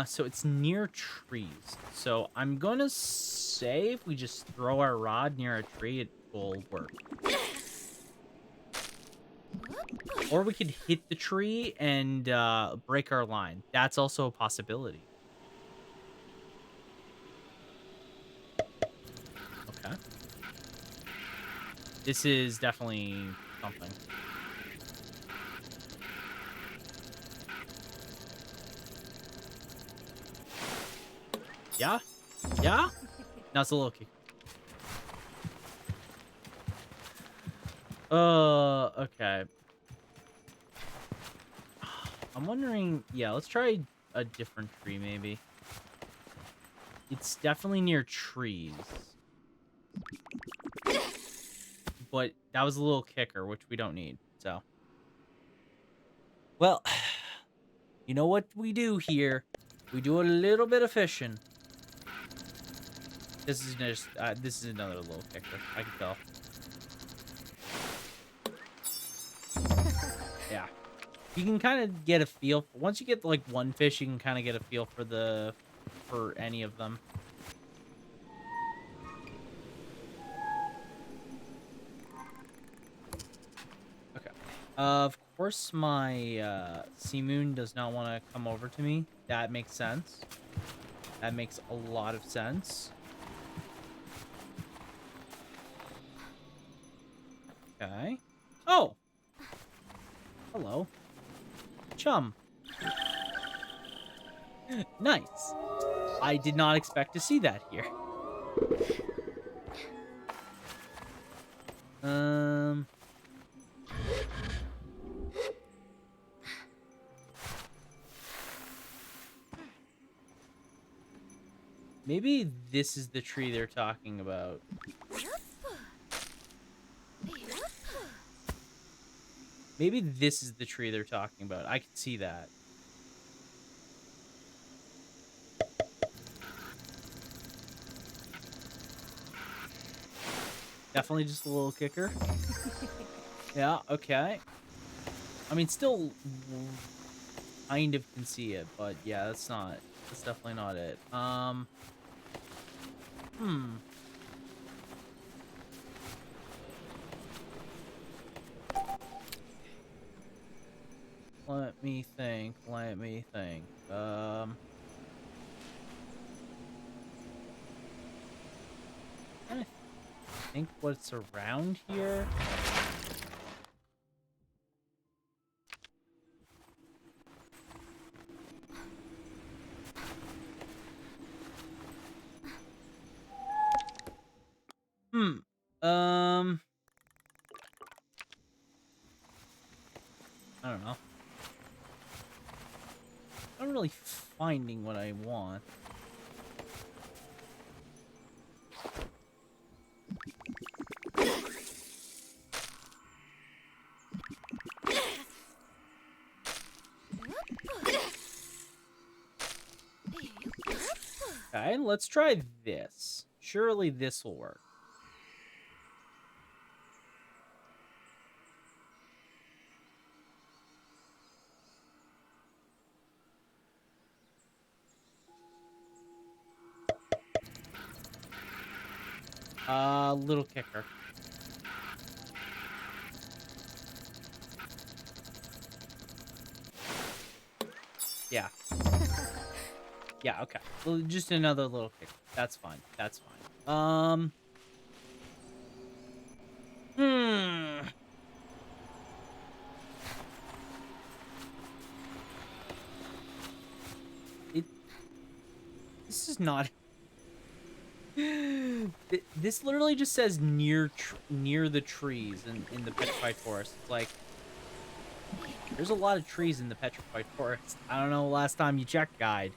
So it's near trees. So I'm gonna say if we just throw our rod near a tree, it will work. Or we could hit the tree and break our line. That's also a possibility. Okay. This is definitely something. Yeah? Yeah? No, it's a little kick. Okay. I'm wondering, yeah, let's try a different tree, maybe. It's definitely near trees. But that was a little kicker, which we don't need, so. Well, you know what we do here? We do a little bit of fishing. This is just, this is another little kicker, I can tell. Yeah. You can kind of get a feel. Once you get like one fish, you can kind of get a feel for any of them. Of course, my sea moon does not want to come over to me. That makes sense. That makes a lot of sense. Okay. Oh! Hello. Chum. Nice. I did not expect to see that here. Maybe this is the tree they're talking about. Maybe this is the tree they're talking about. I can see that. Definitely just a little kicker. Yeah, okay. I mean, still kind of can see it, but yeah, that's definitely not it. Let me think. Trying to think what's around here. I don't know. I'm not really finding what I want. Okay, let's try this. Surely this will work. Little kicker. Yeah. Yeah, okay. Well, just another little kicker. That's fine. That's fine. This is not. This literally just says near the trees in the petrified forest. It's like there's a lot of trees in the petrified forest. I don't know last time you checked guide.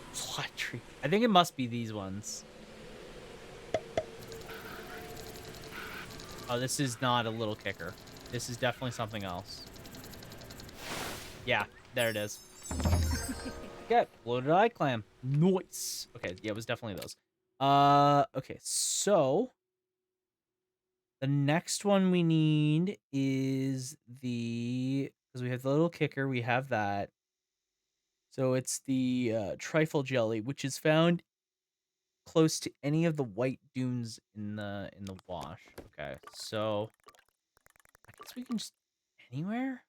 There's a lot of trees. I think it must be these ones. Oh, this is not a little kicker. This is definitely something else. Yeah, there it is. Yeah, bloated eye clam. Nice. Okay, yeah, it was definitely those. Okay, so the next one we need is because we have the little kicker, we have that. So it's the trifle jelly, which is found close to any of the white dunes in the wash. Okay, so I guess we can just anywhere.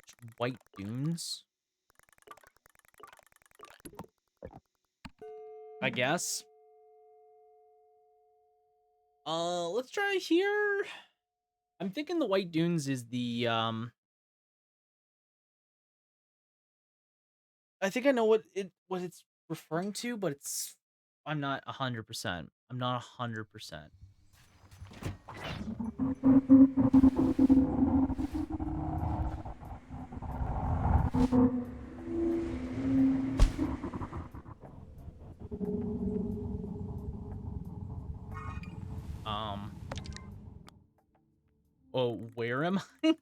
Just white dunes. I guess. Let's try here. I'm thinking the white dunes is the I think I know what it's referring to, but I'm not 100%. I'm not 100%. Oh, where am I?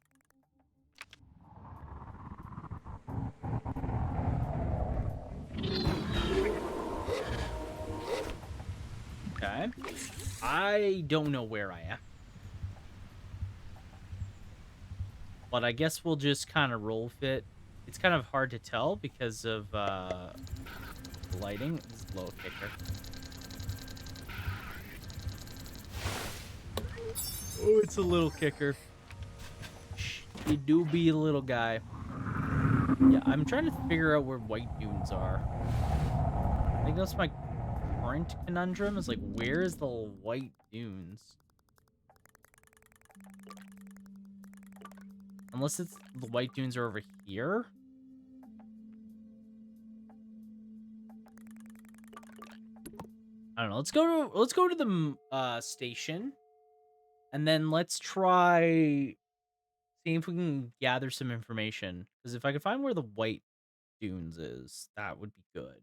Okay. I don't know where I am. But I guess we'll just kind of roll with it. It's kind of hard to tell because of lighting. This is low kicker. Oh, it's a little kicker. You do be a little guy. Yeah, I'm trying to figure out where white dunes are. I think that's my current conundrum, is like, where is the white dunes? Unless it's the white dunes are over here. I don't know. Let's go to the station, and then let's try see if we can gather some information. Because if I could find where the white dunes is, that would be good.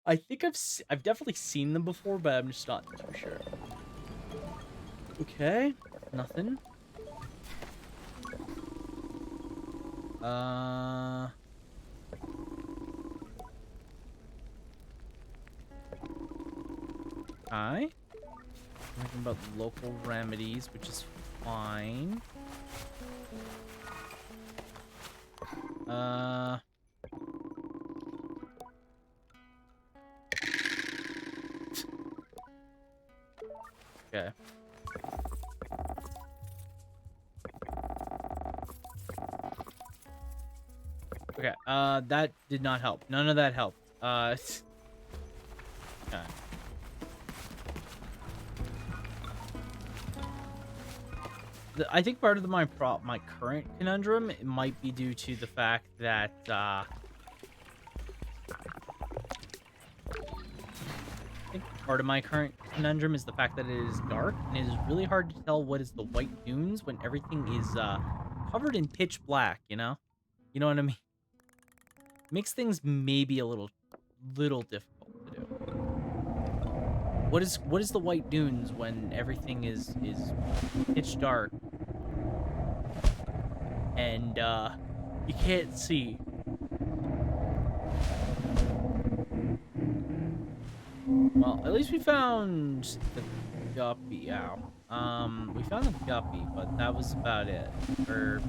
I think I've definitely seen them before, but I'm just not too sure. Okay, nothing. Hi. Talking about local remedies, which is fine. Okay. Okay, that did not help. None of that helped. Okay. I think part of my current conundrum might be due to the fact that, I think part of my current conundrum is the fact that it is dark, and it is really hard to tell what is the white dunes when everything is, covered in pitch black, you know? You know what I mean? Makes things maybe a little difficult to do. What is the white dunes when everything is pitch dark and you can't see? Well, at least we found the guppy. Ow. We found the guppy, but that was about it. Or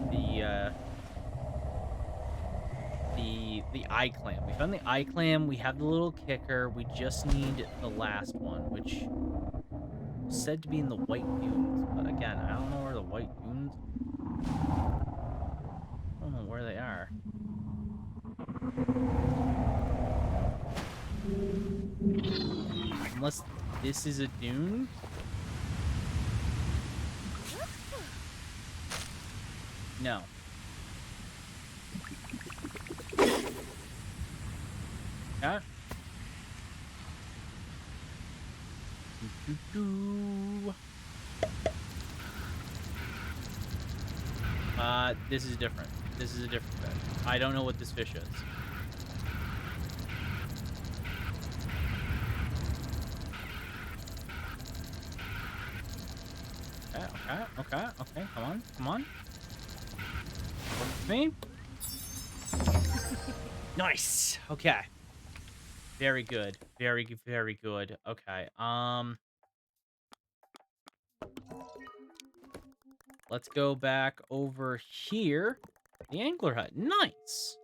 the eye clam. We found the eye clam. We have the little kicker. We just need the last one, which was said to be in the white dunes. But again, I don't know where the white dunes. I don't know where they are. Unless this is a dune. No. Yeah. This is different. This is a different fish. I don't know what this fish is. Okay. Come on. Work with me. Nice. Okay. Very good. Very good. Okay. Let's go back over here. The angler hut. Nice.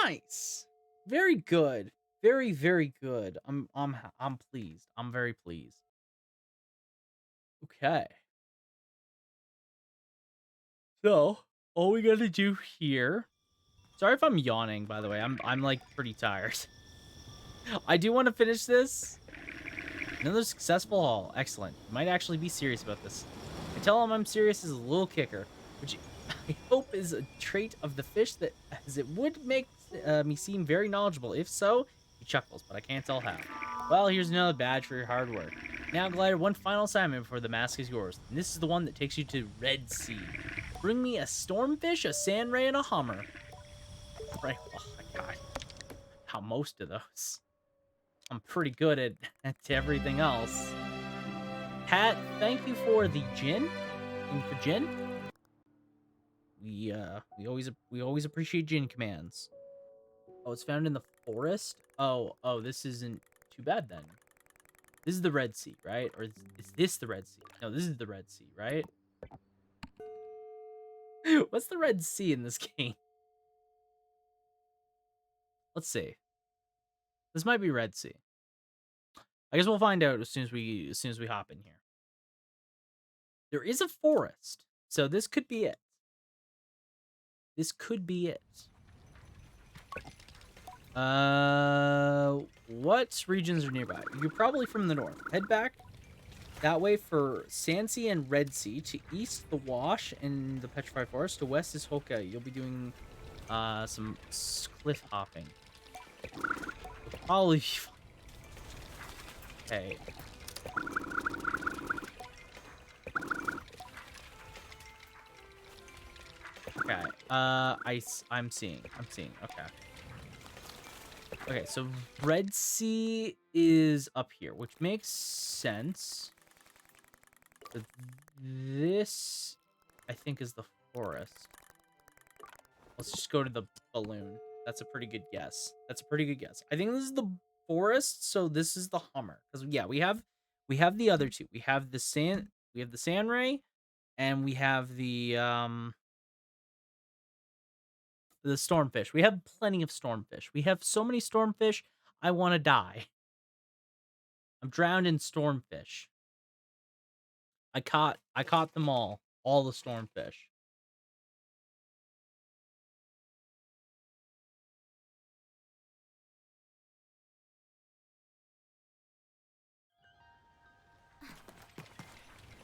Nice. Very good. Very good. I'm pleased. I'm very pleased. Okay. So, all we gotta do here. Sorry if I'm yawning, by the way. I'm like pretty tired. I do want to finish this. Another successful haul. Excellent. You might actually be serious about this. I tell him I'm serious as a little kicker, which I hope is a trait of the fish that, as it would make me seem very knowledgeable. If so, he chuckles, but I can't tell how. Well, here's another badge for your hard work. Now, Glider, one final assignment before the mask is yours. And this is the one that takes you to Red Sea. Bring me a stormfish, a sand ray, and a hummer. Right. Oh, my God. How most of those. I'm pretty good at everything else. Pat, thank you for the gin. And for gin. We always appreciate gin commands. Oh, it's found in the forest? Oh, this isn't too bad then. This is the Red Sea, right? Or is this the Red Sea? No, this is the Red Sea, right? What's the Red Sea in this game? Let's see. This might be Red Sea. I guess we'll find out as soon as we hop in here. There is a forest, so this could be it. This could be it. What regions are nearby? You're probably from the north. Head back that way for Sandsea and Red Sea. To east, the Wash and the Petrified Forest. To west is Hoka. You'll be doing some cliff hopping. Probably. Okay. Okay. I'm seeing. Okay. Okay, so Red Sea is up here, which makes sense. But this, I think, is the forest. Let's just go to the balloon. That's a pretty good guess. I think this is the forest, so this is the Hummer. Because yeah, we have the other two. We have the sand ray, and we have the stormfish. We have plenty of stormfish. We have so many stormfish, I want to die. I'm drowned in stormfish. I caught them all the stormfish.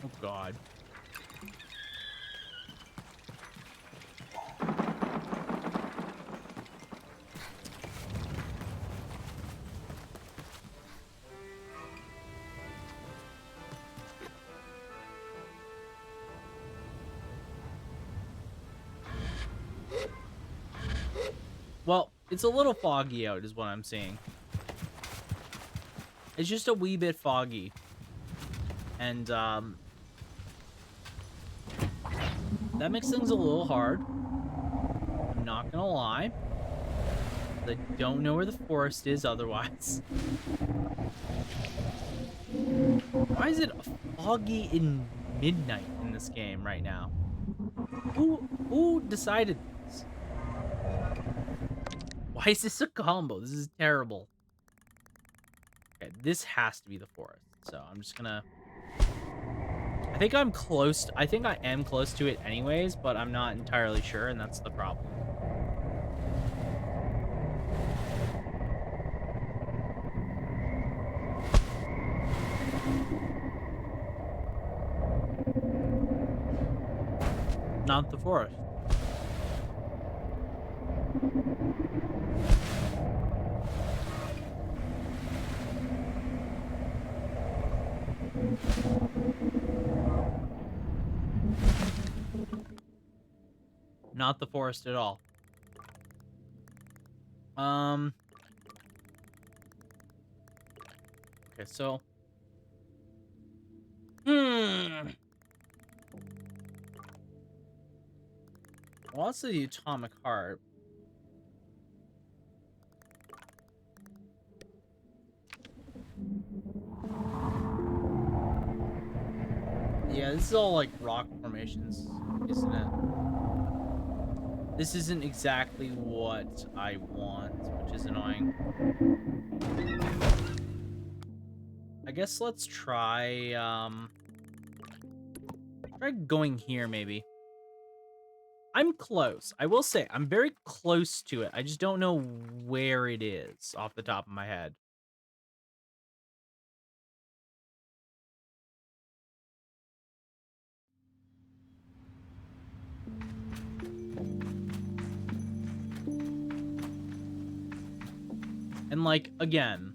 Oh god. Well, it's a little foggy out is what I'm seeing. It's just a wee bit foggy. And that makes things a little hard. I'm not gonna lie. I don't know where the forest is otherwise. Why is it foggy in midnight in this game right now? Who decided this? Why is this a combo? This is terrible. Okay, this has to be the forest. So I'm just gonna... I think I'm close. I think I am close to it anyways, but I'm not entirely sure, and that's the problem. Not the forest. Not the forest at all. Okay, so... Well, that's the atomic heart. Yeah, this is all like rock formations, isn't it? This isn't exactly what I want, which is annoying. I guess let's try going here maybe. I'm close. I will say I'm very close to it. I just don't know where it is off the top of my head. And like again,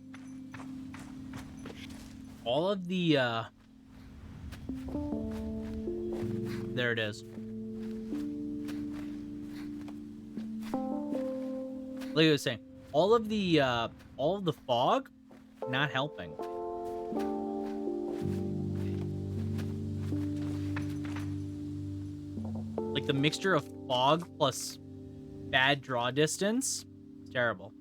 all of the there it is. Like I was saying, all of the fog not helping. Like the mixture of fog plus bad draw distance, it's terrible.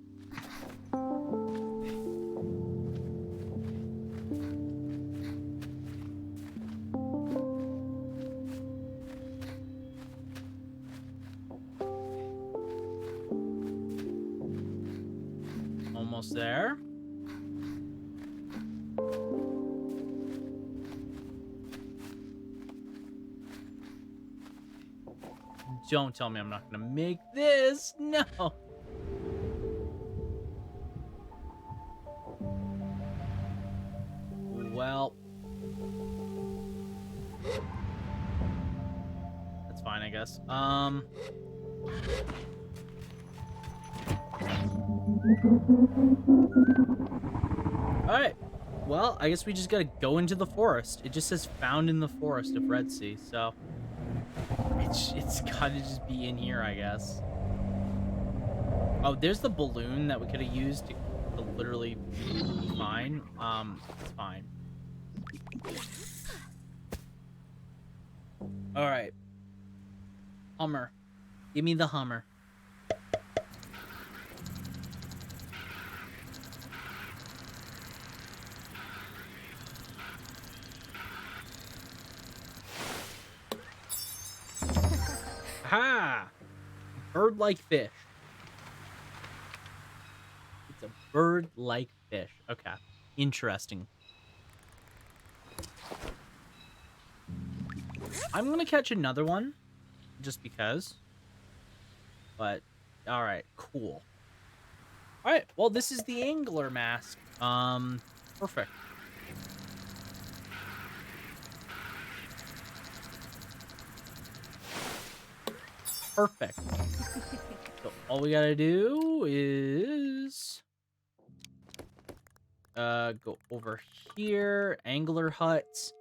Almost there. don't tell me I'm not gonna make this. No. Well, that's fine, I guess. All right. Well, I guess we just gotta go into the forest. It just says found in the forest of Red Sea, so it's gotta just be in here, I guess. Oh, there's the balloon that we could have used to literally be fine. It's fine. All right. Hummer. Give me the Hummer. Ha! Bird-like fish. It's a bird-like fish. Okay. Interesting. I'm gonna catch another one. Just because. But, alright. Cool. Alright. Well, this is the angler mask. Perfect. Perfect. So all we gotta do is go over here, angler huts.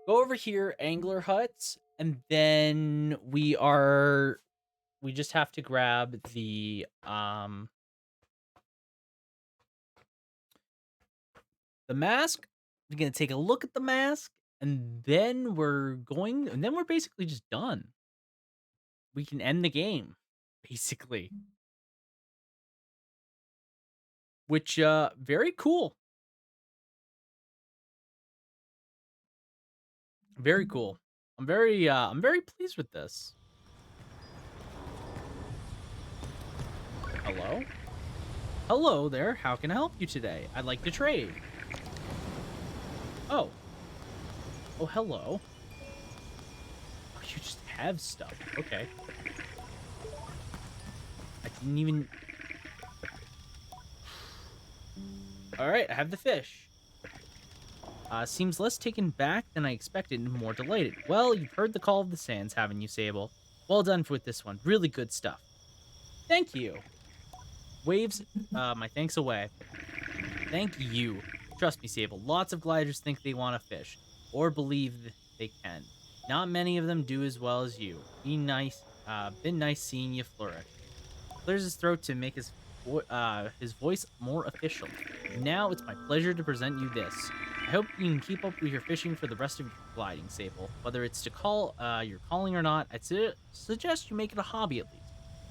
Go over here, angler huts, and then we just have to grab the mask. We're gonna take a look at the mask, and then we're basically just done. We can end the game, basically. Which very cool. Very cool. I'm very pleased with this. Hello? Hello there. How can I help you today? I'd like to trade. Oh. Oh, hello. Oh, you just have stuff. Okay. I didn't even... Alright, I have the fish. Seems less taken back than I expected and more delighted. Well, you've heard the call of the sands, haven't you, Sable? Well done with this one. Really good stuff. Thank you. Waves my thanks away. Thank you. Trust me, Sable. Lots of gliders think they want to fish, or believe they can. Not many of them do as well as you. Been nice seeing you flourish. Clears his throat to make his voice more official. Now it's my pleasure to present you this. I hope you can keep up with your fishing for the rest of your gliding, Sable. Whether it's to call your calling or not, I'd suggest you make it a hobby at least.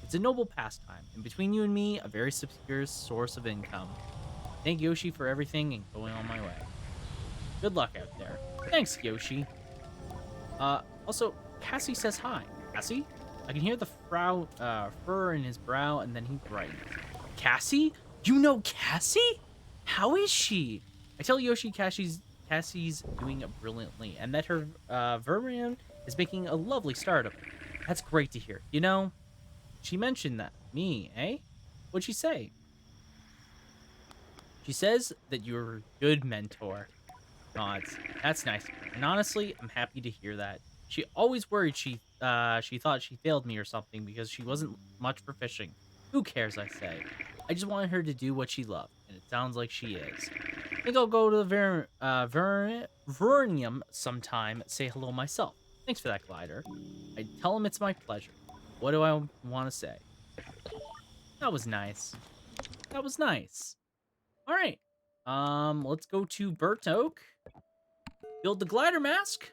It's a noble pastime, and between you and me, a very secure source of income. Thank Yoshi for everything and going on my way. Good luck out there. Thanks, Yoshi. Also, Cassie says hi. Cassie? I can hear the fur in his brow, and then he brightens. Cassie? You know Cassie? How is she? I tell Yoshi Cassie's doing brilliantly, and that her Vermian is making a lovely start of it. That's great to hear. You know, she mentioned that. Me, eh? What'd she say? She says that you're a good mentor. Nods. That's nice. And honestly, I'm happy to hear that. She always worried she thought she failed me or something because she wasn't much for fishing. Who cares, I say. I just wanted her to do what she loved, and it sounds like she is. I think I'll go to the Vernium sometime, say hello myself. Thanks for that, glider. I tell him it's my pleasure. What do I want to say? That was nice. That was nice. All right. Let's go to Burnt Oak. Build the glider mask.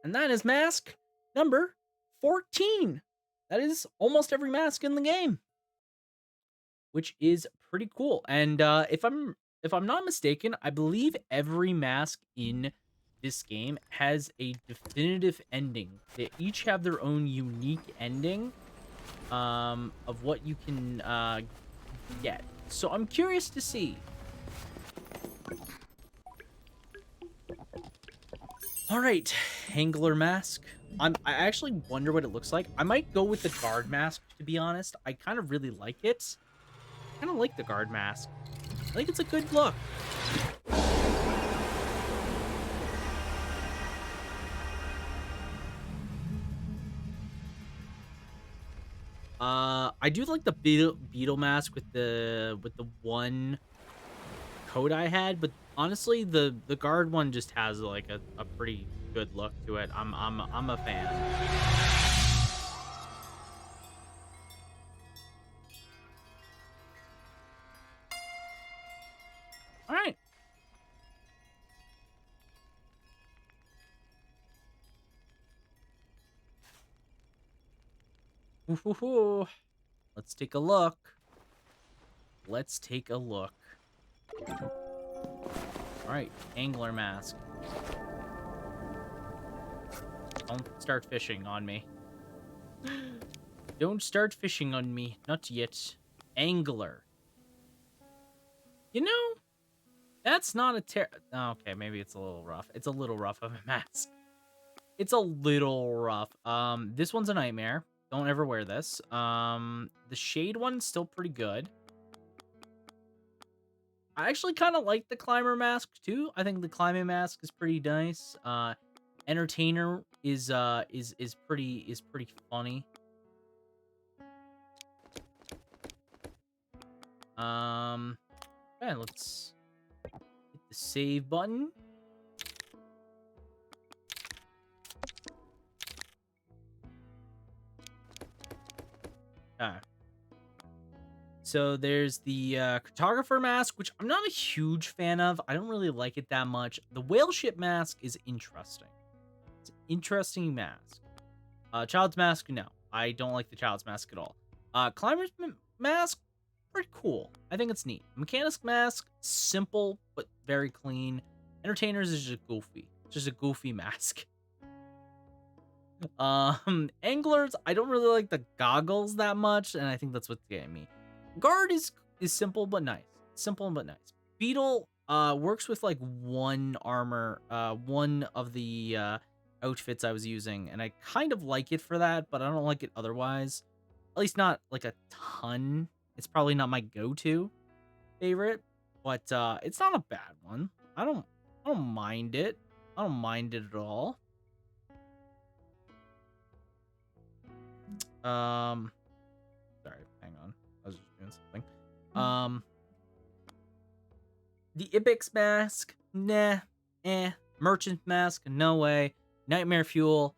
And that is mask number 14. That is almost every mask in the game, which is pretty cool. And if I'm not mistaken, I believe every mask in this game has a definitive ending. They each have their own unique ending of what you can get. So I'm curious to see. All right, angler mask. I actually wonder what it looks like. I might go with the guard mask, to be honest. I kind of really like it. I kind of like the guard mask. I think it's a good look. I do like the beetle mask with the one coat I had, but honestly, the guard one just has like a pretty good look to it. I'm a fan. All right. Ooh. Let's take a look. Let's take a look. All right, angler mask. Don't start fishing on me. Don't start fishing on me. Not yet. Angler. You know, that's not a okay, maybe it's a little rough. It's a little rough of a mask. It's a little rough. This one's a nightmare. Don't ever wear this. The shade one's still pretty good. I actually kind of like the climber mask too. I think the climbing mask is pretty nice. Entertainer is pretty funny. Yeah, let's hit the save button. Okay. So there's the cartographer mask, which I'm not a huge fan of. I don't really like it that much. The whale ship mask is interesting. It's an interesting mask. Child's mask, no. I don't like the child's mask at all. Climber's mask, pretty cool. I think it's neat. Mechanic's mask, simple but very clean. Entertainers is just goofy. Just a goofy mask. Anglers, I don't really like the goggles that much, and I think that's what's getting me. Guard is simple but nice. Simple but nice. Beetle works with like one armor, one of the outfits I was using, and I kind of like it for that, but I don't like it otherwise. At least not like a ton. It's probably not my go-to favorite, but it's not a bad one. I don't mind it. I don't mind it at all. Sorry, hang on. I was just doing something. The Ibex mask, nah, Merchant mask, no way. Nightmare fuel.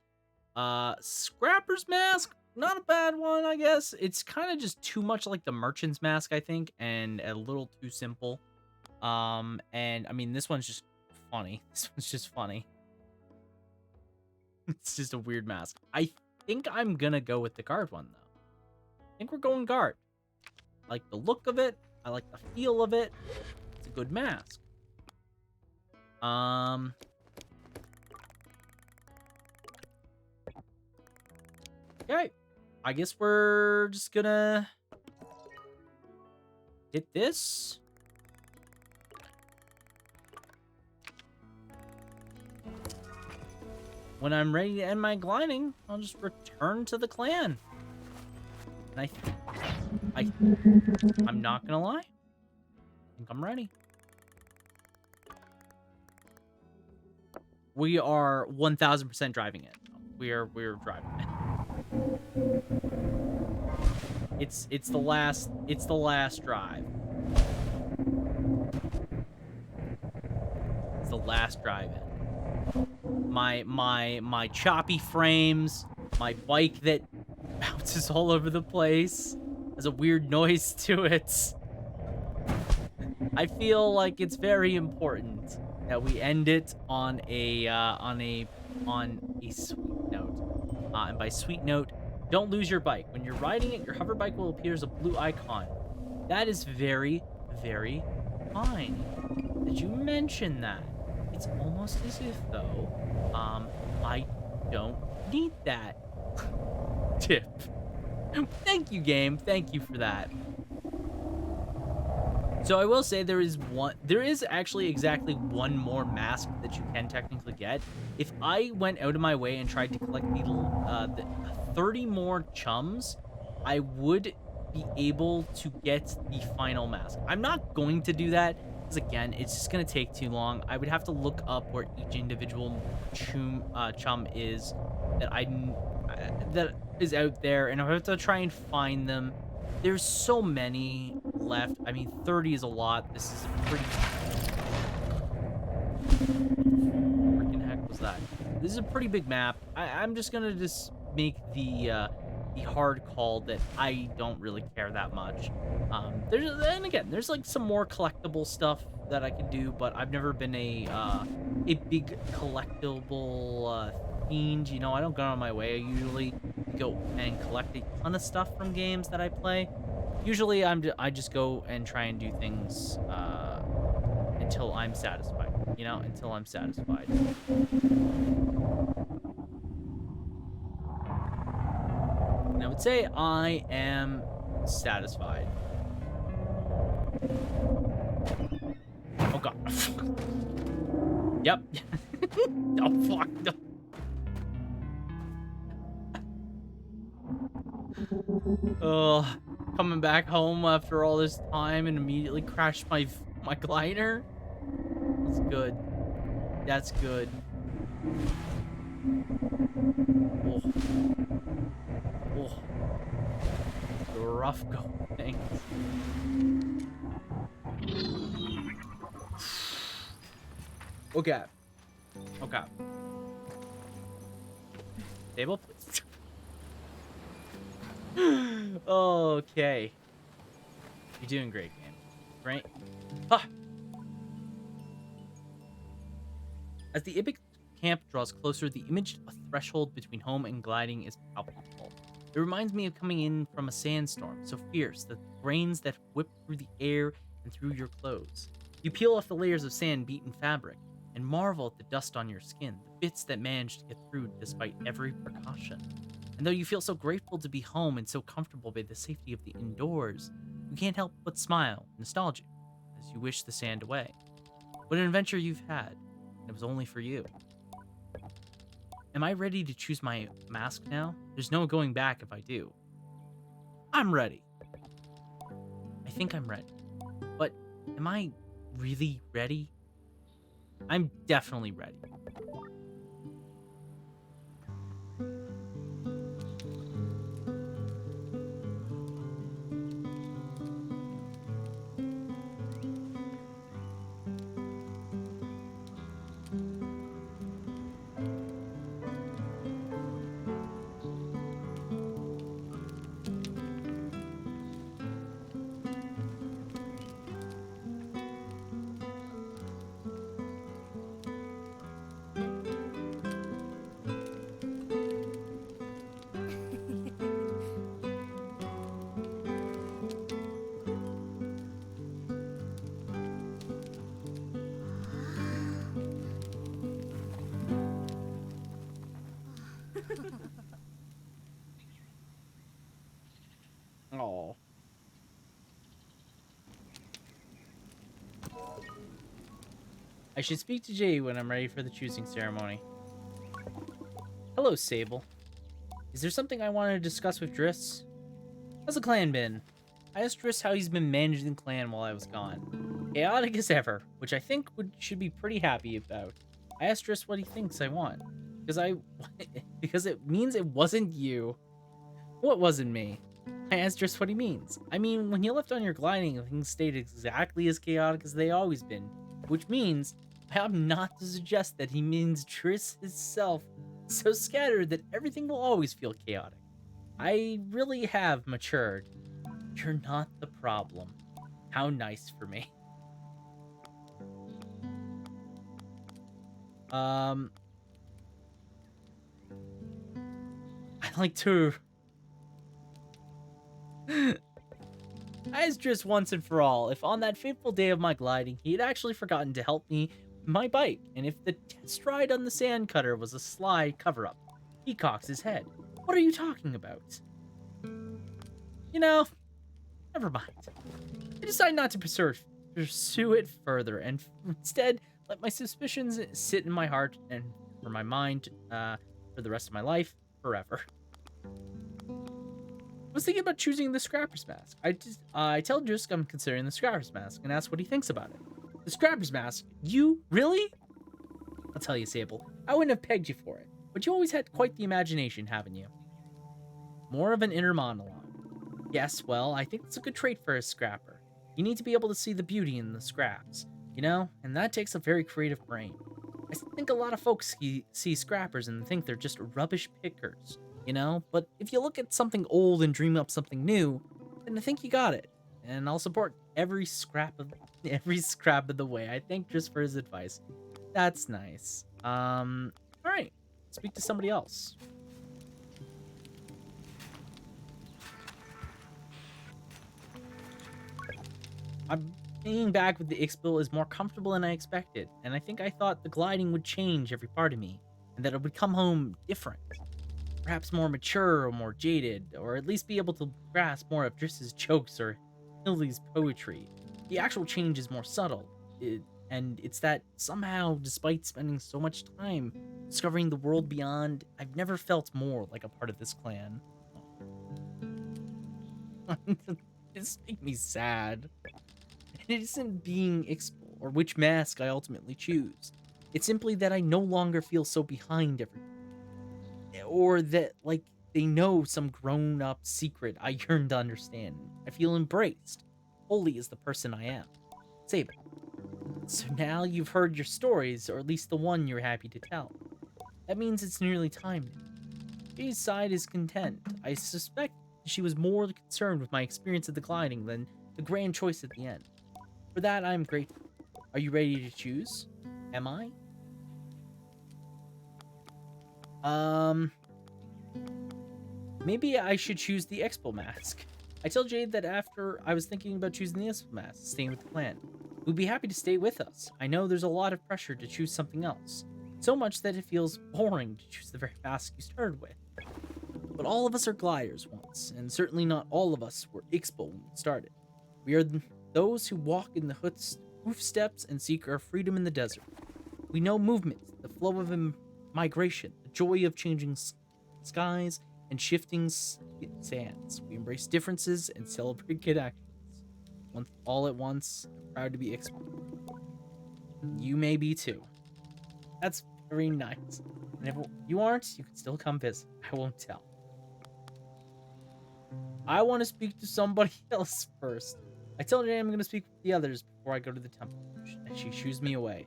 Scrapper's mask, not a bad one, I guess. It's kind of just too much like the Merchant's mask, I think, and a little too simple. And I mean, this one's just funny. This one's just funny. It's just a weird mask. I think I'm gonna go with the guard one, though. I think we're going guard. I like the look of it. I like the feel of it. It's a good mask. Okay. I guess we're just gonna hit this. When I'm ready to end my gliding, I'll just return to the clan. And I'm not gonna lie. I think I'm ready. We are 1000% driving it. We're driving it. It's the last drive. It's the last drive in. My choppy frames, my bike that bounces all over the place, has a weird noise to it. I feel like it's very important that we end it on a sweet note. And by sweet note, don't lose your bike. When you're riding it, your hover bike will appear as a blue icon. That is very, very kind that you mention that. It's almost as if, though, I don't need that tip. Thank you, game. Thank you for that. So I will say there is actually exactly one more mask that you can technically get. If I went out of my way and tried to collect the 30 more chums, I would be able to get the final mask. I'm not going to do that because again, it's just gonna take too long. I would have to look up where each individual chum is that is out there, and I have to try and find them. There's so many left. I mean, 30 is a lot. This is a pretty... Freaking heck was that? This is a pretty big map. I'm just gonna just make the hard call that I don't really care that much. And again, there's like some more collectible stuff that I can do, but I've never been a big collectible fiend. You know, I don't go on my way. I usually go and collect a ton of stuff from games that I play. Usually, I just go and try and do things until I'm satisfied. You know, until I'm satisfied. And I would say I am satisfied. Oh god. Yep. Oh fuck. No. Coming back home after all this time and immediately crashed my glider. That's good. That's good. Oh. Oh. The rough go things. Okay. Okay. Sable, please. Okay. You're doing great, game. Right? Ah. As the Ibic camp draws closer, the image of a threshold between home and gliding is palpable. It reminds me of coming in from a sandstorm, so fierce that the grains that whip through the air and through your clothes. You peel off the layers of sand-beaten fabric and marvel at the dust on your skin, the bits that managed to get through despite every precaution. And though you feel so grateful to be home and so comfortable by the safety of the indoors, you can't help but smile, nostalgic, as you wish the sand away. What an adventure you've had, and it was only for you. Am I ready to choose my mask now? There's no going back if I do. I'm ready. I think I'm ready. But am I really ready? I'm definitely ready. Oh. I should speak to Jay when I'm ready for the choosing ceremony. Hello, Sable. Is there something I wanted to discuss with Driss? How's the clan been? I asked Driss how he's been managing the clan while I was gone. Chaotic as ever, which I think should be pretty happy about. I asked Driss what he thinks I want. Because it means it wasn't you. What wasn't me? I asked Driss what he means. I mean, when you left on your gliding, things stayed exactly as chaotic as they always been. Which means, I ought not to suggest that he means Driss himself so scattered that everything will always feel chaotic. I really have matured. You're not the problem. How nice for me. I'd like to... I asked Driss once and for all if on that fateful day of my gliding, he had actually forgotten to help me with my bike, and if the test ride on the sand cutter was a sly cover-up. He cocks his head. What are you talking about? You know, never mind. I decided not to pursue it further and instead let my suspicions sit in my heart and for my mind for the rest of my life forever. I was thinking about choosing the Scrapper's Mask. I tell Jusk I'm considering the Scrapper's Mask and ask what he thinks about it. The Scrapper's Mask? You? Really? I'll tell you, Sable, I wouldn't have pegged you for it, but you always had quite the imagination, haven't you? More of an inner monologue. Yes, well, I think it's a good trait for a scrapper. You need to be able to see the beauty in the scraps, you know? And that takes a very creative brain. I think a lot of folks see scrappers and think they're just rubbish pickers, you know? But if you look at something old and dream up something new, then I think you got it. And I'll support every scrap of the way. I think just for his advice. That's nice. All right. Speak to somebody else. I'm being back with the Ixbil is more comfortable than I expected, and I think I thought the gliding would change every part of me, and that it would come home different. Perhaps more mature or more jaded, or at least be able to grasp more of Driss's jokes or Hildy's poetry. The actual change is more subtle, and it's that somehow, despite spending so much time discovering the world beyond, I've never felt more like a part of this clan. This makes me sad. It isn't being Ixbil or which mask I ultimately choose. It's simply that I no longer feel so behind everything. Or that, like, they know some grown-up secret I yearn to understand. I feel embraced, wholly as the person I am. Sable. So now you've heard your stories, or at least the one you're happy to tell. That means it's nearly time now. Jay's side is content. I suspect she was more concerned with my experience at the gliding than the grand choice at the end. For that, I'm grateful. Are you ready to choose? Am I? Maybe I should choose the Expo mask. I tell Jade that after I was thinking about choosing the Expo mask, staying with the clan. We'd be happy to stay with us. I know there's a lot of pressure to choose something else. So much that it feels boring to choose the very mask you started with. But all of us are gliders once, and certainly not all of us were Ixbo when we started. We are those who walk in the hoof steps and seek our freedom in the desert. We know movement, the flow of migration, the joy of changing skies and shifting sands. We embrace differences and celebrate connections. All at once, I'm proud to be Ixbo. You may be too. That's very nice. And if you aren't, you can still come visit. I won't tell. I want to speak to somebody else first. I tell Jane I'm going to speak with the others before I go to the temple. And she shoos me away.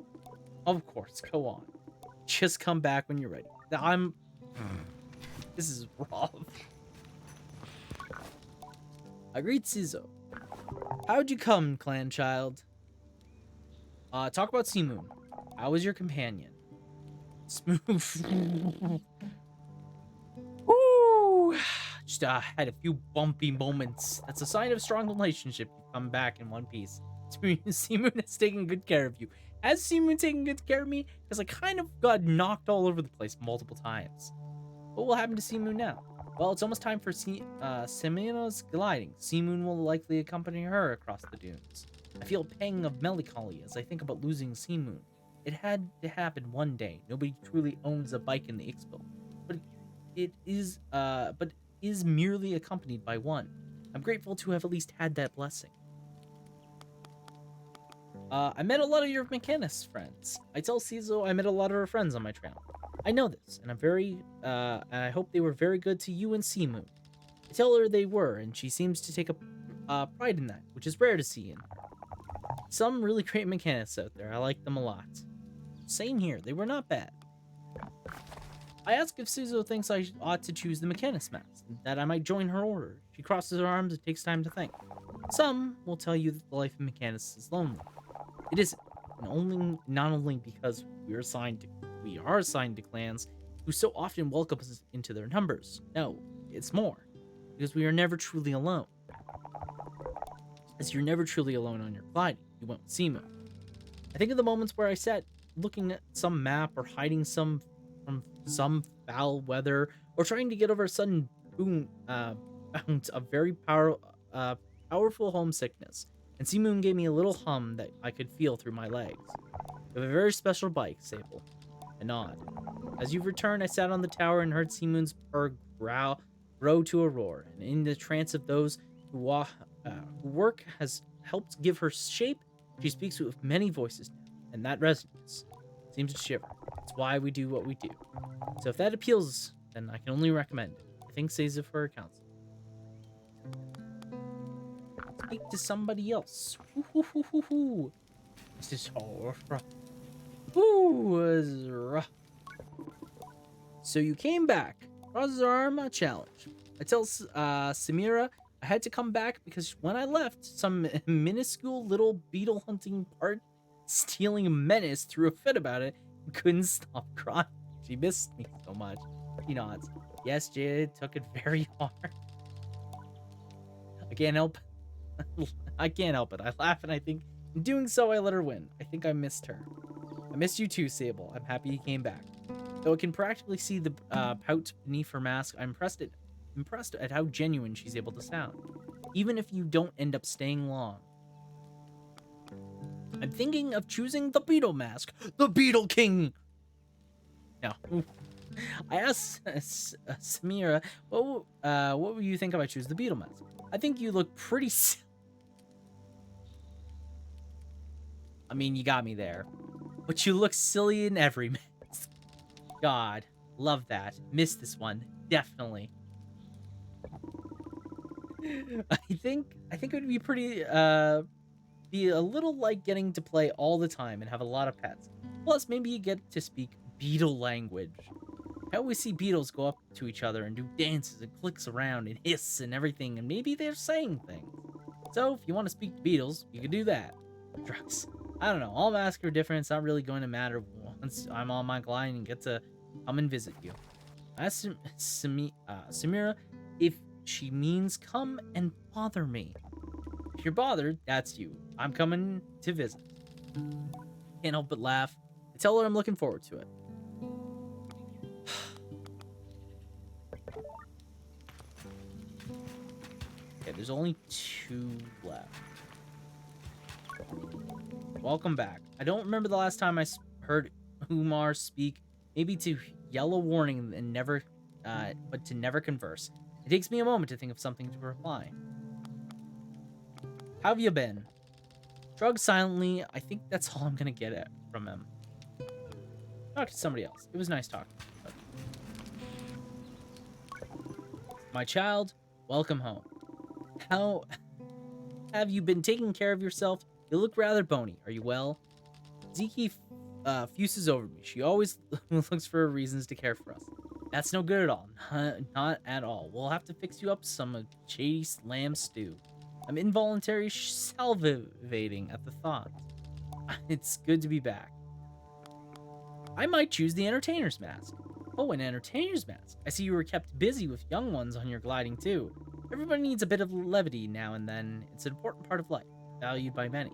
Of course, go on. Just come back when you're ready. This is rough. I greet Cizo. How'd you come, clan child? Talk about Seamoon. How was your companion? Smooth. Woo! Just had a few bumpy moments. That's a sign of strong relationship. You come back in one piece. Seamoon has taken good care of you. Has Seamoon taken good care of me? Because I kind of got knocked all over the place multiple times. What will happen to Seamoon now? Well, it's almost time for Semina's gliding. Seamoon will likely accompany her across the dunes. I feel a pang of melancholy as I think about losing Seamoon. It had to happen one day. Nobody truly owns a bike in the Ixbil, but it is merely accompanied by one. I'm grateful to have at least had that blessing. I met a lot of your mechanist friends. I tell Cizo I met a lot of her friends on my trail. I know this, and I hope they were very good to you and Seamoon. I tell her they were, and she seems to take a pride in that, which is rare to see in her. Some really great mechanics out there. I like them a lot. Same here. They were not bad. I ask if Cizo thinks I ought to choose the mechanist mask, that I might join her order. She crosses her arms and takes time to think. Some will tell you that the life of mechanist is lonely. It isn't, and not only because we are assigned to clans who so often welcome us into their numbers. No, it's more, because we are never truly alone. As you're never truly alone on your gliding, you won't see me. I think of the moments where I sat looking at some map or hiding from some foul weather, or trying to get over a sudden bout of very powerful homesickness, and Sea Moon gave me a little hum that I could feel through my legs. You have a very special bike, Sable. I nod. As you returned, I sat on the tower and heard Sea Moon's purr grow to a roar, and in the trance of those who work has helped give her shape, she speaks with many voices now, and that resonates. Seems to shiver. It's why we do what we do. So if that appeals, then I can only recommend it. I think says it for her counsel. Speak to somebody else. Woo-hoo-hoo-hoo-hoo. This is so rough. Woo, so you came back. Crosses our arm, a challenge. I tell Samira I had to come back because when I left, some minuscule little beetle hunting part stealing menace threw a fit about it and couldn't stop crying. She missed me so much. She nods. Yes, Jade took it very hard. I can't help it. I laugh and I think in doing so I let her win. I think I missed her. I missed you too, Sable. I'm happy you came back. Though I can practically see the pout beneath her mask, I'm impressed at how genuine she's able to sound, even if you don't end up staying long. I'm thinking of choosing the Beetle Mask, the Beetle King. No. I asked Samira, what would you think if I choose the Beetle Mask? I think you look pretty I mean, you got me there. But you look silly in every mask. God, love that. Missed this one. Definitely. I think it would be pretty, be a little like getting to play all the time and have a lot of pets. Plus, maybe you get to speak beetle language. I always see beetles go up to each other and do dances and clicks around and hiss and everything, and maybe they're saying things. So, if you want to speak to beetles, you can do that. Drugs. I don't know. All masks are different. It's not really going to matter once I'm on my glide and get to come and visit you. I asked Samira if she means come and bother me. If you're bothered, that's you. I'm coming to visit. Can't help but laugh. I tell her I'm looking forward to it. Okay, there's only 2 left. Welcome back. I don't remember the last time I heard Umar speak. Maybe to yell a warning and never, but to never converse. It takes me a moment to think of something to reply. How have you been? Shrug silently. I think that's all I'm gonna get from him. Talk to somebody else. It was nice talking. My child, welcome home. How have you been taking care of yourself? You look rather bony. Are you well? Ziki fuses over me. She always looks for reasons to care for us. That's no good at all. Not at all. We'll have to fix you up some shady lamb stew. I'm involuntary salivating at the thought. It's good to be back. I might choose the entertainer's mask. Oh, an entertainer's mask. I see you were kept busy with young ones on your gliding too. Everybody needs a bit of levity now and then. It's an important part of life, valued by many.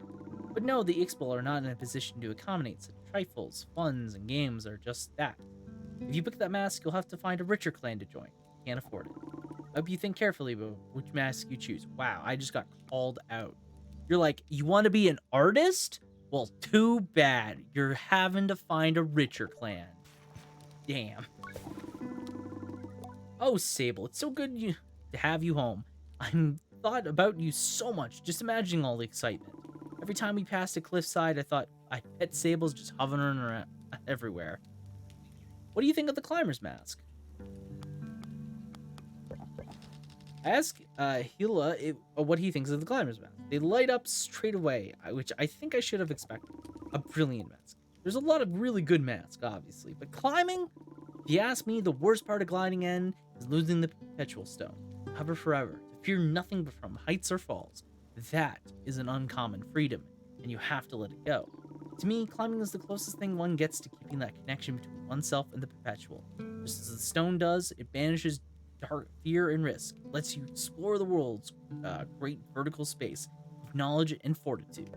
But no, the Ixbal are not in a position to accommodate such trifles. Funs and games are just that. If you pick that mask, you'll have to find a richer clan to join. Can't afford it. I hope you think carefully about which mask you choose. Wow, I just got called out. You're like, you want to be an artist? Well, too bad. You're having to find a richer clan. Damn. Oh, Sable, it's so good to have you home. I'm thought about you so much, just imagining all the excitement. Every time we passed a cliffside, I thought I pet Sables just hovering around everywhere. What do you think of the climber's mask? Ask Hila what he thinks of the climber's mask. They light up straight away, which I think I should have expected. A brilliant mask. There's a lot of really good masks, obviously, but climbing? If you ask me, the worst part of gliding in is losing the perpetual stone. Hover forever, to fear nothing but from heights or falls. That is an uncommon freedom, and you have to let it go. To me, climbing is the closest thing one gets to keeping that connection between oneself and the perpetual. Just as the stone does, it banishes dark fear and risk, lets you explore the world's great vertical space with knowledge and fortitude.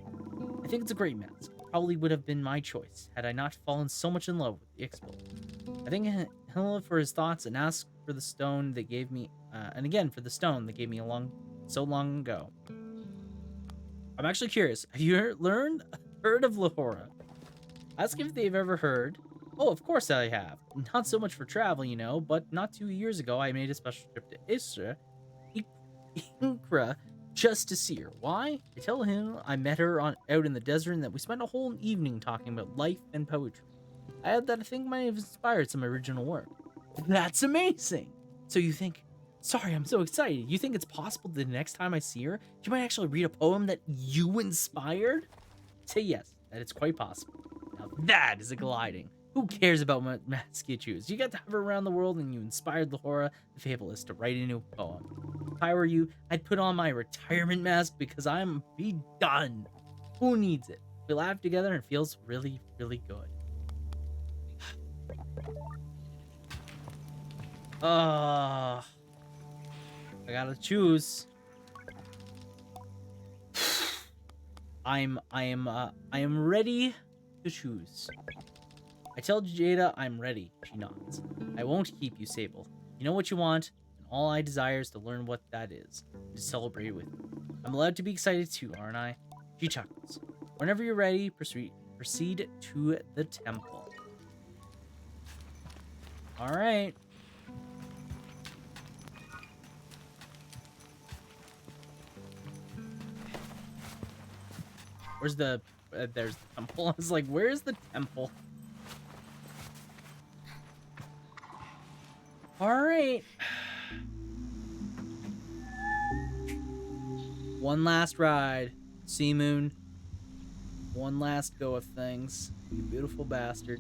I think it's a great mask. Probably would have been my choice had I not fallen so much in love with the Expo. I thank Hila for his thoughts and ask for the stone they gave me, and again for the stone they gave me so long ago. I'm actually curious. Have you heard of Lahora? Ask if they've ever heard. Oh, of course I have. Not so much for travel, you know, but not 2 years ago I made a special trip to Inkra just to see her. Why? I tell him I met her out in the desert and that we spent a whole evening talking about life and poetry. I add that I think might have inspired some original work. That's amazing! So you think, sorry, I'm so excited. You think it's possible that the next time I see her, she might actually read a poem that you inspired? Say yes, that it's quite possible. Now that is a gliding. Who cares about what mask you choose? You got to hover around the world and you inspired Lahora, the fabulist, to write a new poem. If I were you, I'd put on my retirement mask because I'm be done. Who needs it? We laugh together and it feels really, really good. I gotta choose. I am ready to choose. I tell Jada I'm ready. She nods. I won't keep you, Sable. You know what you want, and all I desire is to learn what that is, and to celebrate with you. I'm allowed to be excited too, aren't I? She chuckles. Whenever you're ready, proceed to the temple. All right. Where's the... there's the temple. I was like, where's the temple? Alright. One last ride. Sea Moon. One last go of things. You beautiful bastard.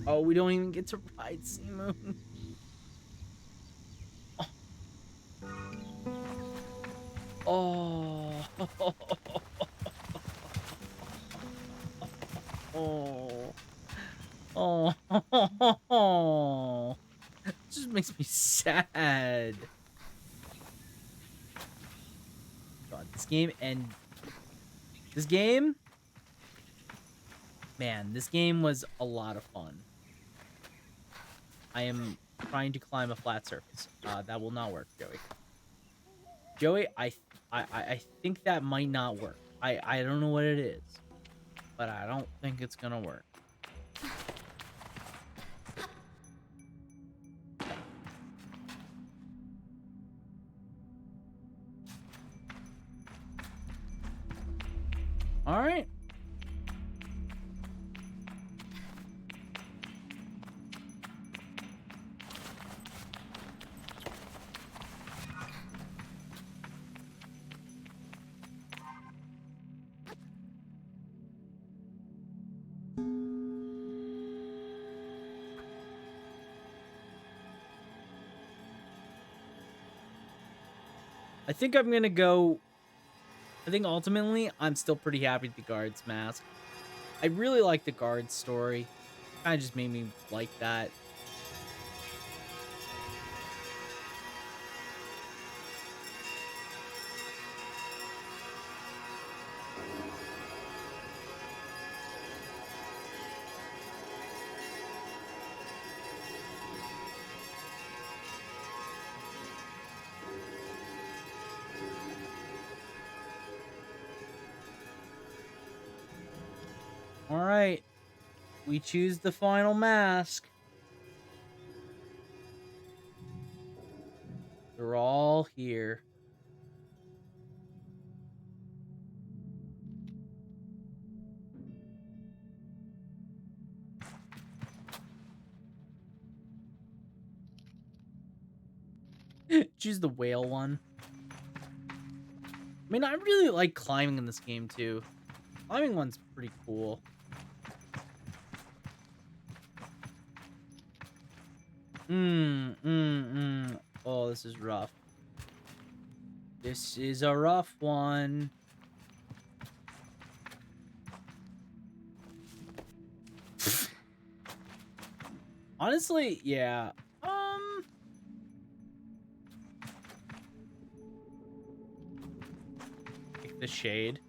Oh, we don't even get to ride Sea Moon. Oh. Oh. Oh. Oh. It just makes me sad. God, this game and this game, man, this game was a lot of fun. I am trying to climb a flat surface. That will not work, Joey. Joey, I think that might not work. I don't know what it is, but I don't think it's gonna work. All right. I think I'm gonna go. I think ultimately I'm still pretty happy with the guard's mask. I really like the guard's story. Kind of just made me like that. All right, we choose the final mask. They're all here. Choose the whale one. I mean, I really like climbing in this game too. Climbing one's pretty cool. Oh, this is rough. This is a rough one. Honestly, yeah. the shade.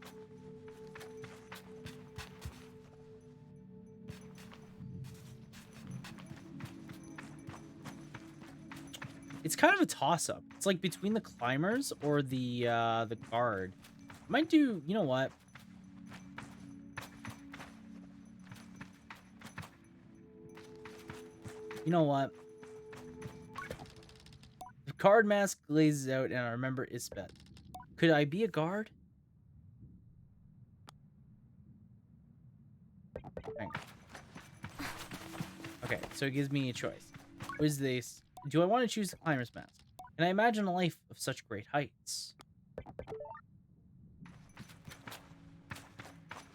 It's kind of a toss-up. It's like between the climbers or the guard. I might do, you know what? You know what? The guard mask glazes out and I remember Isbeth. Could I be a guard? Hang on. Okay, so it gives me a choice. What is this? Do I want to choose the climber's mask? Can I imagine a life of such great heights?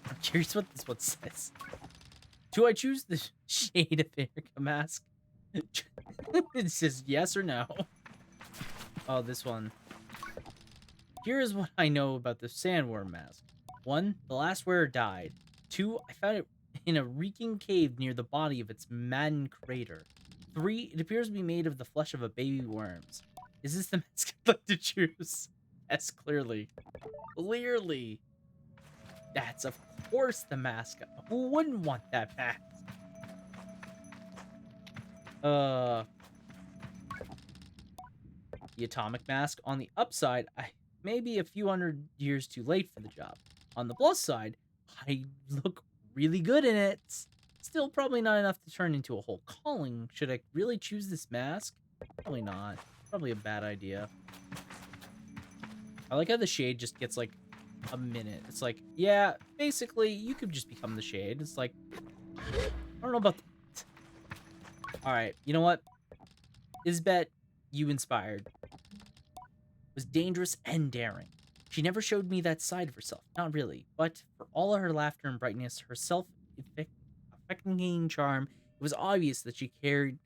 I'm curious what this one says. Do I choose the shade of Erica mask? It says yes or no. Oh, this one. Here is what I know about the sandworm mask. 1. The last wearer died. 2. I found it in a reeking cave near the body of its maddened creator. 3. It appears to be made of the flesh of a baby worms. Is this the mask I'd like to choose? Yes, clearly. Clearly. That's of course the mask. Who wouldn't want that mask? The atomic mask. On the upside, I may be a few hundred years too late for the job. On the plus side, I look really good in it. Still probably not enough to turn into a whole calling. Should I really choose this mask? Probably not. Probably a bad idea. I like how the shade just gets like a minute. It's like, yeah, basically you could just become the shade. It's like, I don't know about that. All right, you know what? Isbeth, you inspired. Was dangerous and daring. She never showed me that side of herself, not really. But for all of her laughter and brightness, her self-affecting charm, it was obvious that she carried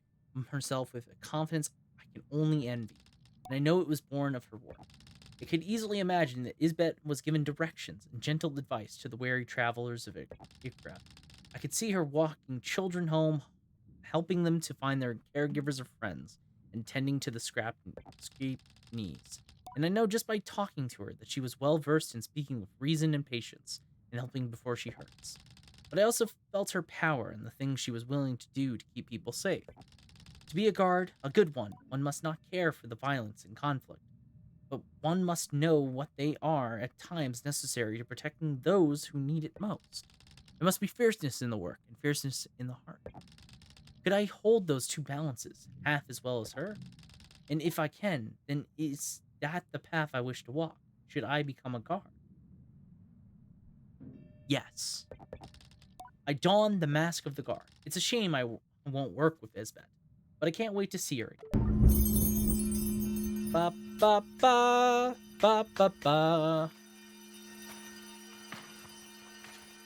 herself with a confidence I can only envy. And I know it was born of her work. I could easily imagine that Isbeth was given directions and gentle advice to the weary travelers of Ikra. I could see her walking children home, helping them to find their caregivers or friends, and tending to the scraped knees. And I know just by talking to her that she was well versed in speaking with reason and patience, and helping before she hurts. But I also felt her power and the things she was willing to do to keep people safe. To be a guard, a good one must not care for the violence and conflict, but one must know what they are at times necessary to protecting those who need it most. There must be fierceness in the work and fierceness in the heart. Could I hold those two balances, half as well as her? And if I can, then is that the path I wish to walk? Should I become a guard? Yes. I don the mask of the guard. It's a shame I won't work with Isbeth, but I can't wait to see her again. Ba ba ba ba ba ba.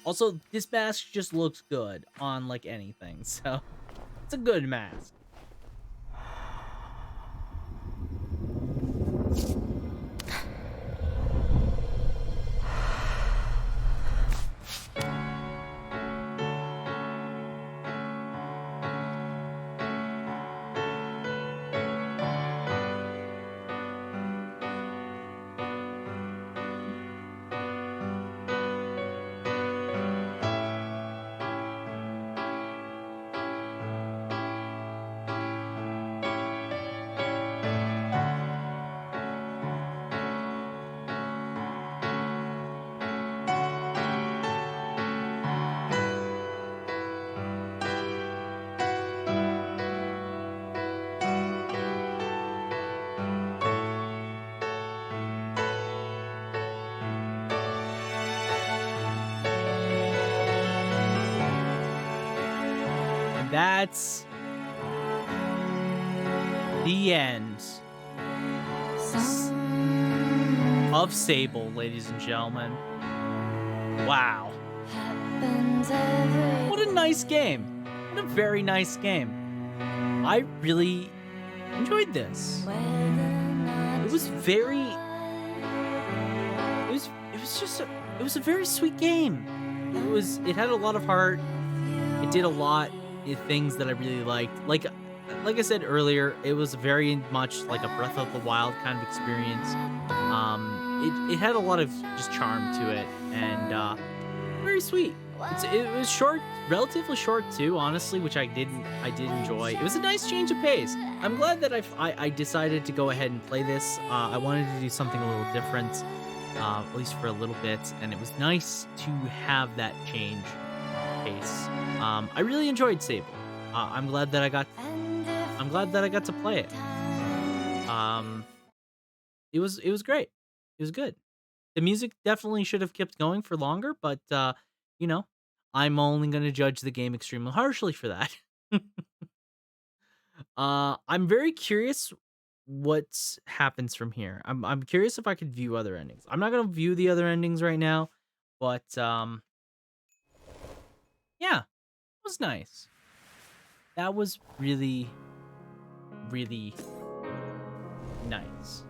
Also, this mask just looks good on like anything, so it's a good mask. That's the end of Sable, ladies and gentlemen. Wow. What a nice game. What a very nice game. I really enjoyed this. It was very... It was a very sweet game. It had a lot of heart. It did a lot of things that I really liked. Like I said earlier, it was very much like a Breath of the Wild kind of experience. It had a lot of just charm to it, and very sweet. It was short, relatively short too, honestly, which I did enjoy. It was a nice change of pace. I'm glad that I decided to go ahead and play this. I wanted to do something a little different, at least for a little bit, and it was nice to have that change of pace. I really enjoyed Sable. I'm glad that I got to play it. Um, it was great. It was good. The music definitely should have kept going for longer, but you know, I'm only going to judge the game extremely harshly for that. I'm very curious what happens from here. I'm curious if I could view other endings. I'm not going to view the other endings right now, but yeah, it was nice. That was really really nice.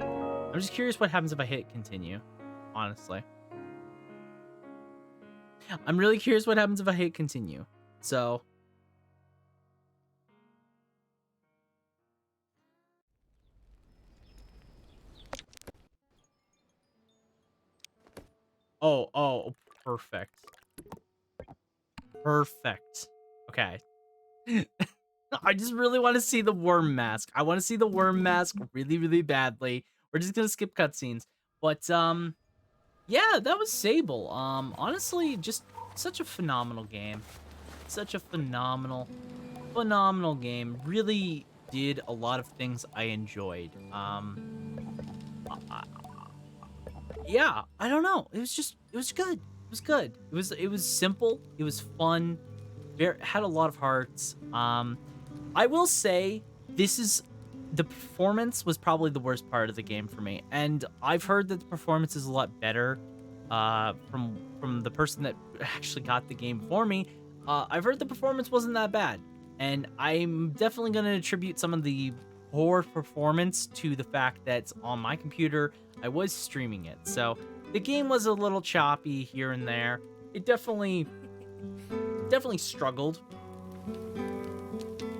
I'm just curious what happens if I hit continue, honestly. I'm really curious what happens if I hit continue. So, oh, perfect. Perfect. Okay. I just really want to see the worm mask. I want to see the worm mask really, really badly. We're just gonna skip cutscenes. But yeah, that was Sable. Honestly, just such a phenomenal game. Such a phenomenal game. Really did a lot of things I enjoyed. I- yeah, I don't know. It was good. It was good. It was simple. It was fun. Had a lot of hearts. I will say the performance was probably the worst part of the game for me, and I've heard that the performance is a lot better. From the person that actually got the game for me, I've heard the performance wasn't that bad, and I'm definitely going to attribute some of the poor performance to the fact that it's on my computer. I was streaming it, so the game was a little choppy here and there. It definitely struggled,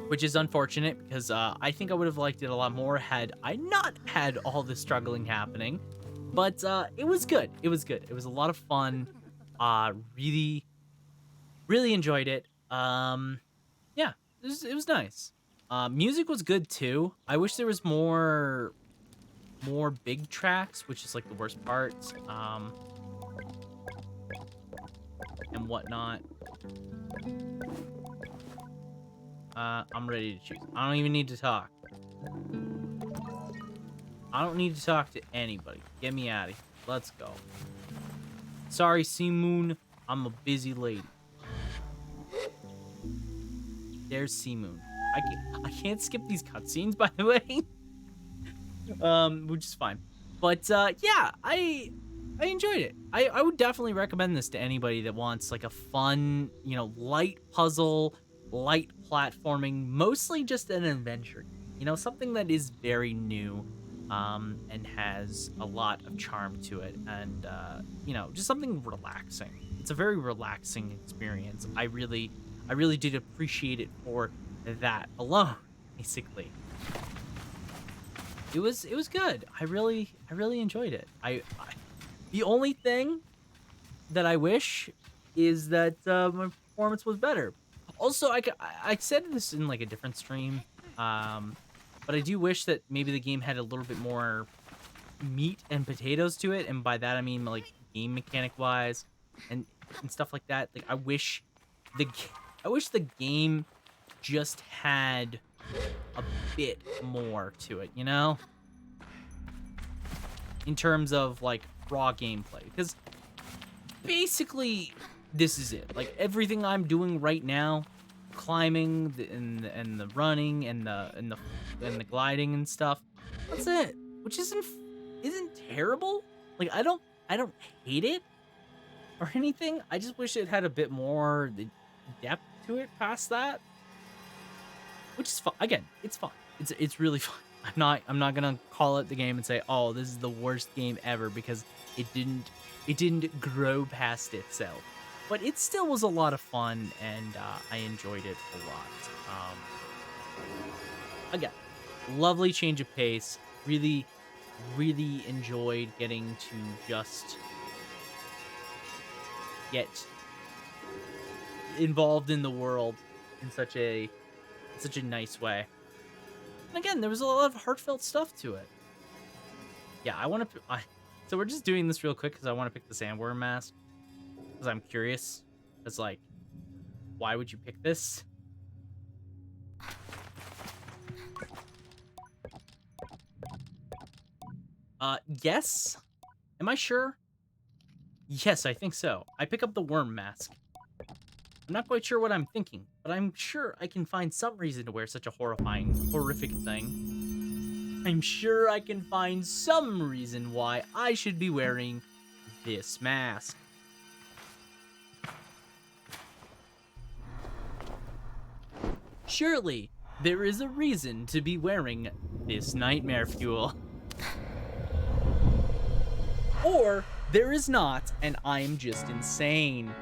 which is unfortunate because I think I would have liked it a lot more had I not had all this struggling happening. But it was good. It was good. It was a lot of fun. Really, really enjoyed it. Yeah, it was nice. Music was good too. I wish there was more big tracks, which is like the worst part. And whatnot. I'm ready to choose. I don't even need to talk. I don't need to talk to anybody. Get me out of here. Let's go. Sorry, Sea Moon. I'm a busy lady. There's Sea Moon. I can't skip these cutscenes, by the way. Which is fine. But yeah, I enjoyed it. I would definitely recommend this to anybody that wants like a fun, light puzzle, light platforming, mostly just an adventure. Something that is very new, and has a lot of charm to it, and just something relaxing. It's a very relaxing experience. I really did appreciate it for that alone, basically. It was good. I really enjoyed it. The only thing that I wish is that my performance was better. Also, I said this in like a different stream, but I do wish that maybe the game had a little bit more meat and potatoes to it, and by that I mean like game mechanic wise and stuff like that. Like I wish the game just had a bit more to it, in terms of like raw gameplay, because basically this is it. Like everything I'm doing right now, climbing and the running and the gliding and stuff, that's it. Which isn't terrible. Like I don't hate it or anything. I just wish it had a bit more depth to it past that. Which is fun. Again, it's fun. It's really fun. I'm not gonna call it the game and say, oh, this is the worst game ever, because it didn't grow past itself. But it still was a lot of fun, and I enjoyed it a lot. Again, lovely change of pace. Really, really enjoyed getting to just get involved in the world in such a nice way. And again, there was a lot of heartfelt stuff to it. Yeah, I want to. So we're just doing this real quick because I want to pick the sandworm mask because I'm curious. It's like, why would you pick this? Yes. Am I sure? Yes, I think so. I pick up the worm mask. I'm not quite sure what I'm thinking, but I'm sure I can find some reason to wear such a horrific thing. I'm sure I can find some reason why I should be wearing this mask. Surely, there is a reason to be wearing this nightmare fuel. Or there is not, and I'm just insane.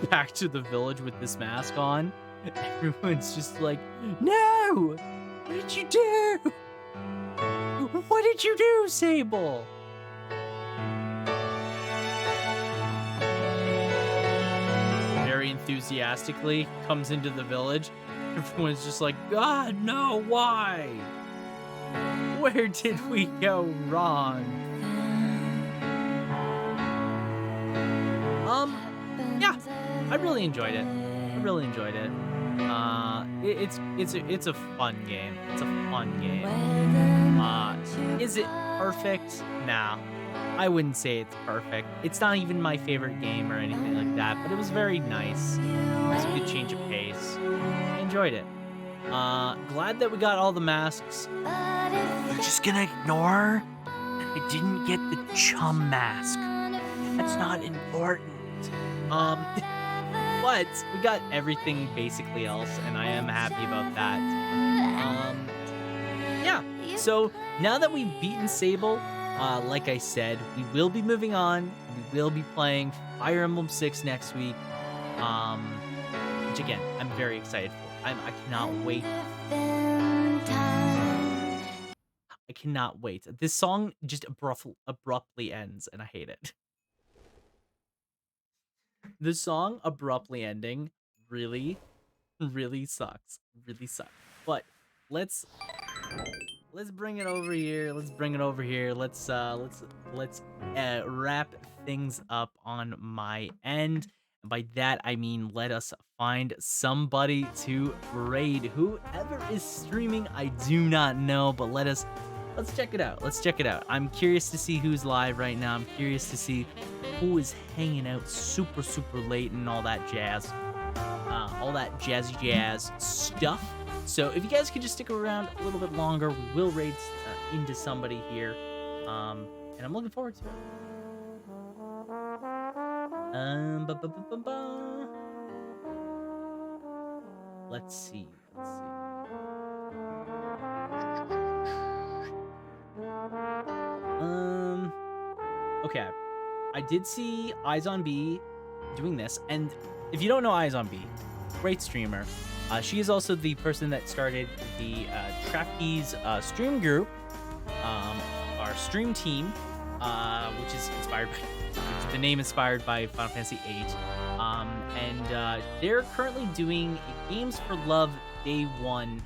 Back to the village with this mask on. Everyone's just like, no! What did you do? What did you do, Sable? Very enthusiastically comes into the village. Everyone's just like, God, no, why? Where did we go wrong? Yeah, I really enjoyed it. It's a fun game. It's a fun game. Is it perfect? Nah, I wouldn't say it's perfect. It's not even my favorite game or anything like that, but it was very nice. It was a good change of pace. I enjoyed it. Glad that we got all the masks. We're just gonna ignore I didn't get the chum mask. That's not important. But we got everything basically else, and I am happy about that. Yeah. So now that we've beaten Sable, like I said, we will be moving on. We will be playing Fire Emblem 6 next week. Which again, I'm very excited for. I cannot wait. I cannot wait. This song just abruptly ends, and I hate it. The song abruptly ending really sucks. Really sucks. But let's bring it over here. Let's wrap things up on my end. And by that I mean let us find somebody to raid. Whoever is streaming, I do not know, but let's check it out. I'm curious to see who's live right now. I'm curious to see who is hanging out super late and all that jazz. All that jazzy jazz stuff. So if you guys could just stick around a little bit longer, we will raid into somebody here. And I'm looking forward to it. Let's see. Okay. I did see Eyes on B doing this, and if you don't know Eyes on B, great streamer. She is also the person that started the Trapeze stream group, our stream team, which is inspired by the name inspired by Final Fantasy VIII. And they're currently doing a Games for Love Day 1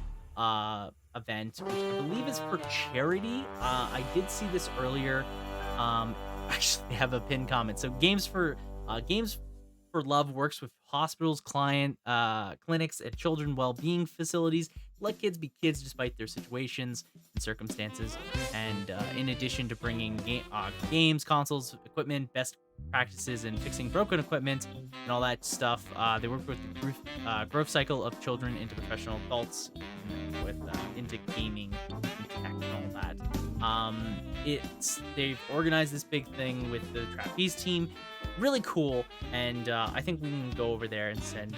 event, which I believe is for charity. I did see this earlier. Actually, they have a pinned comment. So Games for Love works with hospitals, clinics, and children well-being facilities. Let kids be kids despite their situations and circumstances. And in addition to bringing games, consoles, equipment, best practices, and fixing broken equipment and all that stuff, they work with the growth cycle of children into professional adults, with into gaming, into tech, and all that. they've organized this big thing with the trapeze team, really cool, and I think we can go over there and send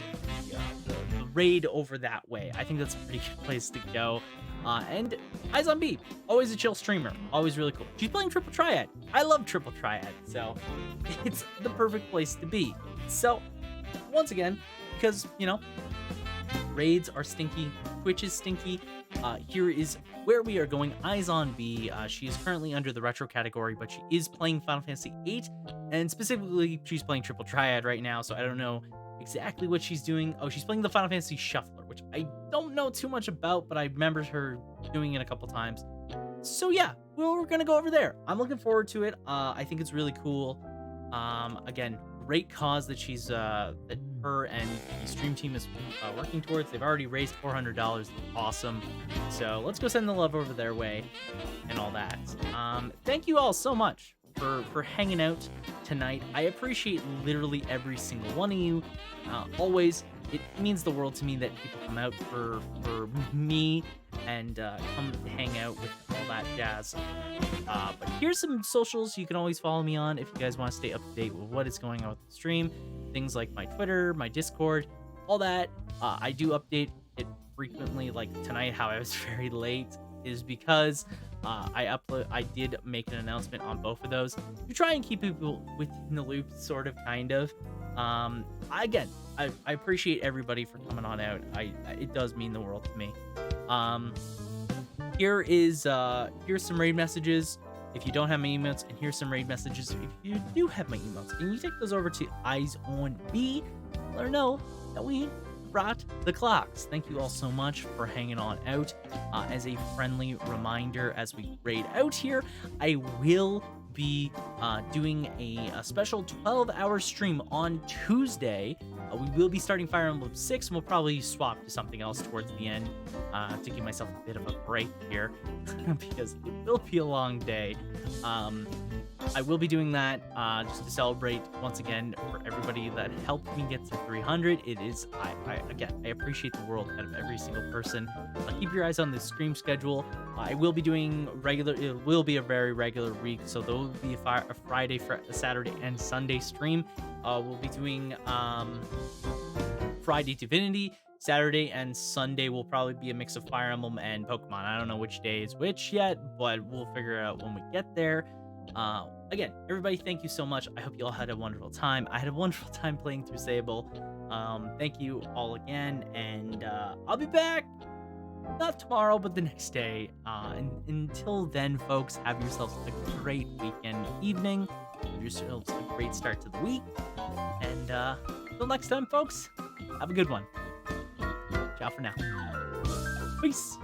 the raid over that way. I think that's a pretty good place to go. And Eyes on B, always a chill streamer, always really cool. She's playing Triple Triad. I love Triple Triad, so it's the perfect place to be. So once again, because raids are stinky, Twitch is stinky. Here is where we are going. Eyes on B. She is currently under the retro category, but she is playing Final Fantasy VIII, and specifically, she's playing Triple Triad right now. So I don't know exactly what she's doing. Oh, she's playing the Final Fantasy Shuffler, which I don't know too much about, but I remember her doing it a couple times. So yeah, we're gonna go over there. I'm looking forward to it. I think it's really cool. Again, great cause that she's that her and the stream team is working towards. They've already raised $400. Awesome. So let's go send the love over their way and all that. Thank you all so much for hanging out tonight. I appreciate literally every single one of you. Always, it means the world to me that people come out for me and come hang out with all that jazz. But here's some socials you can always follow me on if you guys want to stay up to date with what is going on with the stream. Things like my Twitter, my Discord, all that. I do update it frequently. Like tonight, how I was very late is because I did make an announcement on both of those to try and keep people within the loop, sort of, kind of. Again, I appreciate everybody for coming on out. It does mean the world to me. Here's some raid messages if you don't have my emotes, and here's some raid messages if you do have my emotes. And you take those over to Eyes on B. Let her know that we brought the clocks. Thank you all so much for hanging on out. As a friendly reminder, as we raid out here, I will be doing a special 12-hour stream on Tuesday. We will be starting Fire Emblem 6, and we'll probably swap to something else towards the end to give myself a bit of a break here because it will be a long day. I will be doing that just to celebrate once again for everybody that helped me get to 300. It is, I appreciate the world out of every single person. Keep your eyes on the stream schedule. I will be doing it will be a very regular week, so there will be a Friday, Saturday, and Sunday stream. We'll be doing Friday Divinity, Saturday and Sunday will probably be a mix of Fire Emblem and Pokemon. I don't know which day is which yet, but we'll figure it out when we get there. Again, everybody, thank you so much. I hope you all had a wonderful time. I had a wonderful time playing through Sable. Thank you all again, and I'll be back, not tomorrow, but the next day. And until then, folks, have yourselves a great weekend evening. Have yourselves a great start to the week. And until next time, folks, have a good one. Ciao for now. Peace.